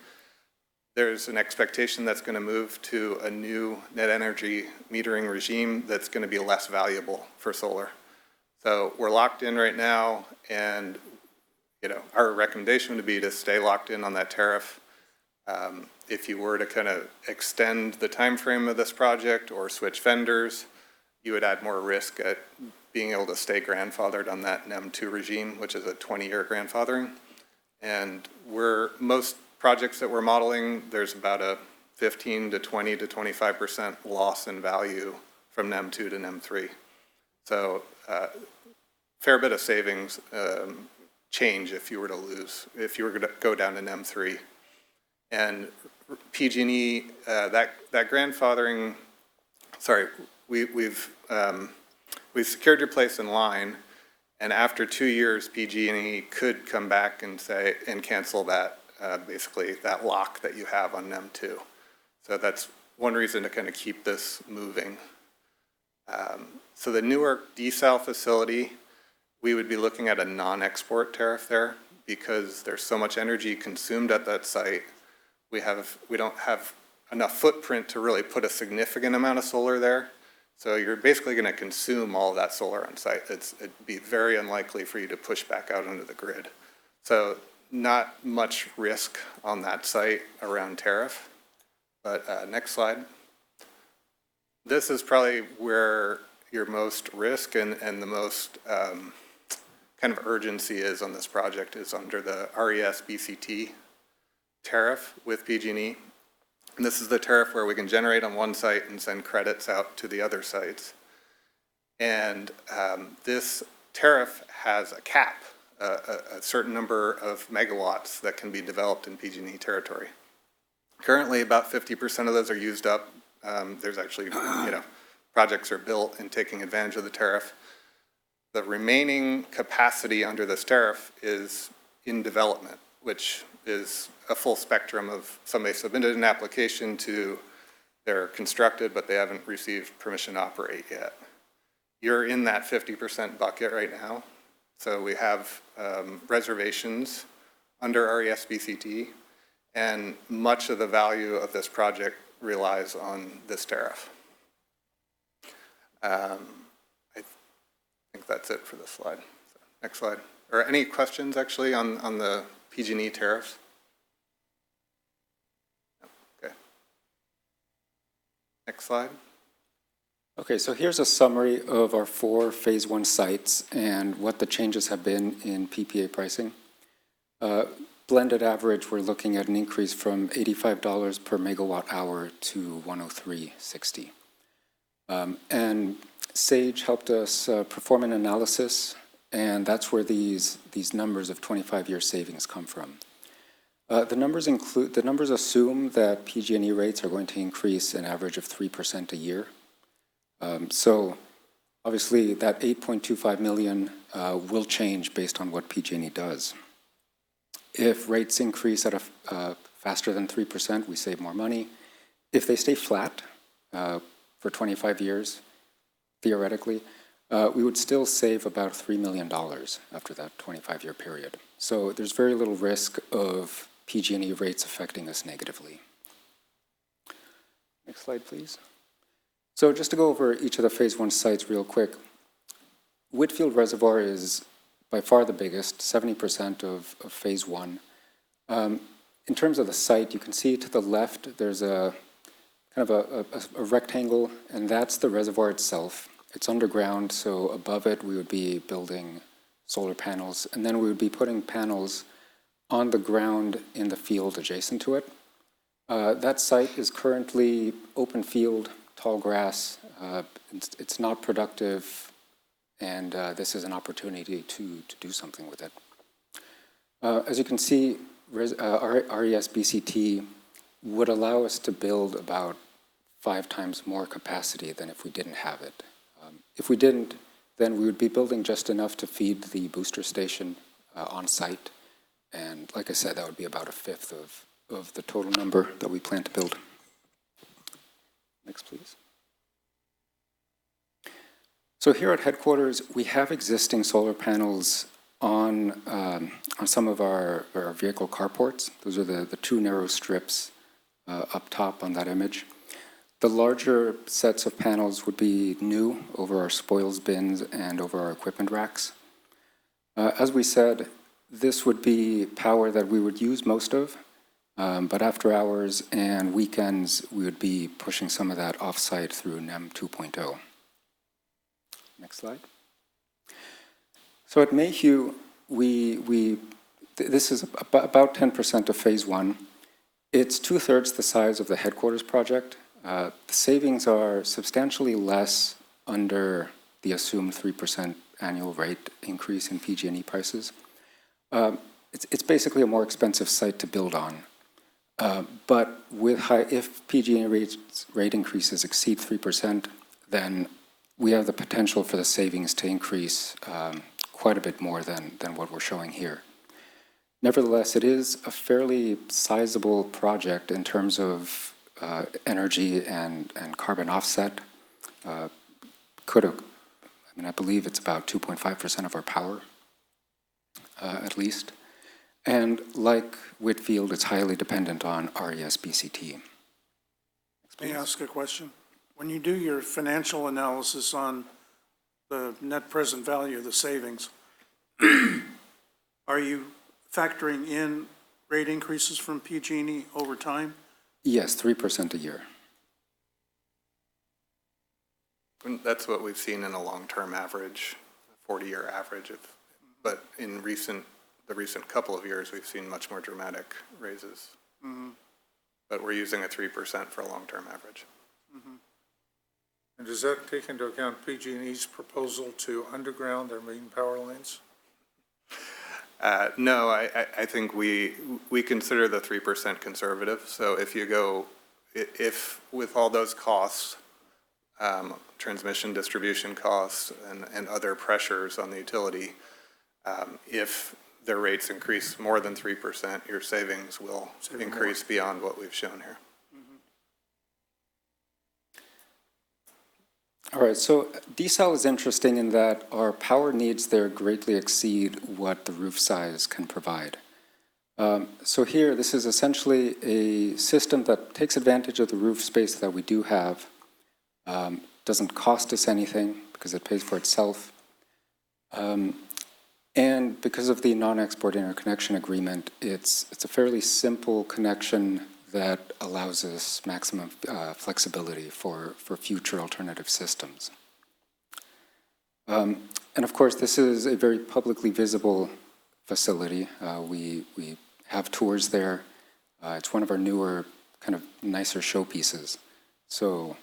There's an expectation that's going to move to a new net energy metering regime that's going to be less valuable for solar. So we're locked in right now, and our recommendation would be to stay locked in on that tariff. If you were to kind of extend the time frame of this project or switch vendors, you would add more risk at being able to stay grandfathered on that NEM 2 regime, which is a 20-year grandfathering. And most projects that we're modeling, there's about a 15 to 20 to 25% loss in value from NEM 2 to NEM 3. So fair bit of savings change if you were to go down to NEM 3. And PG&E, that grandfathering, we've secured your place in line, and after 2 years, PG&E could come back and cancel that, basically that lock that you have on NEM 2. So that's one reason to kind of keep this moving. So the Newark desal facility, we would be looking at a non-export tariff there because there's so much energy consumed at that site. We don't have enough footprint to really put a significant amount of solar there. So you're basically going to consume all of that solar on site. It'd be very unlikely for you to push back out into the grid. So not much risk on that site around tariff. But next slide. This is probably where your most risk and the most kind of urgency is on this project is under the RES BCT tariff with PG&E. And this is the tariff where we can generate on one site and send credits out to the other sites. And this tariff has a cap, a certain number of megawatts that can be developed in PG&E territory. Currently, about 50% of those are used up. There's actually, projects are built and taking advantage of the tariff. The remaining capacity under this tariff is in development, which is a full spectrum of somebody submitted an application to they're constructed, but they haven't received permission to operate yet. You're in that 50% bucket right now. So we have reservations under RES BCT, and much of the value of this project relies on this tariff. I think that's it for this slide. So, next slide. Or any questions actually on the PG&E tariffs? Okay. Next slide. Okay, so here's a summary of our 4 phase 1 sites and what the changes have been in PPA pricing. Blended average, we're looking at an increase from $85 per megawatt hour to $103.60. And Sage helped us perform an analysis, and that's where these numbers of 25-year savings come from. The numbers assume that PG&E rates are going to increase an average of 3% a year. So obviously that $8.25 million will change based on what PG&E does. If rates increase at a faster than 3%, we save more money. If they stay flat for 25 years, theoretically, we would still save about $3 million after that 25-year period. So there's very little risk of PG&E rates affecting us negatively. Next slide, please. So just to go over each of the phase 1 sites real quick, Whitfield Reservoir is by far the biggest, 70% of phase one. In terms of the site, you can see to the left, there's a kind of a rectangle, and that's the reservoir itself. It's underground, so above it, we would be building solar panels, and then we would be putting panels on the ground in the field adjacent to it. That site is currently open field, tall grass. It's not productive, and this is an opportunity to do something with it. As you can see, RES-BCT would allow us to build about 5 times more capacity than if we didn't have it. If we didn't, then we would be building just enough to feed the booster station on site. And like I said, that would be about 1/5 of the total number that we plan to build. Next, please. So here at headquarters, we have existing solar panels on some of our vehicle carports. Those are the 2 narrow strips up top on that image. The larger sets of panels would be new over our spoils bins and over our equipment racks. As we said, this would be power that we would use most of, but after hours and weekends, we would be pushing some of that off-site through NEM 2.0. Next slide. So at Mayhew, this is about 10% of phase one. It's 2/3 the size of the headquarters project. The savings are substantially less under the assumed 3% annual rate increase in PG&E prices. It's basically a more expensive site to build on. But if PG&E rate increases exceed 3%, then we have the potential for the savings to increase quite a bit more than what we're showing here. Nevertheless, it is a fairly sizable project in terms of energy and carbon offset. I believe it's about 2.5% of our power, at least. And like Whitfield, it's highly dependent on RES-BCT. May I ask a question? When you do your financial analysis on the net present value of the savings, are you factoring in rate increases from PG&E over time? Yes, 3% a year. And that's what we've seen in a long-term average, 40-year average. But in the recent couple of years, we've seen much more dramatic raises. Mm-hmm. But we're using a 3% for a long-term average. Mm-hmm. And does that take into account PG&E's proposal to underground their main power lines? No, I think we consider the 3% conservative. So if with all those costs, transmission distribution costs and other pressures on the utility, if their rates increase more than 3%, your savings will increase beyond what we've shown here. All right, so desal is interesting in that our power needs there greatly exceed what the roof size can provide. So here, this is essentially a system that takes advantage of the roof space that we do have. Doesn't cost us anything because it pays for itself. And because of the non-export interconnection agreement, it's a fairly simple connection that allows us maximum flexibility for future alternative systems. And of course, this is a very publicly visible facility. We have tours there. It's one of our newer, kind of nicer showpieces. So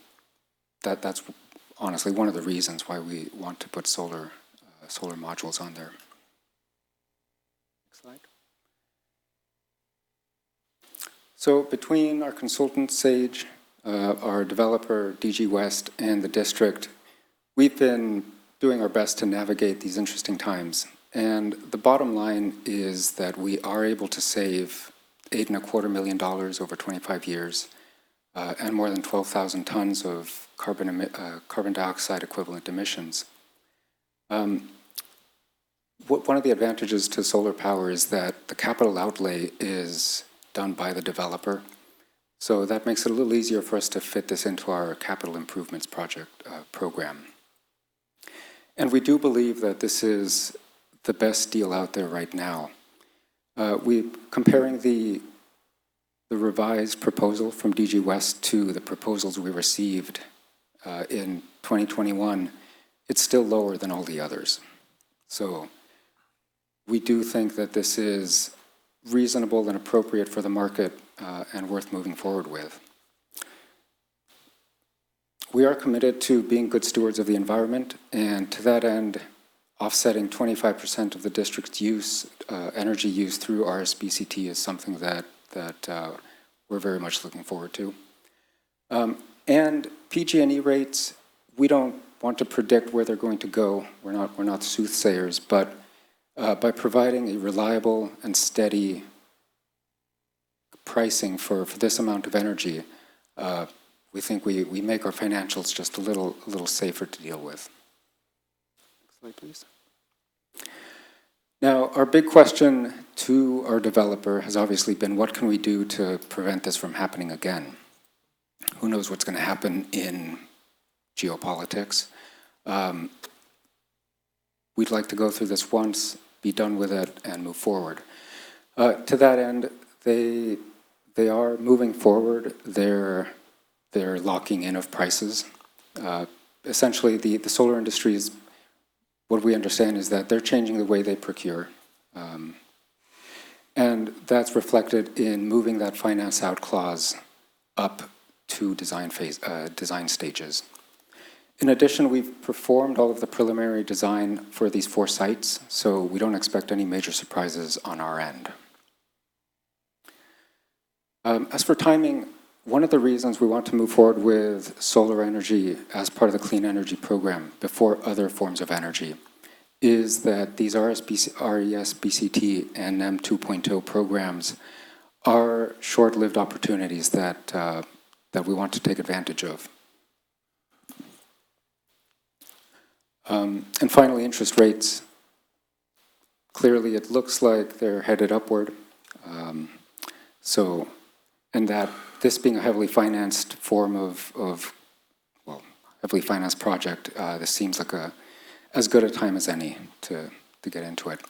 that's honestly one of the reasons why we want to put solar modules on there. Next slide. So between our consultant, Sage, our developer, DG West, and the district, we've been doing our best to navigate these interesting times. And the bottom line is that we are able to save $8.25 million over 25 years and more than 12,000 tons of carbon dioxide equivalent emissions. One of the advantages to solar power is that the capital outlay is done by the developer. So that makes it a little easier for us to fit this into our capital improvements project program. And we do believe that this is the best deal out there right now. Comparing the revised proposal from DG West to the proposals we received in 2021, it's still lower than all the others. So we do think that this is reasonable and appropriate for the market and worth moving forward with. We are committed to being good stewards of the environment, and to that end, offsetting 25% of the district's use, energy use through RSBCT is something that we're very much looking forward to. And PG&E rates, we don't want to predict where they're going to go. We're not soothsayers, but by providing a reliable and steady pricing for this amount of energy, we think we make our financials just a little safer to deal with. Next slide, please. Now, our big question to our developer has obviously been, what can we do to prevent this from happening again? Who knows what's going to happen in geopolitics? We'd like to go through this once, be done with it, and move forward. To that end, they are moving forward. They're locking in of prices. Essentially, the solar industry is, what we understand is that they're changing the way they procure. And that's reflected in moving that finance out clause up to design stages. In addition, we've performed all of the preliminary design for these 4 sites, so we don't expect any major surprises on our end. As for timing, one of the reasons we want to move forward with solar energy as part of the clean energy program before other forms of energy is that these RES-BCT and NEM 2.0 programs are short-lived opportunities that we want to take advantage of. And finally, interest rates. Clearly, it looks like they're headed upward. And that this being a heavily financed form of heavily financed project, this seems like as good a time as any to get into it.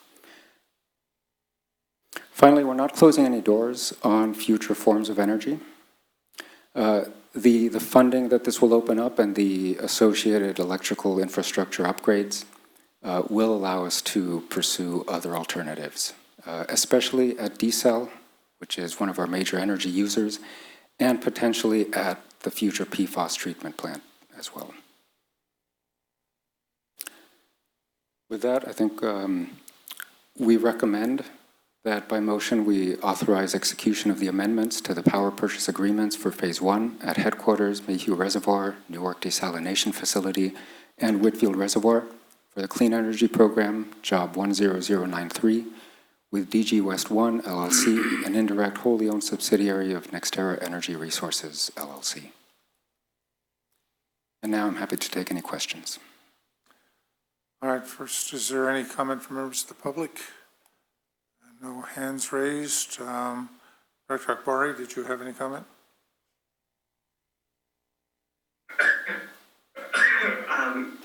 Finally, we're not closing any doors on future forms of energy. The funding that this will open up and the associated electrical infrastructure upgrades will allow us to pursue other alternatives, especially at DCEL, which is one of our major energy users, and potentially at the future PFAS treatment plant as well. With that, I think we recommend that by motion we authorize execution of the amendments to the power purchase agreements for Phase 1 at Headquarters, Mayhew Reservoir, Newark Desalination Facility, and Whitfield Reservoir for the Clean Energy Program, Job 10093, with DG West 1 LLC, an indirect wholly owned subsidiary of NextEra Energy Resources LLC. And now I'm happy to take any questions. All right, first, is there any comment from members of the public? No hands raised. Director Akbari, did you have any comment?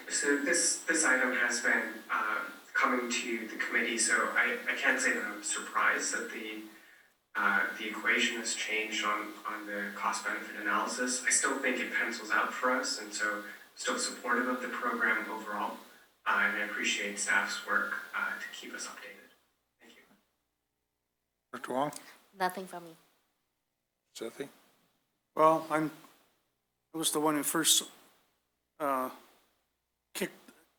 So this item has been coming to the committee, so I can't say that I'm surprised that the equation has changed on the cost-benefit analysis. I still think it pencils out for us, and so I'm still supportive of the program overall, and I appreciate staff's work to keep us updated. Thank you. Dr. Huang? Nothing from me. Sethy? Well, I was the one who first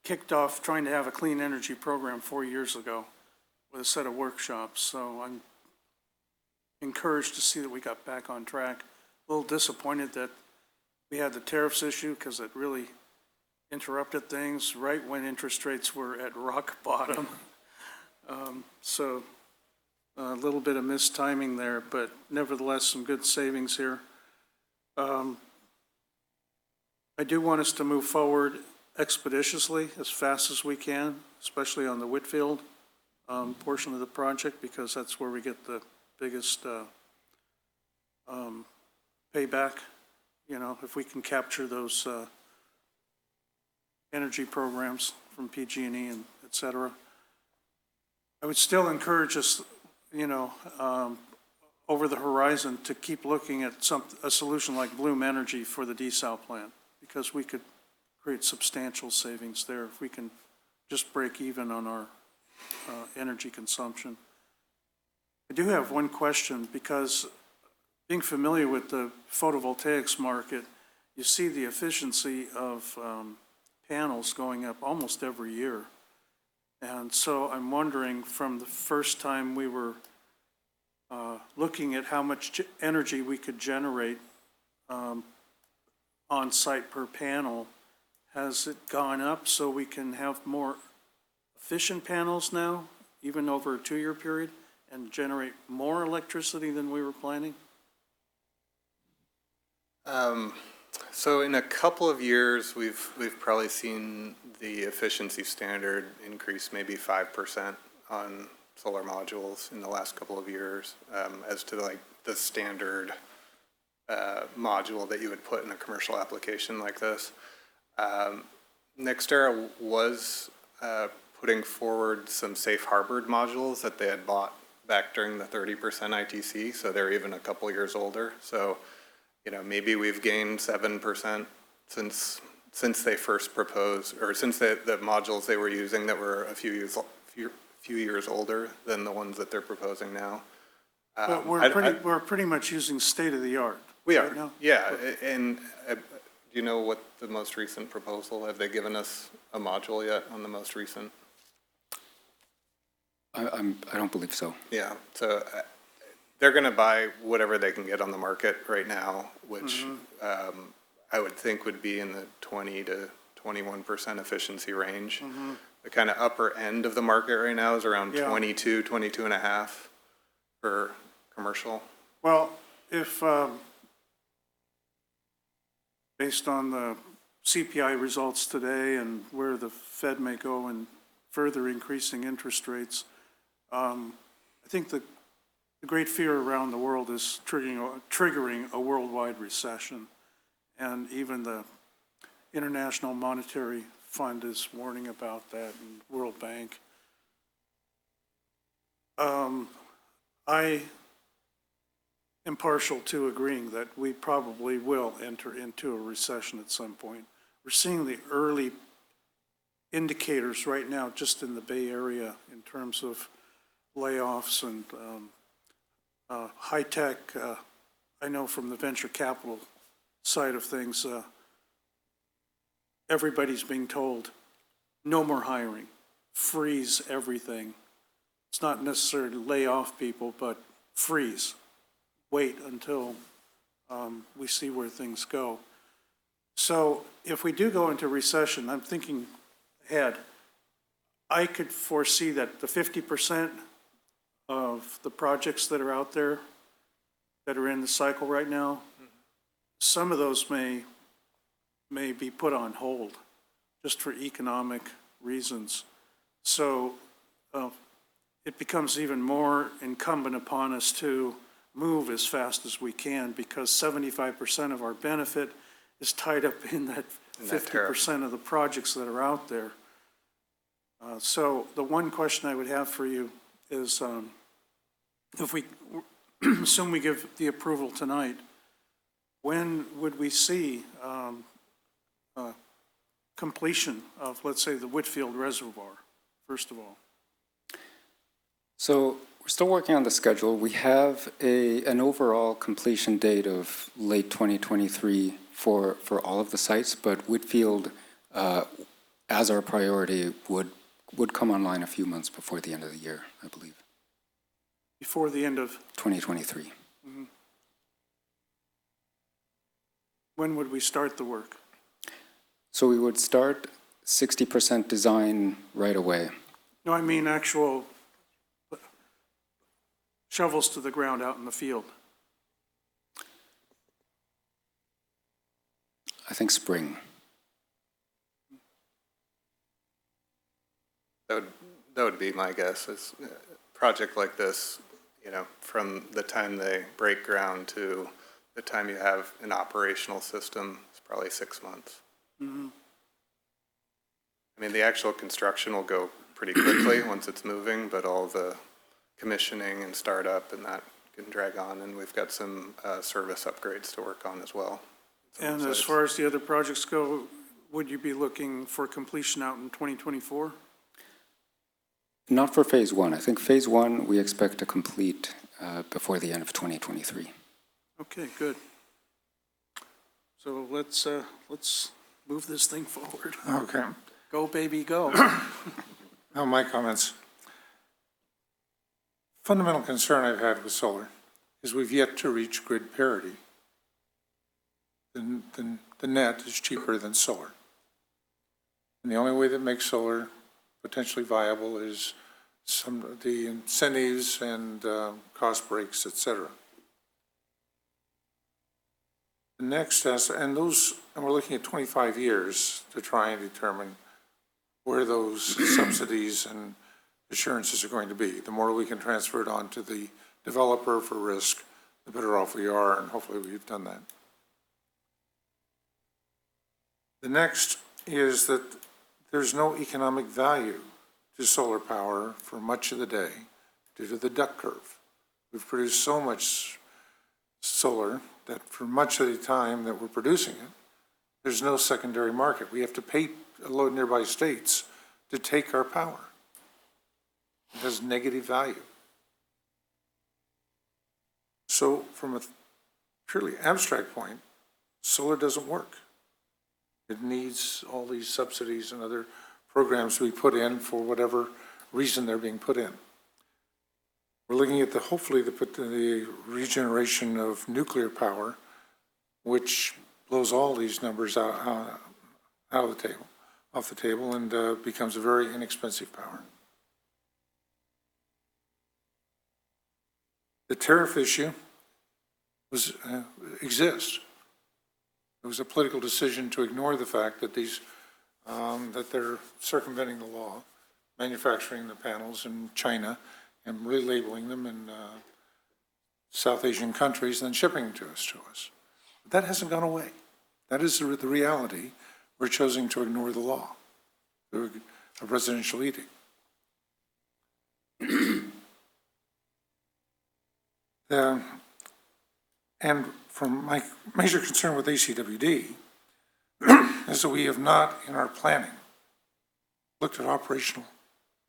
kicked off trying to have a clean energy program 4 years ago with a set of workshops, so I'm encouraged to see that we got back on track. A little disappointed that we had the tariffs issue because it really interrupted things right when interest rates were at rock bottom. So a little bit of missed timing there, but nevertheless some good savings here. I do want us to move forward expeditiously, as fast as we can, especially on the Whitfield portion of the project, because that's where we get the biggest payback. You know, if we can capture those energy programs from PG&E and et cetera. I would still encourage us, over the horizon to keep looking at a solution like Bloom Energy for the desal plant, because we could create substantial savings there if we can just break even on our energy consumption. I do have one question, because being familiar with the photovoltaics market, you see the efficiency of panels going up almost every year. And so I'm wondering, from the first time we were looking at how much energy we could generate on site per panel, has it gone up so we can have more efficient panels now, even over a 2-year period, and generate more electricity than we were planning? So in a couple of years, we've probably seen the efficiency standard increase maybe 5% on solar modules in the last couple of years, as to like the standard module that you would put in a commercial application like this. NextEra was putting forward some safe harbored modules that they had bought back during the 30% ITC, so they're even a couple years older. So, maybe we've gained 7% since they first proposed, or since the modules they were using that were a few years older than the ones that they're proposing now. But we're pretty much using state-of-the-art. We right are, now. yeah. And do you know what the most recent proposal, have they given us a module yet on the most recent? I don't believe so. Yeah, so they're going to buy whatever they can get on the market right now, which I would think would be in the 20 to 21% efficiency range. The kind of upper end of the market right now is around 22 and a half for commercial. Well, if, based on the CPI results today and where the Fed may go in further increasing interest rates, I think the great fear around the world is triggering a worldwide recession. And even the International Monetary Fund is warning about that, and World Bank. I am partial to agreeing that we probably will enter into a recession at some point. We're seeing the early indicators right now just in the Bay Area in terms of layoffs and high tech. I know from the venture capital side of things, everybody's being told no more hiring, freeze everything. It's not necessarily lay off people, but freeze. Wait until we see where things go. So if we do go into recession, I'm thinking ahead, I could foresee that the 50% of the projects that are out there that are in the cycle right now, some of those may be put on hold just for economic reasons. So it becomes even more incumbent upon us to move as fast as we can, because 75% of our benefit is tied up in that 50% of the projects that are out there. So the one question I would have for you is, if we assume we give the approval tonight, when would we see completion of, let's say, the Whitfield Reservoir, first of all? So we're still working on the schedule. We have an overall completion date of late 2023 for all of the sites, but Whitfield, as our priority, would come online a few months before the end of the year, I believe. Before the end of? 2023. Mm-hmm. When would we start the work? So we would start 60% design right away. No, I mean actual shovels to the ground out in the field. I think spring. That would be my guess. Is a project like this, from the time they break ground to the time you have an operational system, it's probably 6 months. Mm-hmm. I mean, the actual construction will go pretty quickly once it's moving, but all the commissioning and startup and that can drag on, and we've got some service upgrades to work on as well. And as far as the other projects go, would you be looking for completion out in 2024? Not for phase one. I think phase one, we expect to complete before the end of 2023. Okay, good. So let's move this thing forward. Okay. Go, baby, go. Now, my comments. Fundamental concern I've had with solar is we've yet to reach grid parity. The net is cheaper than solar. And the only way that makes solar potentially viable is some of the incentives and cost breaks, et cetera. The next, and we're looking at 25 years to try and determine where those subsidies and assurances are going to be. The more we can transfer it on to the developer for risk, the better off we are, and hopefully we've done that. The next is that there's no economic value to solar power for much of the day due to the duck curve. We've produced so much solar that for much of the time that we're producing it, there's no secondary market. We have to pay nearby states to take our power. It has negative value. So from a purely abstract point, solar doesn't work. It needs all these subsidies and other programs we put in for whatever reason they're being put in. We're looking at hopefully the regeneration of nuclear power, which blows all these numbers out of the table, off the table, and becomes a very inexpensive power. The tariff issue exists. It was a political decision to ignore the fact that that they're circumventing the law, manufacturing the panels in China and relabeling them in South Asian countries and then shipping them to us. But that hasn't gone away. That is the reality. We're choosing to ignore the law, a presidential edict. And from my major concern with ACWD is that we have not, in our planning, looked at operational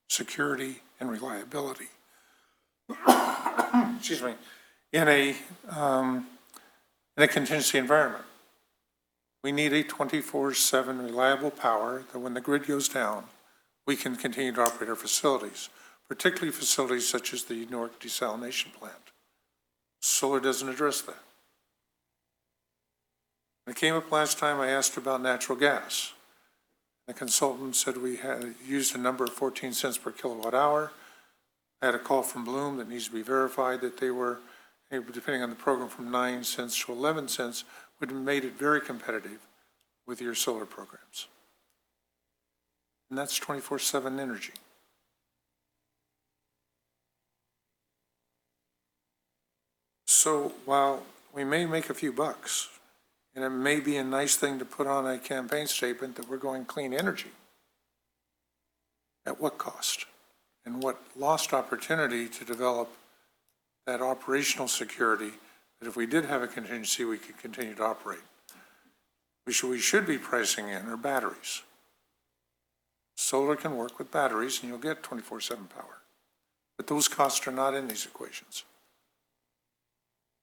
security and reliability. Excuse me, in a contingency environment. We need a 24/7 reliable power that when the grid goes down, we can continue to operate our facilities, particularly facilities such as the Newark desalination plant. Solar doesn't address that. When it came up last time, I asked about natural gas. The consultant said we had used a number of 14 cents per kilowatt hour. I had a call from Bloom that needs to be verified that they were, depending on the program, from 9 cents to 11 cents, would have made it very competitive with your solar programs. And that's 24/7 energy. So while we may make a few bucks, and it may be a nice thing to put on a campaign statement that we're going clean energy, at what cost? And what lost opportunity to develop that operational security that if we did have a contingency, we could continue to operate. We should be pricing in our batteries. Solar can work with batteries and you'll get 24/7 power. But those costs are not in these equations.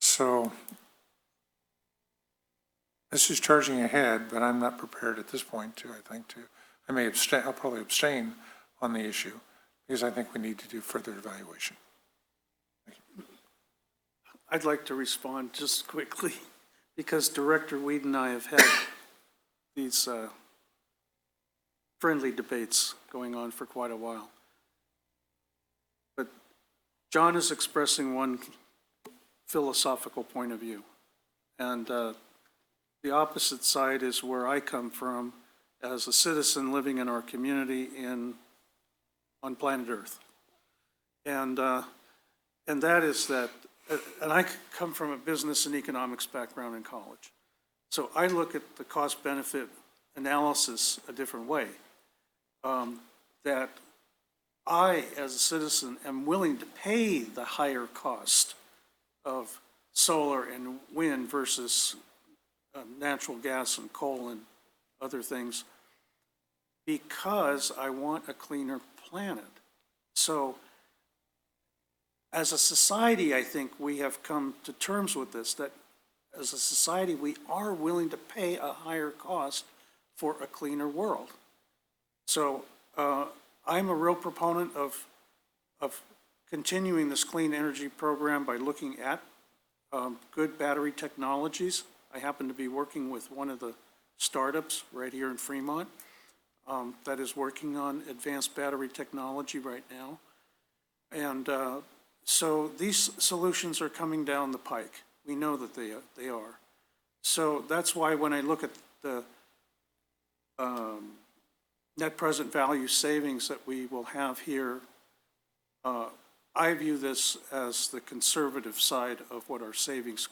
So this is charging ahead, but I'm not prepared at this point I'll probably abstain on the issue because I think we need to do further evaluation. I'd like to respond just quickly because Director Weed and I have had these friendly debates going on for quite a while. But John is expressing one philosophical point of view. And the opposite side is where I come from as a citizen living in our community on planet Earth. And that is that, and I come from a business and economics background in college. So I look at the cost-benefit analysis a different way. That I, as a citizen, am willing to pay the higher cost of solar and wind versus natural gas and coal and other things because I want a cleaner planet. So as a society, I think we have come to terms with this, that as a society, we are willing to pay a higher cost for a cleaner world. So I'm a real proponent of continuing this clean energy program by looking at good battery technologies. I happen to be working with one of the startups right here in Fremont that is working on advanced battery technology right now. And so these solutions are coming down the pike. We know that they are. So that's why when I look at the net present value savings that we will have here, I view this as the conservative side of what our savings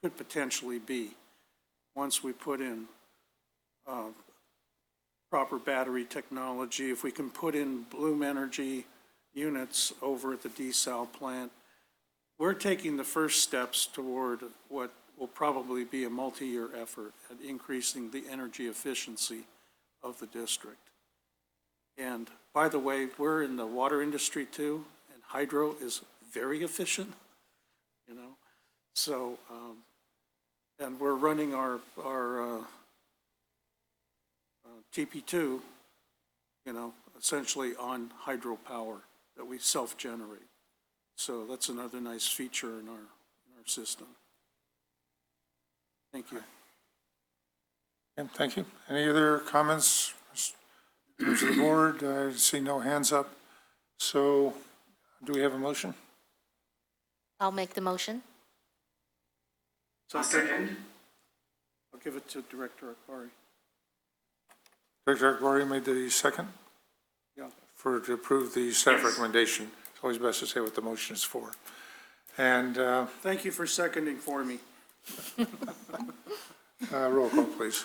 could potentially be once we put in proper battery technology. If we can put in Bloom Energy units over at the desal plant, we're taking the first steps toward what will probably be a multi-year effort at increasing the energy efficiency of the district. And by the way, we're in the water industry too, and hydro is very efficient, you know. So, and we're running our TP2, you know, essentially on hydropower that we self-generate. So that's another nice feature in our system. Thank you. And thank you. Any other comments? Members of the board, I see no hands up. So do we have a motion? I'll make the motion. I'll second. I'll give it to Director Akbari. Director Akbari made the second Yeah. to approve the staff recommendation. It's always best to say what the motion is for. And Thank you for seconding for me. roll call, please.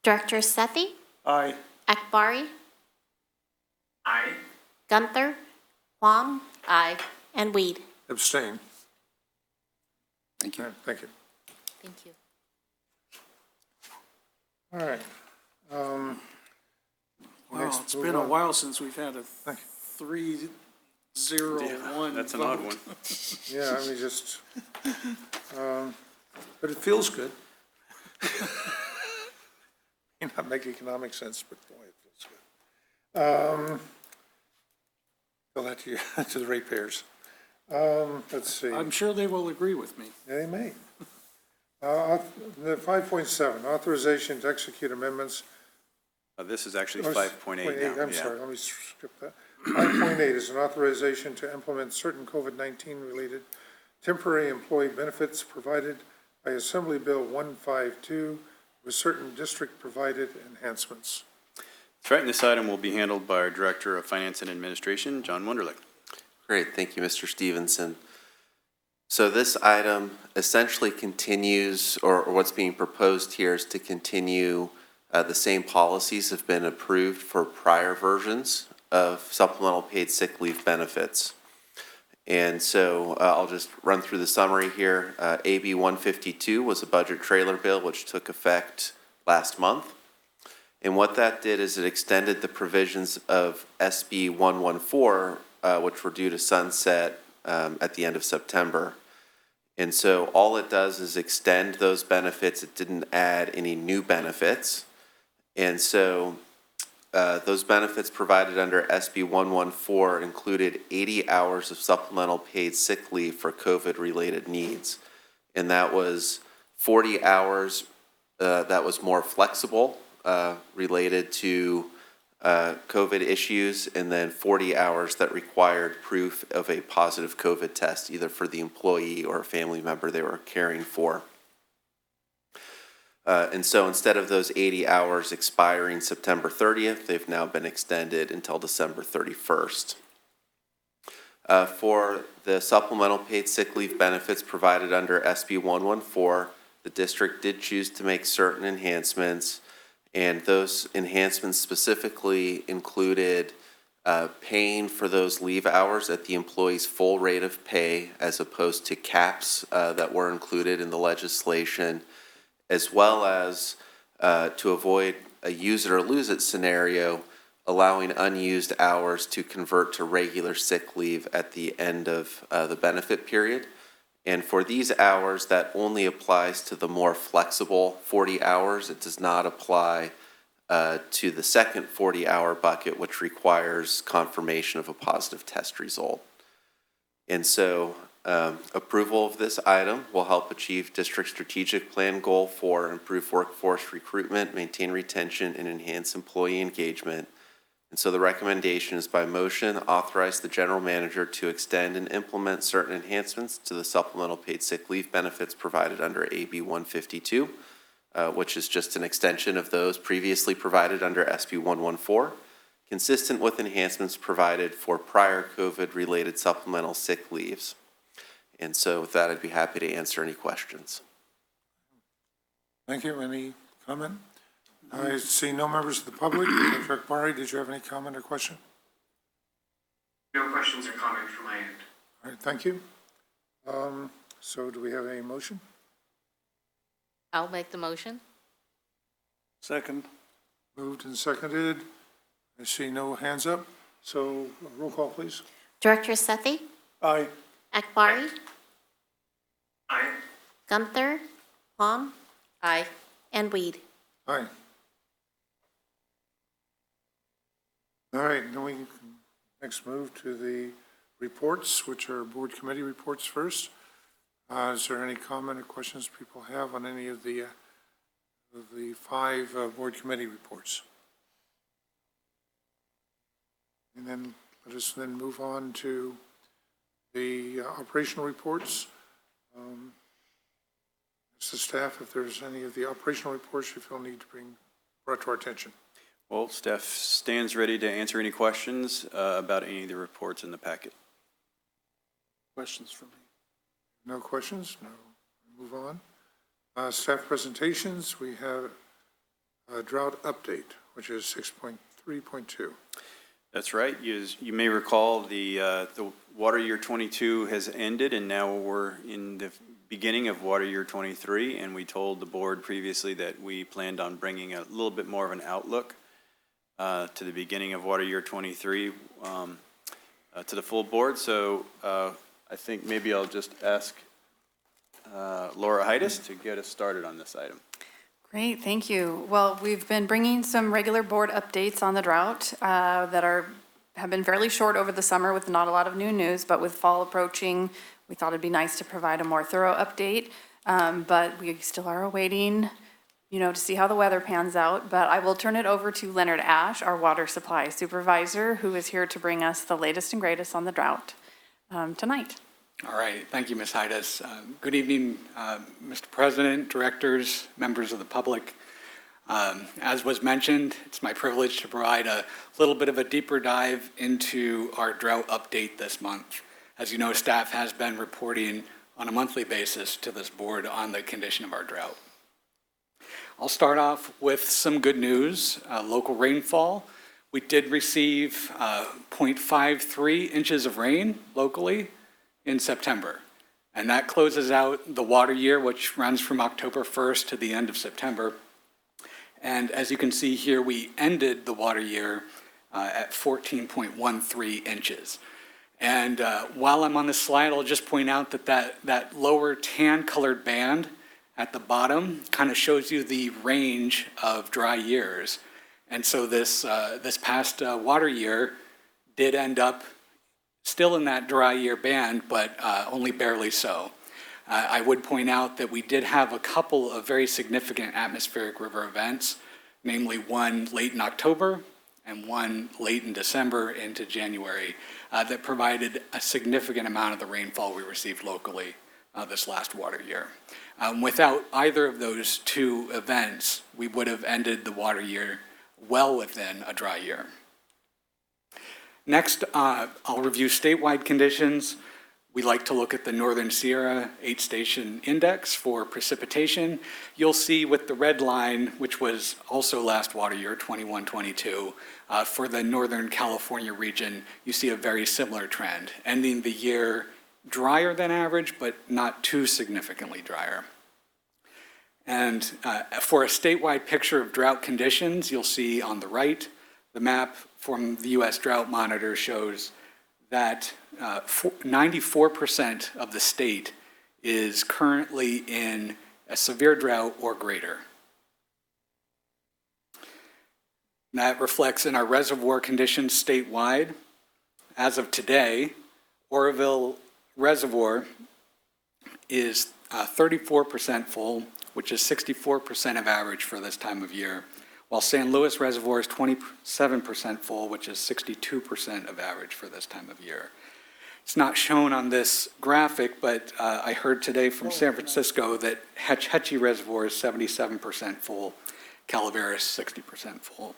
Director Sethy, Aye. Akbari, Aye. Gunther, Huang, Aye. and Weed. Abstain. Thank you. Thank you. Thank you. All right. Wow, Next, it's move been a on. while since we've had a 3-0-1 That's an odd one. Yeah, I mean, just, but it feels good. May not make economic sense, but boy, it feels good. Tell that to you, to the ratepayers. Let's see. I'm sure they will agree with me. Yeah, they may. The 5.7, authorization to execute amendments. This is actually Oh, 5.8 now. I'm sorry, let me skip that. 5.8 is an authorization to implement certain COVID-19 related temporary employee benefits provided by Assembly Bill 152 with certain district-provided enhancements. That's right, and this item will be handled by our Director of Finance and Administration, John Wunderlich. Great, thank you, Mr. Stevenson. So this item essentially continues, or what's being proposed here is to continue the same policies have been approved for prior versions of supplemental paid sick leave benefits. And so I'll just run through the summary here. AB 152 was a budget trailer bill which took effect last month. And what that did is it extended the provisions of SB 114, which were due to sunset at the end of September. And so all it does is extend those benefits. It didn't add any new benefits. And so those benefits provided under SB 114 included 80 hours of supplemental paid sick leave for COVID-related needs. And that was 40 hours that was more flexible related to COVID issues, and then 40 hours that required proof of a positive COVID test, either for the employee or a family member they were caring for. And so instead of those 80 hours expiring September 30th, they've now been extended until December 31st. For the supplemental paid sick leave benefits provided under SB 114, the district did choose to make certain enhancements, and those enhancements specifically included paying for those leave hours at the employee's full rate of pay as opposed to caps that were included in the legislation, as well as to avoid a use it or lose it scenario, allowing unused hours to convert to regular sick leave at the end of the benefit period. And for these hours, that only applies to the more flexible 40 hours. It does not apply to the second 40-hour bucket, which requires confirmation of a positive test result. And so approval of this item will help achieve district strategic plan goal for improved workforce recruitment, maintain retention, and enhance employee engagement. And so the recommendation is by motion, authorize the general manager to extend and implement certain enhancements to the supplemental paid sick leave benefits provided under AB 152, which is just an extension of those previously provided under SB 114, consistent with enhancements provided for prior COVID-related supplemental sick leaves. And so with that, I'd be happy to answer any questions. Thank you. Any comment? I see no members of the public. Dr. Akbari, did you have any comment or question? No questions or comment from my end. All right, thank you. So do we have a motion? I'll make the motion. Second. Moved and seconded. I see no hands up. So roll call, please. Director Sethy, Aye. Akbari, Aye. Gunther, Huang, Aye. and Weed. Aye. All right, then we can next move to the reports, which are board committee reports first. Is there any comment or questions people have on any of the five board committee reports? And then let us then move on to the operational reports. Ask the staff if there's any of the operational reports you feel need to bring brought to our attention. Well, staff stands ready to answer any questions about any of the reports in the packet. Questions for me? No questions? No. Move on. Staff presentations, we have a drought update, which is 6.3.2. That's right. You may recall the water year 22 has ended, and now we're in the beginning of water year 23, and we told the board previously that we planned on bringing a little bit more of an outlook to the beginning of water year 23 to the full board. So I think maybe I'll just ask Laura Heides to get us started on this item. Great, thank you. Well, we've been bringing some regular board updates on the drought that have been fairly short over the summer with not a lot of new news, but with fall approaching, we thought it'd be nice to provide a more thorough update. But we still are awaiting, to see how the weather pans out. But I will turn it over to Leonard Ash, our water supply supervisor, who is here to bring us the latest and greatest on the drought tonight. All right, thank you, Ms. Heides. Good evening, Mr. President, directors, members of the public. As was mentioned, it's my privilege to provide a little bit of a deeper dive into our drought update this month. As you know, staff has been reporting on a monthly basis to this board on the condition of our drought. I'll start off with some good news. Local rainfall. We did receive 0.53 inches of rain locally in September. And that closes out the water year, which runs from October 1st to the end of September. And as you can see here, we ended the water year at 14.13 inches. And while I'm on this slide, I'll just point out that lower tan colored band at the bottom kind of shows you the range of dry years. And so this past water year did end up still in that dry year band, but only barely so. I would point out that we did have a couple of very significant atmospheric river events, namely one late in October and one late in December into January, that provided a significant amount of the rainfall we received locally this last water year. Without either of those two events, we would have ended the water year well within a dry year. Next, I'll review statewide conditions. We like to look at the Northern Sierra 8-station index for precipitation. You'll see with the red line, which was also last water year, 21-22, for the Northern California region, you see a very similar trend, ending the year drier than average, but not too significantly drier. And for a statewide picture of drought conditions, you'll see on the right, the map from the U.S. Drought Monitor shows that 94% of the state is currently in a severe drought or greater. And that reflects in our reservoir conditions statewide. As of today, Oroville Reservoir is 34% full, which is 64% of average for this time of year, while San Luis Reservoir is 27% full, which is 62% of average for this time of year. It's not shown on this graphic, but I heard today from San Francisco that Hetch Hetchy Reservoir is 77% full, Calaveras 60% full.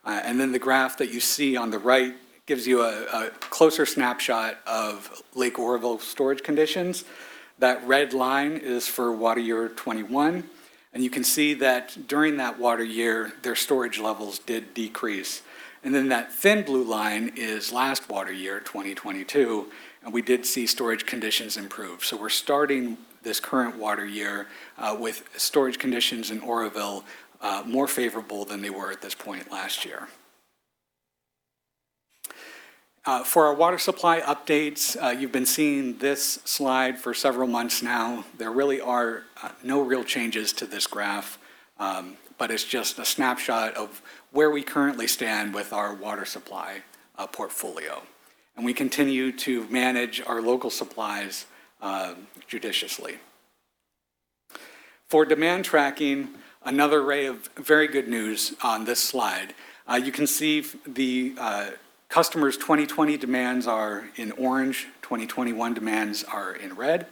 And then the graph that you see on the right gives you a closer snapshot of Lake Oroville storage conditions. That red line is for water year 21, and you can see that during that water year, their storage levels did decrease. And then that thin blue line is last water year, 2022, and we did see storage conditions improve. So we're starting this current water year with storage conditions in Oroville more favorable than they were at this point last year. For our water supply updates, you've been seeing this slide for several months now. There really are no real changes to this graph, but it's just a snapshot of where we currently stand with our water supply portfolio. And we continue to manage our local supplies judiciously. For demand tracking, another array of very good news on this slide. You can see the customers' 2020 demands are in orange, 2021 demands are in red,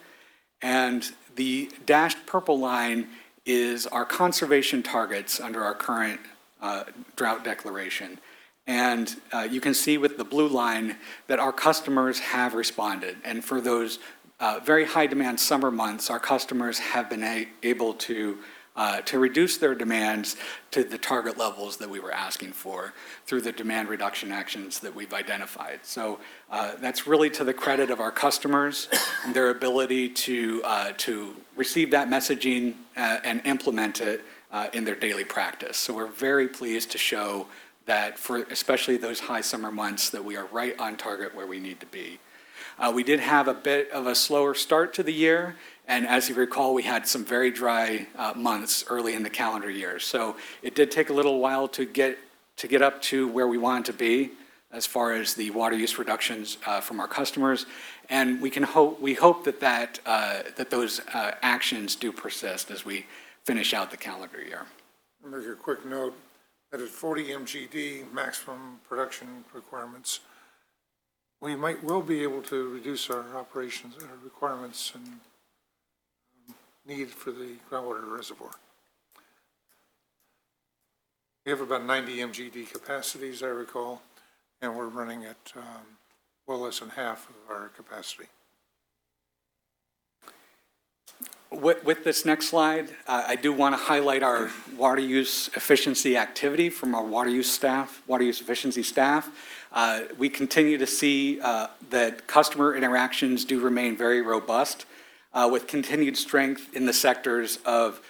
and the dashed purple line is our conservation targets under our current drought declaration. And you can see with the blue line that our customers have responded. And for those very high demand summer months, our customers have been able to reduce their demands to the target levels that we were asking for through the demand reduction actions that we've identified. So that's really to the credit of our customers and their ability to receive that messaging and implement it in their daily practice. So we're very pleased to show that for especially those high summer months that we are right on target where we need to be. We did have a bit of a slower start to the year, and as you recall, we had some very dry months early in the calendar year. So it did take a little while to get up to where we wanted to be as far as the water use reductions from our customers, and we hope that those actions do persist as we finish out the calendar year. I'll make a quick note that at 40 MGD maximum production requirements, we will be able to reduce our operations and our requirements and need for the groundwater reservoir. We have about 90 MGD capacity, as I recall, and we're running at well less than half of our capacity. With this next slide, I do want to highlight our water use efficiency activity from our water use efficiency staff. We continue to see that customer interactions do remain very robust, with continued strength in the sectors of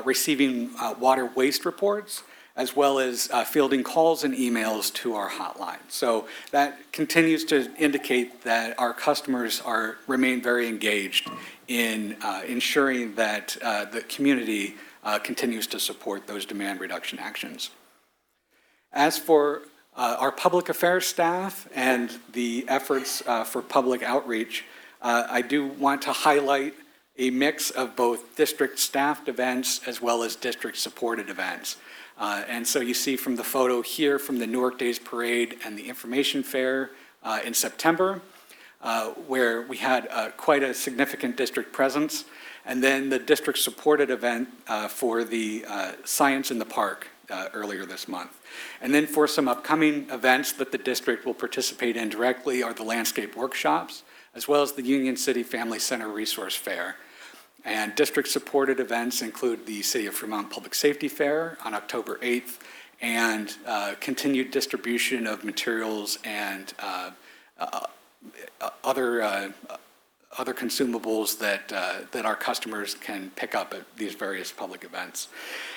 receiving water waste reports, as well as fielding calls and emails to our hotline. So that continues to indicate that our customers remain very engaged in ensuring that the community continues to support those demand reduction actions. As for our public affairs staff and the efforts for public outreach, I do want to highlight a mix of both district staffed events as well as district supported events. And so you see from the photo here from the Newark Days Parade and the Information Fair in September, where we had quite a significant district presence, and then the district supported event for the Science in the Park earlier this month. And then for some upcoming events that the district will participate in directly are the landscape workshops, as well as the Union City Family Center Resource Fair. And district-supported events include the City of Fremont Public Safety Fair on October 8th, and continued distribution of materials and other consumables that our customers can pick up at these various public events.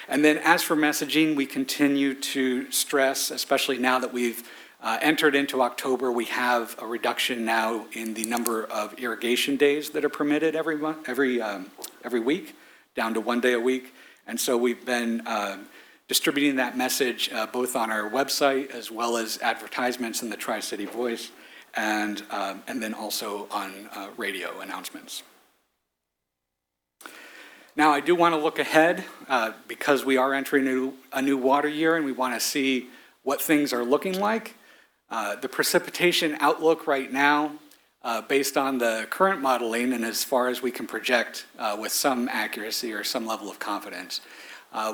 And then as for messaging, we continue to stress, especially now that we've entered into October, we have a reduction now in the number of irrigation days that are permitted every week, down to 1 day a week. And so we've been distributing that message both on our website as well as advertisements in the Tri-City Voice, and then also on radio announcements. Now, I do want to look ahead because we are entering a new water year and we want to see what things are looking like. The precipitation outlook right now, based on the current modeling and as far as we can project with some accuracy or some level of confidence,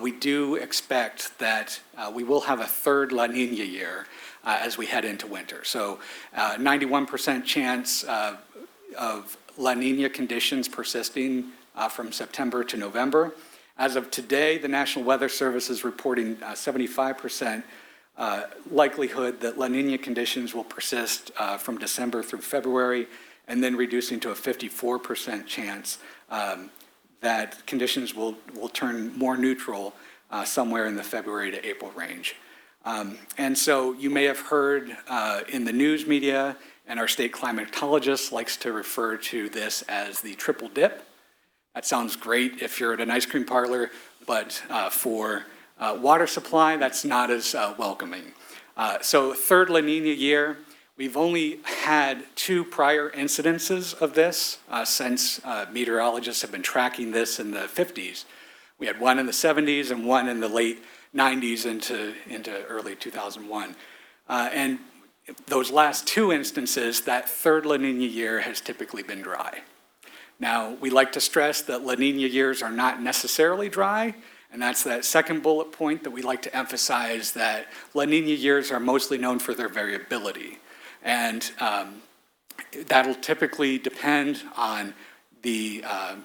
we do expect that we will have a third La Nina year as we head into winter. So 91% chance of La Nina conditions persisting from September to November. As of today, the National Weather Service is reporting 75% likelihood that La Nina conditions will persist from December through February, and then reducing to a 54% chance that conditions will turn more neutral somewhere in the February to April range. And so you may have heard in the news media, and our state climatologist likes to refer to this as the triple dip. That sounds great if you're at an ice cream parlor, but for water supply, that's not as welcoming. So third La Nina year, we've only had 2 prior incidences of this since meteorologists have been tracking this in the 50s. We had one in the 70s and one in the late 90s into early 2001. And those last 2 instances, that third La Nina year has typically been dry. Now, we like to stress that La Nina years are not necessarily dry, and that's that second bullet point that we like to emphasize, that La Nina years are mostly known for their variability. And that'll typically depend on the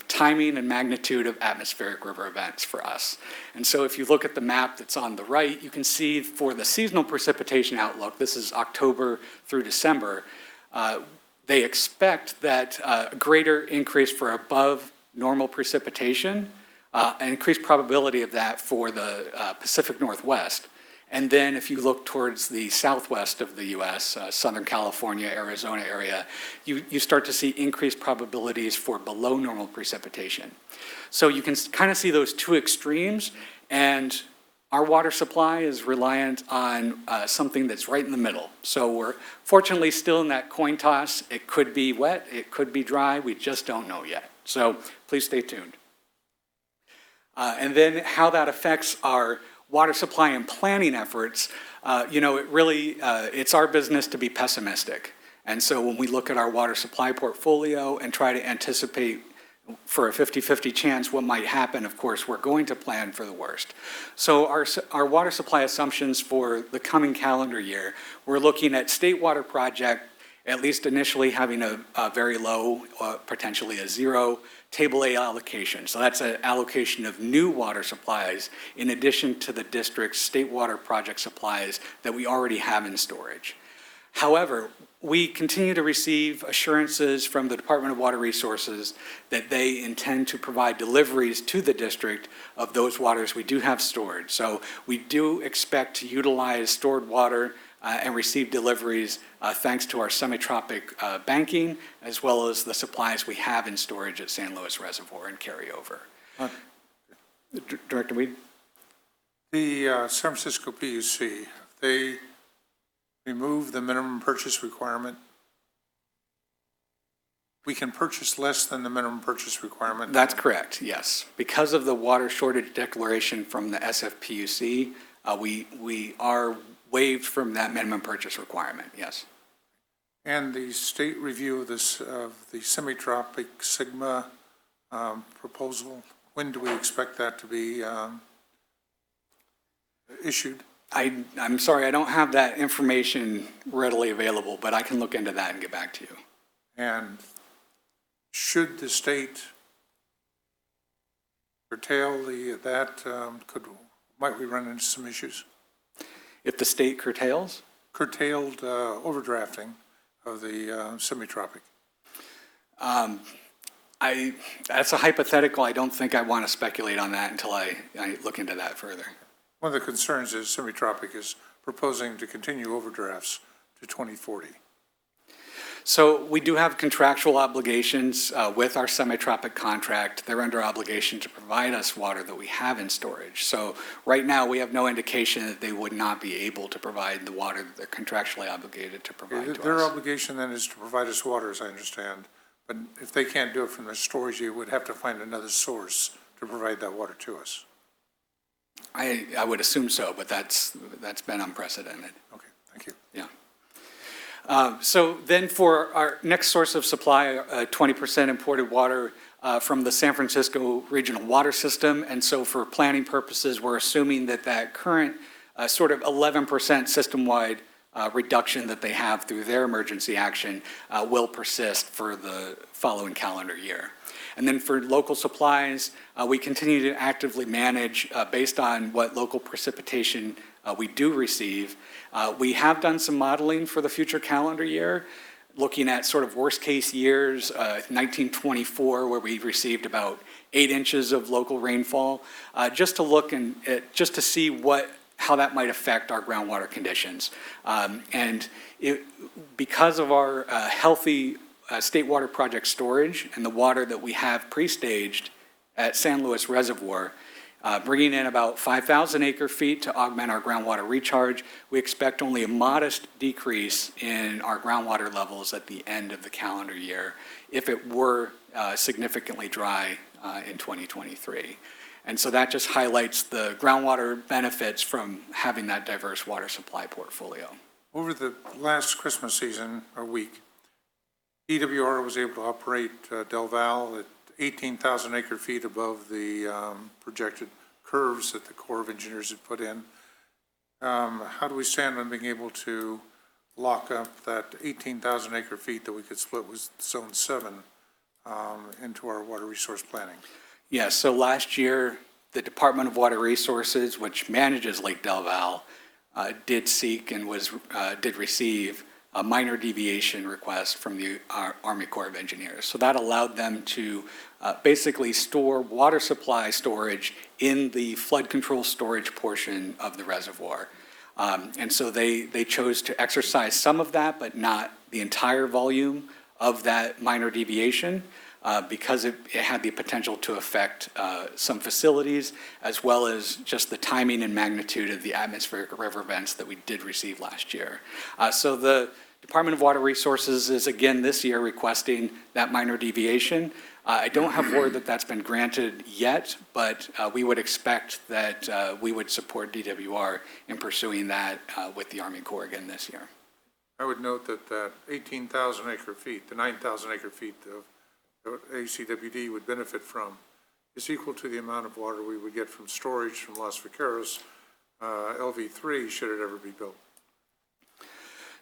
timing and magnitude of atmospheric river events for us. And so if you look at the map that's on the right, you can see for the seasonal precipitation outlook, this is October through December, they expect that a greater increase for above normal precipitation, an increased probability of that for the Pacific Northwest. And then if you look towards the southwest of the U.S., Southern California, Arizona area, you start to see increased probabilities for below normal precipitation. So you can kind of see those 2 extremes, and our water supply is reliant on something that's right in the middle. So we're fortunately still in that coin toss. It could be wet, it could be dry, we just don't know yet. So please stay tuned. And then how that affects our water supply and planning efforts, it's our business to be pessimistic. And so when we look at our water supply portfolio and try to anticipate for a 50-50 chance what might happen, of course, we're going to plan for the worst. So our water supply assumptions for the coming calendar year, we're looking at state water project, at least initially having a very low, potentially a 0, Table A allocation. So that's an allocation of new water supplies in addition to the district's state water project supplies that we already have in storage. However, we continue to receive assurances from the Department of Water Resources that they intend to provide deliveries to the district of those waters we do have stored. So we do expect to utilize stored water and receive deliveries thanks to our semi-tropic banking, as well as the supplies we have in storage at San Luis Reservoir and carryover. Director Weed? The San Francisco PUC, they remove the minimum purchase requirement. We can purchase less than the minimum purchase requirement. That's correct, yes. Because of the water shortage declaration from the SFPUC, we are waived from that minimum purchase requirement, yes. And the state review of this, of the semi-tropic Sigma proposal, when do we expect that to be issued? I'm sorry, I don't have that information readily available, but I can look into that and get back to you. And should the state curtail might we run into some issues? If the state curtails? Curtailed overdrafting of the semi-tropic. That's a hypothetical. I don't think I want to speculate on that until I look into that further. One of the concerns is semi-tropic is proposing to continue overdrafts to 2040. So we do have contractual obligations with our semi-tropic contract. They're under obligation to provide us water that we have in storage. So right now, we have no indication that they would not be able to provide the water that they're contractually obligated to provide to us. Their obligation then is to provide us water, as I understand. But if they can't do it from their storage, you would have to find another source to provide that water to us. I would assume so, but that's been unprecedented. Okay, thank you. Yeah. So then for our next source of supply, 20% imported water from the San Francisco Regional Water System. And so for planning purposes, we're assuming that that current sort of 11% system-wide reduction that they have through their emergency action will persist for the following calendar year. And then for local supplies, we continue to actively manage based on what local precipitation we do receive. We have done some modeling for the future calendar year, looking at sort of worst-case years, 1924, where we received about 8 inches of local rainfall, just to look and just to see how that might affect our groundwater conditions. Because of our healthy state water project storage and the water that we have pre-staged at San Luis Reservoir, bringing in about 5,000 acre-feet to augment our groundwater recharge, we expect only a modest decrease in our groundwater levels at the end of the calendar year if it were significantly dry in 2023. And so that just highlights the groundwater benefits from having that diverse water supply portfolio. Over the last Christmas season, or week, EWR was able to operate Del Val at 18,000 acre-feet above the projected curves that the Corps of Engineers had put in. How do we stand on being able to lock up that 18,000 acre-feet that we could split with Zone 7 into our water resource planning? Yes, so last year, the Department of Water Resources, which manages Lake Del Val, did seek and did receive a minor deviation request from the Army Corps of Engineers. So that allowed them to basically store water supply storage in the flood control storage portion of the reservoir. And so they chose to exercise some of that, but not the entire volume of that minor deviation, because it had the potential to affect some facilities, as well as just the timing and magnitude of the atmospheric river events that we did receive last year. So the Department of Water Resources is again this year requesting that minor deviation. I don't have word that that's been granted yet, but we would expect that we would support DWR in pursuing that with the Army Corps again this year. I would note that that 18,000 acre-feet, the 9,000 acre-feet of ACWD would benefit from is equal to the amount of water we would get from storage from Los Vaqueros, LV3, should it ever be built.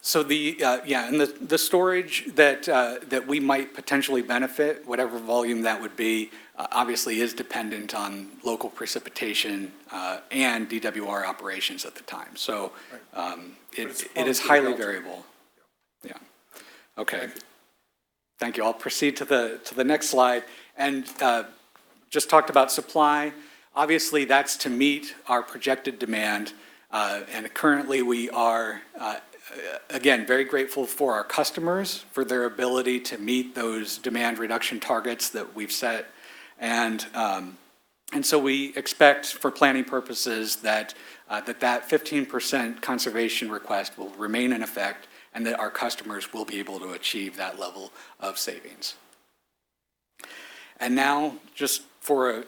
So the storage that we might potentially benefit, whatever volume that would be, obviously is dependent on local precipitation and DWR operations at the time. So it is highly variable. Yeah. Okay. Thank you. I'll proceed to the next slide, and just talked about supply. Obviously, that's to meet our projected demand, and currently we are, again, very grateful for our customers for their ability to meet those demand reduction targets that we've set, and so we expect, for planning purposes, that that 15% conservation request will remain in effect, and that our customers will be able to achieve that level of savings. And now, just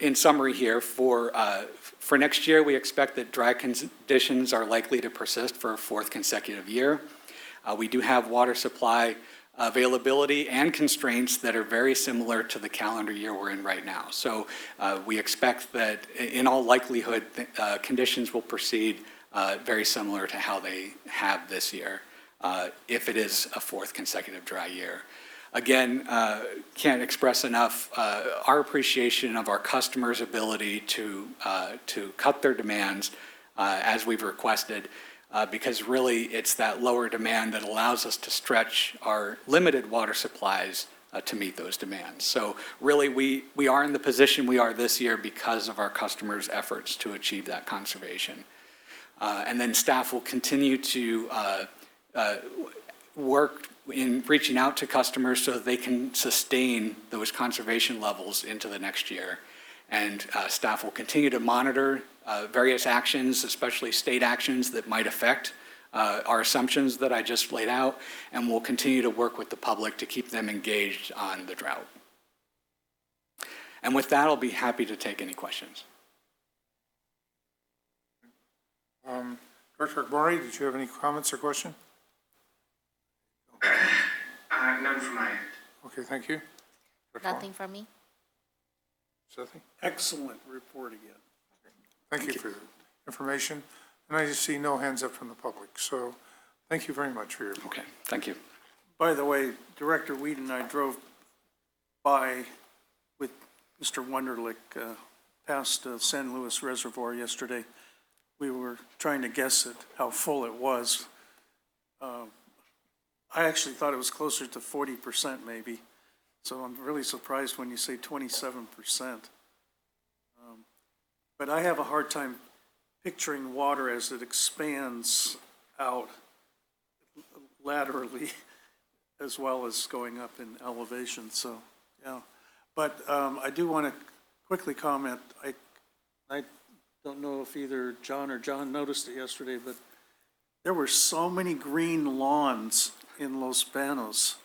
in summary here, for next year, we expect that dry conditions are likely to persist for a 4th consecutive year. We do have water supply availability and constraints that are very similar to the calendar year we're in right now. So we expect that in all likelihood, conditions will proceed very similar to how they have this year, if it is a 4th consecutive dry year. again, can't express enough our appreciation of our customers' ability to cut their demands as we've requested, because really it's that lower demand that allows us to stretch our limited water supplies to meet those demands. So really, we are in the position we are this year because of our customers' efforts to achieve that conservation. And then staff will continue to work in reaching out to customers so that they can sustain those conservation levels into the next year. And staff will continue to monitor various actions, especially state actions that might affect our assumptions that I just laid out, and we'll continue to work with the public to keep them engaged on the drought. And with that, I'll be happy to take any questions. Director Akbari, did you have any comments or questions? None from my end. Okay, thank you. Nothing from me. Sethy? Excellent report again. Thank you for the information. And I just see no hands up from the public. So thank you very much for your. Okay, thank you. By the way, Director Weed and I drove by with Mr. Wunderlich past San Luis Reservoir yesterday. We were trying to guess at how full it was. I actually thought it was closer to 40% maybe. So I'm really surprised when you say 27%. But I have a hard time picturing water as it expands out laterally as well as going up in elevation, so, yeah. But I do want to quickly comment, I don't know if either John or John noticed it yesterday, but there were so many green lawns in Los Banos.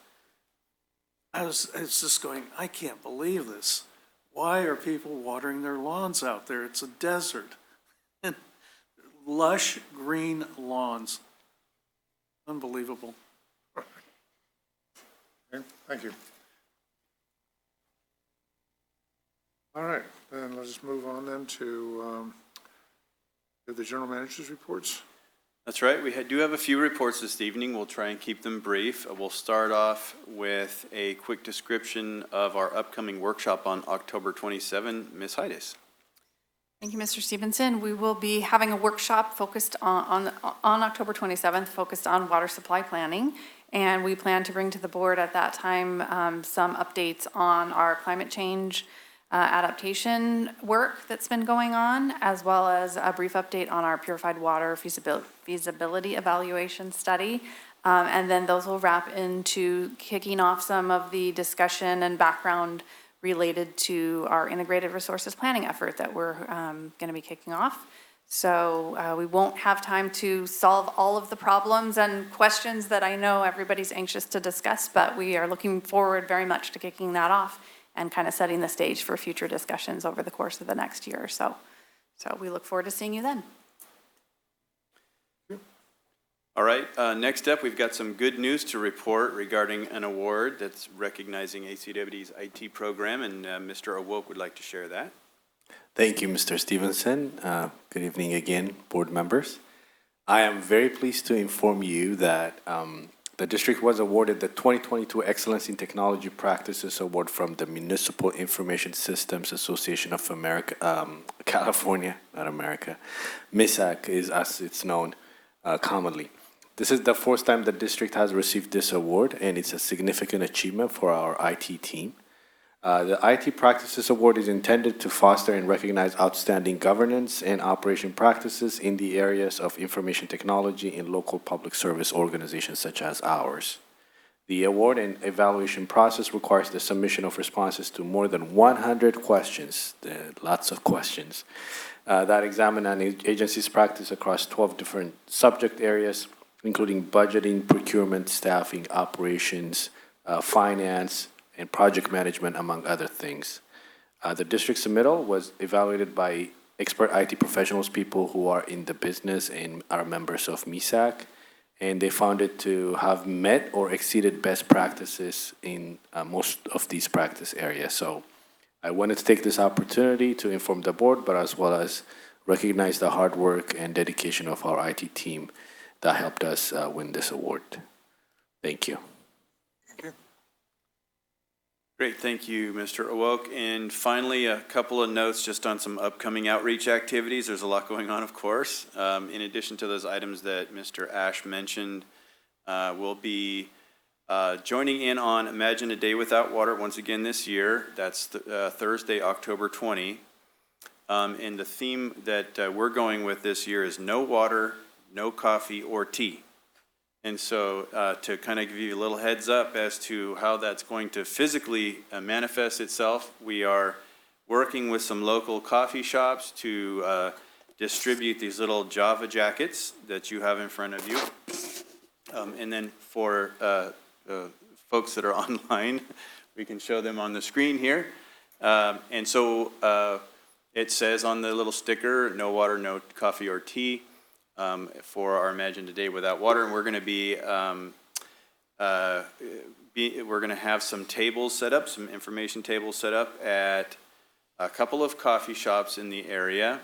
I was just going, I can't believe this. Why are people watering their lawns out there? It's a desert. And lush green lawns. Unbelievable. Okay, thank you. All right, then let's just move on then to the general manager's reports. That's right. We do have a few reports this evening. We'll try and keep them brief. We'll start off with a quick description of our upcoming workshop on October 27. Ms. Heides. Thank you, Mr. Stevenson. We will be having a workshop focused on October 27th, focused on water supply planning. And we plan to bring to the board at that time some updates on our climate change adaptation work that's been going on, as well as a brief update on our purified water feasibility evaluation study. And then those will wrap into kicking off some of the discussion and background related to our integrated resources planning effort that we're going to be kicking off. So we won't have time to solve all of the problems and questions that I know everybody's anxious to discuss, but we are looking forward very much to kicking that off and kind of setting the stage for future discussions over the course of the next year or so. So we look forward to seeing you then. All right, next up, we've got some good news to report regarding an award that's recognizing ACWD's IT program, and Mr. Awoke would like to share that. Thank you, Mr. Stevenson. Good evening again, board members. I am very pleased to inform you that the district was awarded the 2022 Excellence in Technology Practices Award from the Municipal Information Systems Association of America, California, not America. MISAC is as it's known commonly. This is the fourth time the district has received this award, and it's a significant achievement for our IT team. The IT Practices Award is intended to foster and recognize outstanding governance and operation practices in the areas of information technology in local public service organizations such as ours. The award and evaluation process requires the submission of responses to more than 100 questions, lots of questions, that examine an agency's practice across 12 different subject areas, including budgeting, procurement, staffing, operations, finance, and project management, among other things. The district submittal was evaluated by expert IT professionals, people who are in the business and are members of MISAC, and they found it to have met or exceeded best practices in most of these practice areas. So I wanted to take this opportunity to inform the board, but as well as recognize the hard work and dedication of our IT team that helped us win this award. Thank you. Great, thank you, Mr. Awoke. And finally, a couple of notes just on some upcoming outreach activities. There's a lot going on, of course. In addition to those items that Mr. Ash mentioned, we'll be joining in on Imagine a Day Without Water once again this year. That's Thursday, October 20. And the theme that we're going with this year is no water, no coffee or tea. And so to kind of give you a little heads up as to how that's going to physically manifest itself, we are working with some local coffee shops to distribute these little Java jackets that you have in front of you. And then for folks that are online, we can show them on the screen here. And so it says on the little sticker, no water, no coffee or tea. For our Imagine a Day Without Water, and we're going to we're going to have some tables set up, some information tables set up at a couple of coffee shops in the area.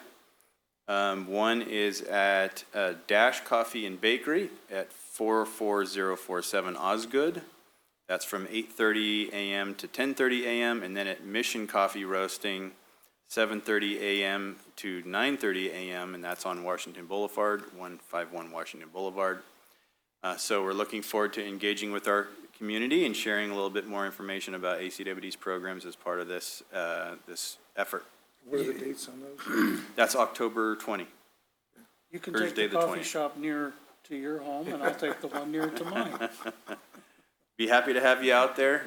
One is at Dash Coffee and Bakery at 44047 Osgood. That's from 8:30 a.m. to 10:30 a.m. And then at Mission Coffee Roasting, 7:30 a.m. to 9:30 a.m., and that's on Washington Boulevard, 151 Washington Boulevard. So we're looking forward to engaging with our community and sharing a little bit more information about ACWD's programs as part of this, this effort. What are the dates on those? That's October 20. You can Thursday take the the coffee 20th. shop near to your home, and I'll take the one near to mine. Be happy to have you out there,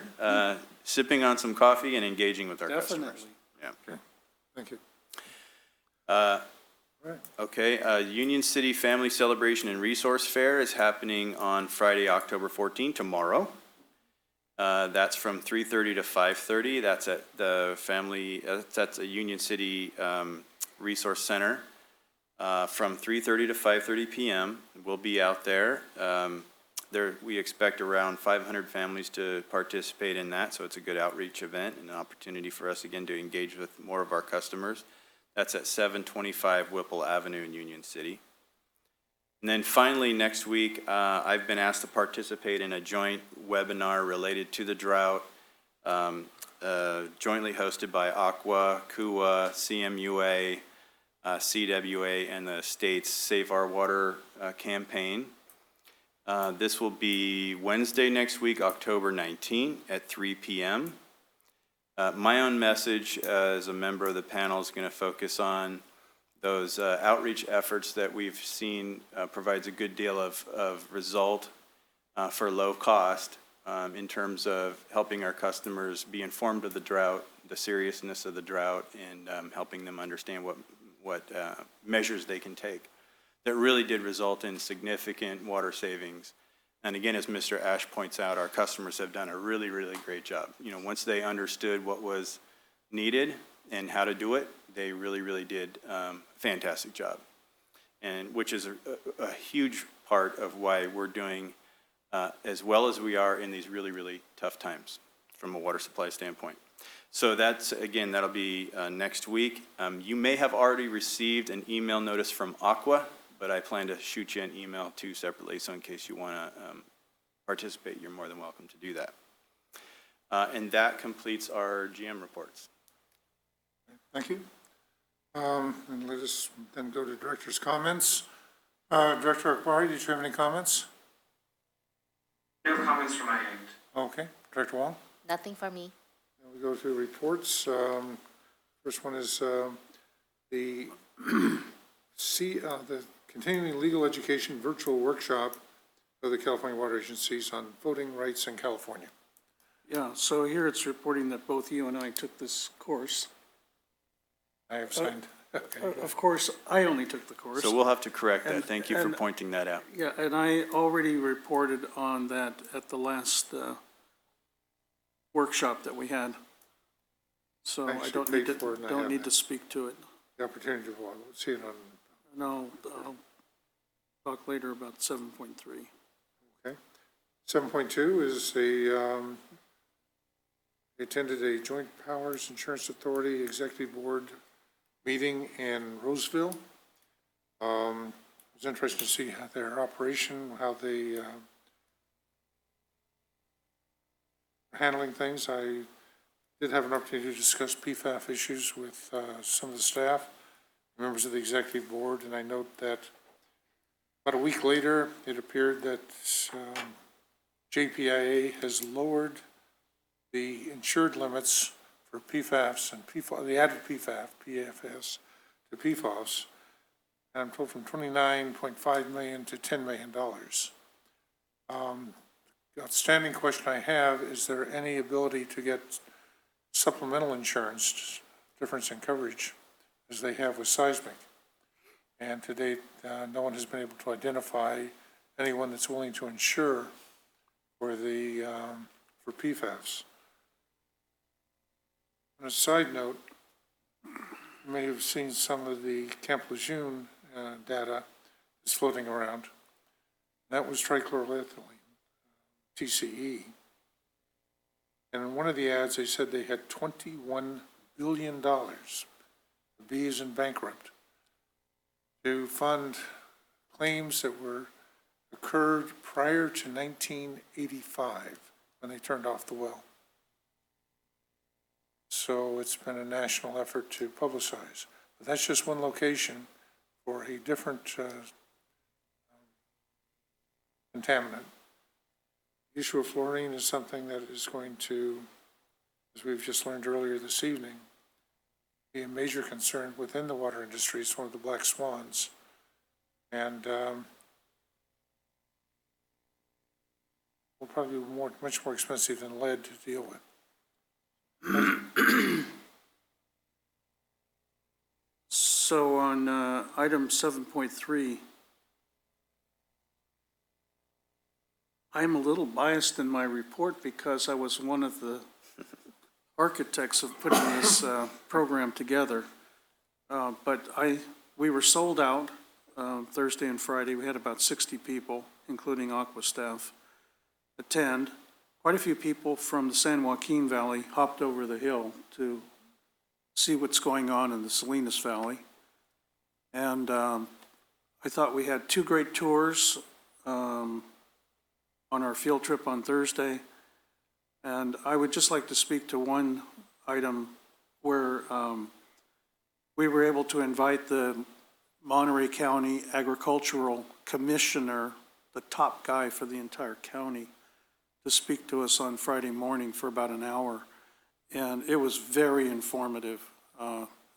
sipping on some coffee and engaging with our customers. Definitely. Yeah. Okay, thank you. Okay, Union City Family Celebration and Resource Fair is happening on Friday, October 14, tomorrow. That's from 3:30 to 5:30. That's at the family, that's a Union City Resource Center. From 3:30 to 5:30 p.m. We'll be out there. We expect around 500 families to participate in that, so it's a good outreach event and an opportunity for us again to engage with more of our customers. That's at 725 Whipple Avenue in Union City. And then finally, next week, I've been asked to participate in a joint webinar related to the drought, jointly hosted by Aqua, KUA, CMUA, CWA, and the state's Save Our Water campaign. This will be Wednesday next week, October 19 at 3 p.m. My own message as a member of the panel is going to focus on those outreach efforts that we've seen provides a good deal of result for low cost in terms of helping our customers be informed of the drought, the seriousness of the drought, and helping them understand what measures they can take that really did result in significant water savings. And again, as Mr. Ash points out, our customers have done a really, really great job. You know, once they understood what was needed and how to do it, they really, really did a fantastic job. And which is a huge part of why we're doing as well as we are in these really, really tough times from a water supply standpoint. So that's, again, that'll be next week. You may have already received an email notice from Aqua, but I plan to shoot you an email too separately, so in case you want to participate, you're more than welcome to do that. And that completes our GM reports. Thank you. And let us then go to director's comments. Director Akbari, did you have any comments? No comments from my end. Okay. Director Huang? Nothing for me. Now we go to reports. First one is the Continuing Legal Education Virtual Workshop of the California Water Agencies on Voting Rights in California. Yeah, so here it's reporting that both you and I took this course. I have signed. Okay. Of course, I only took the course. So we'll have to correct that. And- Thank you for and- pointing that out. Yeah, and I already reported on that at the last workshop that we had. So I Actually don't need paid for it, and I don't have need that. to speak to it. The opportunity to see it on. No, I'll talk later about 7.3. Okay. 7.2 is they attended a Joint Powers Insurance Authority Executive Board meeting in Roseville. It was interesting to see how their operation, how they are handling things. I did have an opportunity to discuss PFAS issues with some of the staff, members of the executive board, and I note that about a week later, it appeared that JPIA has lowered the insured limits for PFAS and PFAS, the added PFAS to PFAS, and I'm told from $29.5 million to $10 million. The outstanding question I have, is there any ability to get supplemental insurance, difference in coverage, as they have with seismic? And to date, no one has been able to identify anyone that's willing to insure for the for PFAS. On a side note, you may have seen some of the Camp Lejeune data that's floating around. That was trichloroethylene, TCE. And in one of the ads, they said they had $21 billion. The B is in bankrupt, to fund claims that occurred prior to 1985 when they turned off the well. So it's been a national effort to publicize. But that's just one location for a different contaminant. The issue of fluorine is something that is going to, as we've just learned earlier this evening, be a major concern within the water industry. It's one of the black swans. And will probably be much more expensive than lead to deal with. So on item 7.3, I'm a little biased in my report because I was one of the architects of putting this program together. But we were sold out Thursday and Friday. We had about 60 people, including Aqua staff, attend. Quite a few people from the San Joaquin Valley hopped over the hill to see what's going on in the Salinas Valley. And I thought we had two great tours on our field trip on Thursday. And I would just like to speak to one item where we were able to invite the Monterey County Agricultural Commissioner, the top guy for the entire county, to speak to us on Friday morning for about an hour. And it was very informative.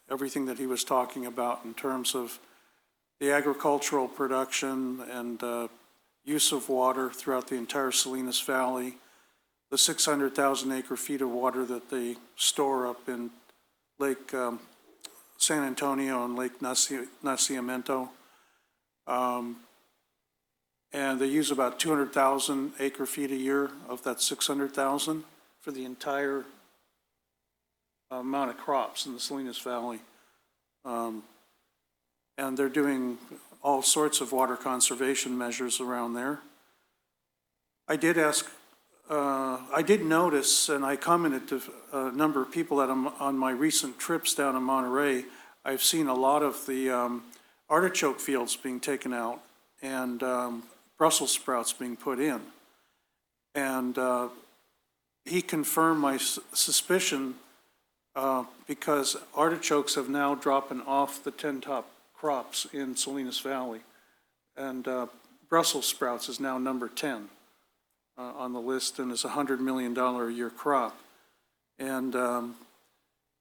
Everything that he was talking about in terms of the agricultural production and use of water throughout the entire Salinas Valley, the 600,000 acre feet of water that they store up in Lake San Antonio and Lake Nacimiento. And they use about 200,000 acre feet a year of that 600,000 for the entire amount of crops in the Salinas Valley. And they're doing all sorts of water conservation measures around there. I did notice, and I commented to a number of people that on my recent trips down in Monterey, I've seen a lot of the artichoke fields being taken out and Brussels sprouts being put in. And he confirmed my suspicion because artichokes have now dropped off the 10 top crops in Salinas Valley. And Brussels sprouts is now number 10 on the list and is a $100 million a year crop. And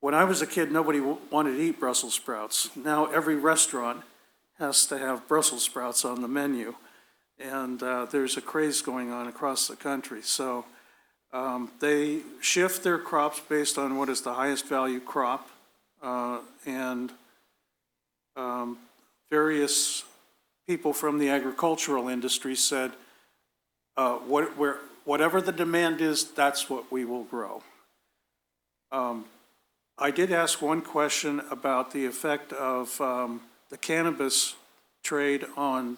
when I was a kid, nobody wanted to eat Brussels sprouts. Now every restaurant has to have Brussels sprouts on the menu. And there's a craze going on across the country. So they shift their crops based on what is the highest value crop. And various people from the agricultural industry said, whatever the demand is, that's what we will grow. I did ask one question about the effect of the cannabis trade on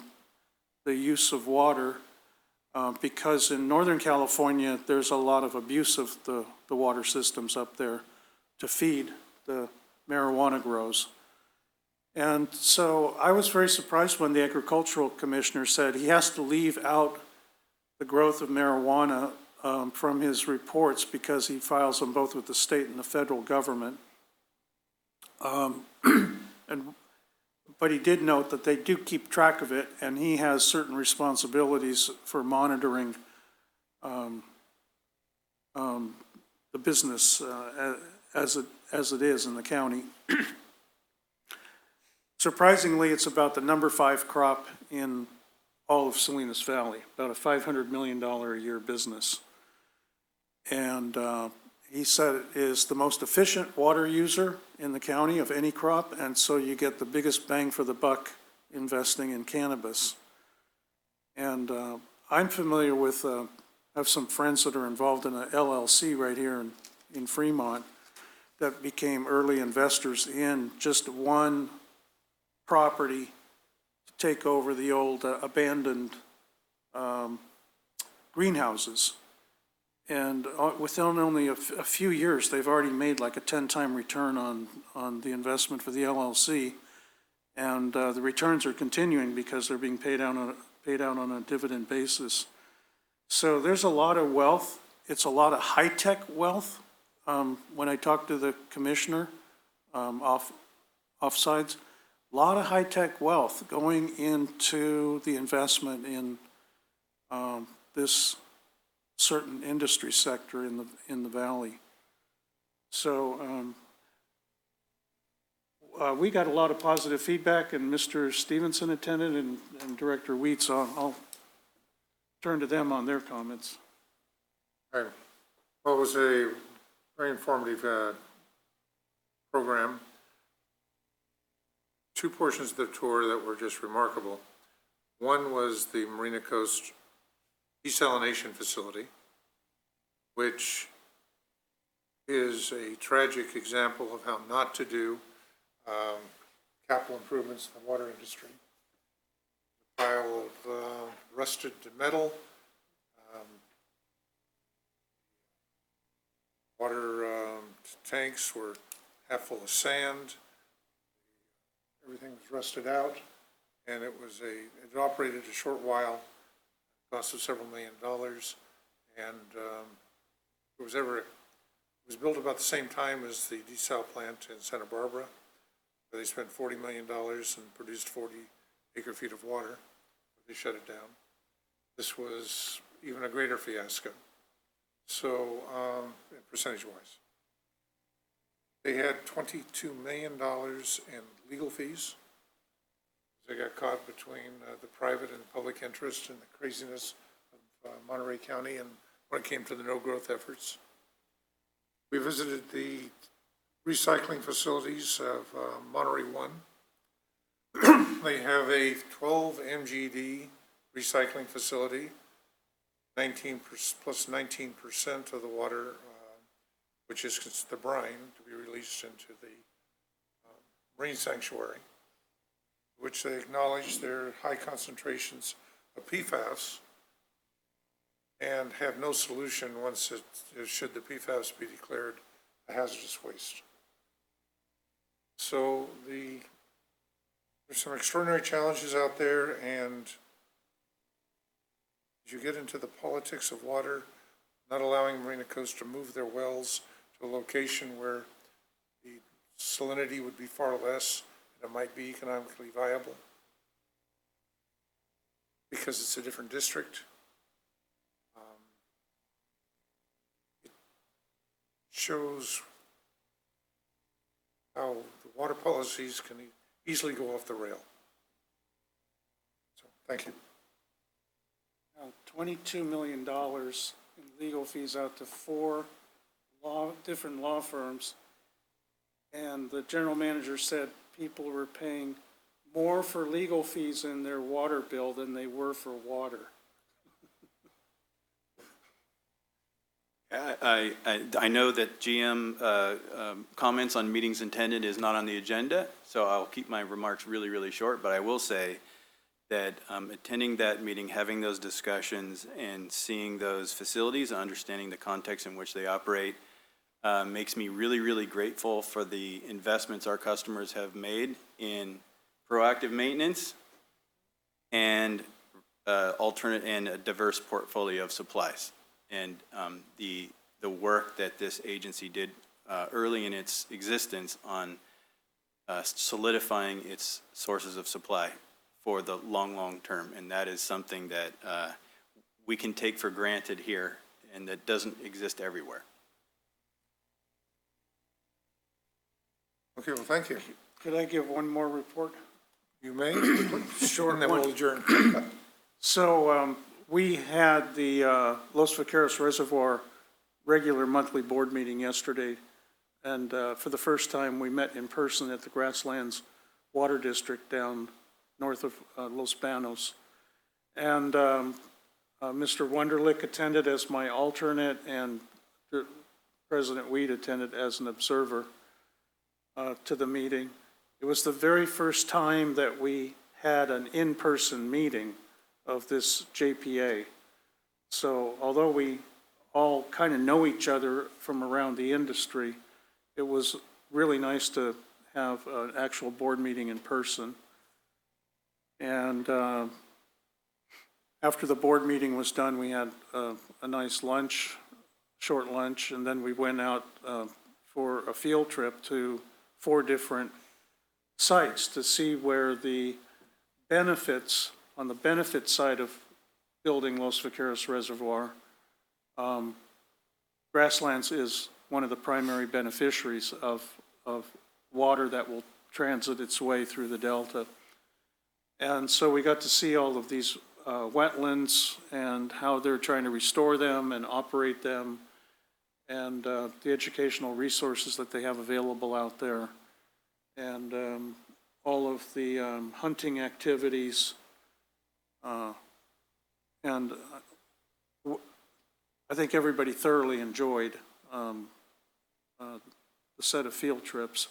the use of water, because in Northern California, there's a lot of abuse of the water systems up there to feed the marijuana grows. And so I was very surprised when the agricultural commissioner said he has to leave out the growth of marijuana from his reports because he files them both with the state and the federal government. But he did note that they do keep track of it, and he has certain responsibilities for monitoring the business as it is in the county. Surprisingly, it's about the number 5 crop in all of Salinas Valley, about a $500 million a year business. And he said it is the most efficient water user in the county of any crop, and so you get the biggest bang for the buck investing in cannabis. And I'm familiar with, I have some friends that are involved in an LLC right here in Fremont that became early investors in just one property to take over the old abandoned greenhouses. And within only a few years, they've already made like a 10-time return on the investment for the LLC. And the returns are continuing because they're being paid out on a dividend basis. So there's a lot of wealth. It's a lot of high-tech wealth. When I talked to the commissioner offsides, a lot of high-tech wealth going into the investment in this certain industry sector in the valley. So we got a lot of positive feedback, and Mr. Stevenson attended and Director Wheat, so I'll turn to them on their comments. All right. Well, it was a very informative program. 2 portions of the tour that were just remarkable. One was the Marina Coast desalination facility, which is a tragic example of how not to do capital improvements in the water industry. A pile of rusted metal, water tanks were half full of sand, everything was rusted out, and it operated a short while, cost of several $1 million, and it was built about the same time as the desal plant in Santa Barbara, where they spent $40 million and produced 40 acre-feet of water. They shut it down. This was even a greater fiasco. So, percentage-wise, they had $22 million in legal fees. They got caught between the private and public interest and the craziness of Monterey County and when it came to the no-growth efforts. We visited the recycling facilities of Monterey 1. They have a 12 MGD recycling facility, 19% plus 19% of the water, which is the brine, to be released into the marine sanctuary, which they acknowledge their high concentrations of PFAS and have no solution once should the PFAS be declared a hazardous waste. So there's some extraordinary challenges out there, and as you get into the politics of water, not allowing Marina Coast to move their wells to a location where the salinity would be far less and it might be economically viable because it's a different district. It shows how the water policies can easily go off the rail. So, thank you. $22 million in legal fees out to 4 different law firms. And the general manager said people were paying more for legal fees in their water bill than they were for water. I know that GM comments on meetings attended is not on the agenda, so I'll keep my remarks really, really short, but I will say that attending that meeting, having those discussions, and seeing those facilities and understanding the context in which they operate makes me really, really grateful for the investments our customers have made in proactive maintenance and alternate and a diverse portfolio of supplies. and the work that this agency did early in its existence on solidifying its sources of supply for the long, long term. And that is something that we can take for granted here and that doesn't exist everywhere. Okay, well, thank you. Could I give one more report? You may, sure, and then we'll adjourn. So we had the Los Vaqueros Reservoir regular monthly board meeting yesterday. And for the first time, we met in person at the Grasslands Water District down north of Los Banos. And Mr. Wunderlich attended as my alternate, and President Weed attended as an observer to the meeting. It was the very first time that we had an in-person meeting of this JPA. So although we all kind of know each other from around the industry, it was really nice to have an actual board meeting in person. And after the board meeting was done, we had a nice lunch, short lunch, and then we went out for a field trip to 4 different sites to see where the benefits, on the benefit side of building Los Vaqueros Reservoir, Grasslands is one of the primary beneficiaries of water that will transit its way through the Delta. And so we got to see all of these wetlands and how they're trying to restore them and operate them, and the educational resources that they have available out there, and all of the hunting activities. And I think everybody thoroughly enjoyed the set of field trips.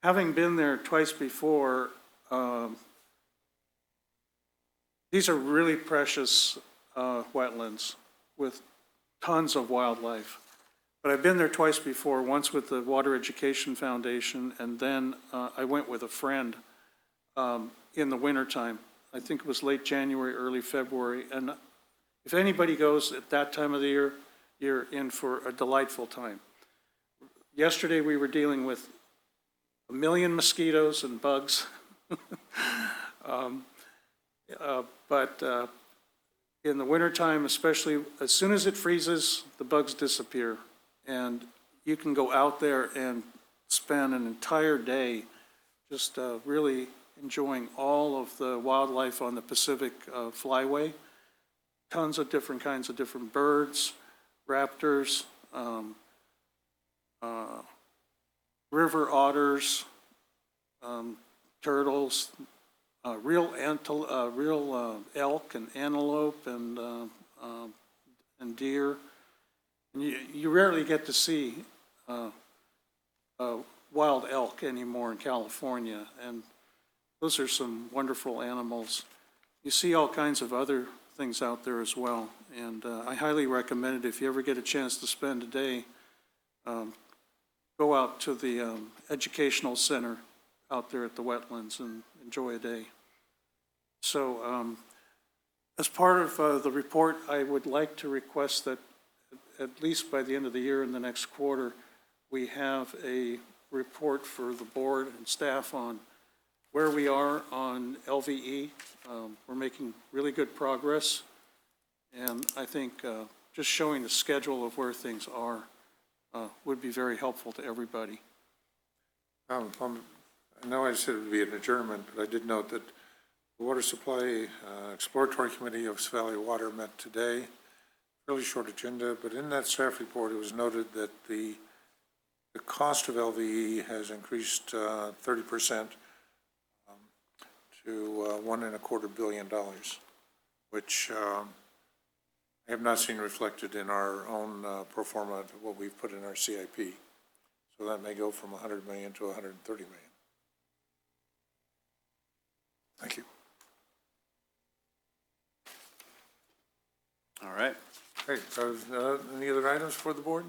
Having been there twice before, these are really precious wetlands with tons of wildlife. But I've been there twice before, once with the Water Education Foundation, and then I went with a friend in the wintertime. I think it was late January, early February. And if anybody goes at that time of the year, you're in for a delightful time. Yesterday, we were dealing with 1 million mosquitoes and bugs. But in the wintertime, especially, as soon as it freezes, the bugs disappear. And you can go out there and spend an entire day just really enjoying all of the wildlife on the Pacific Flyway. Tons of different kinds of different birds, raptors, river otters, turtles, real elk and antelope and deer. And you rarely get to see wild elk anymore in California, and those are some wonderful animals. You see all kinds of other things out there as well, and I highly recommend it. If you ever get a chance to spend a day, go out to the educational center out there at the wetlands and enjoy a day. So as part of the report, I would like to request that at least by the end of the year, in the next quarter, we have a report for the board and staff on where we are on LVE. We're making really good progress, and I think just showing the schedule of where things are would be very helpful to everybody. I know I said it would be an adjournment, but I did note that the Water Supply Exploratory Committee of Valley Water met today. Really short agenda, but in that staff report, it was noted that the cost of LVE has increased 30% to $1.25 billion, which I have not seen reflected in our own pro forma, what we've put in our CIP. So that may go from 100 million to 130 million. Thank you. All right. Great. Any other items for the board?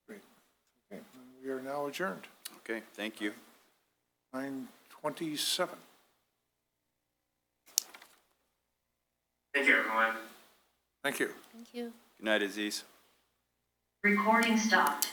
Great. Okay. We are now adjourned. Okay, thank you. 9:27. Thank you, everyone. Thank you. Thank you. Good night, Aziz. Recording stopped.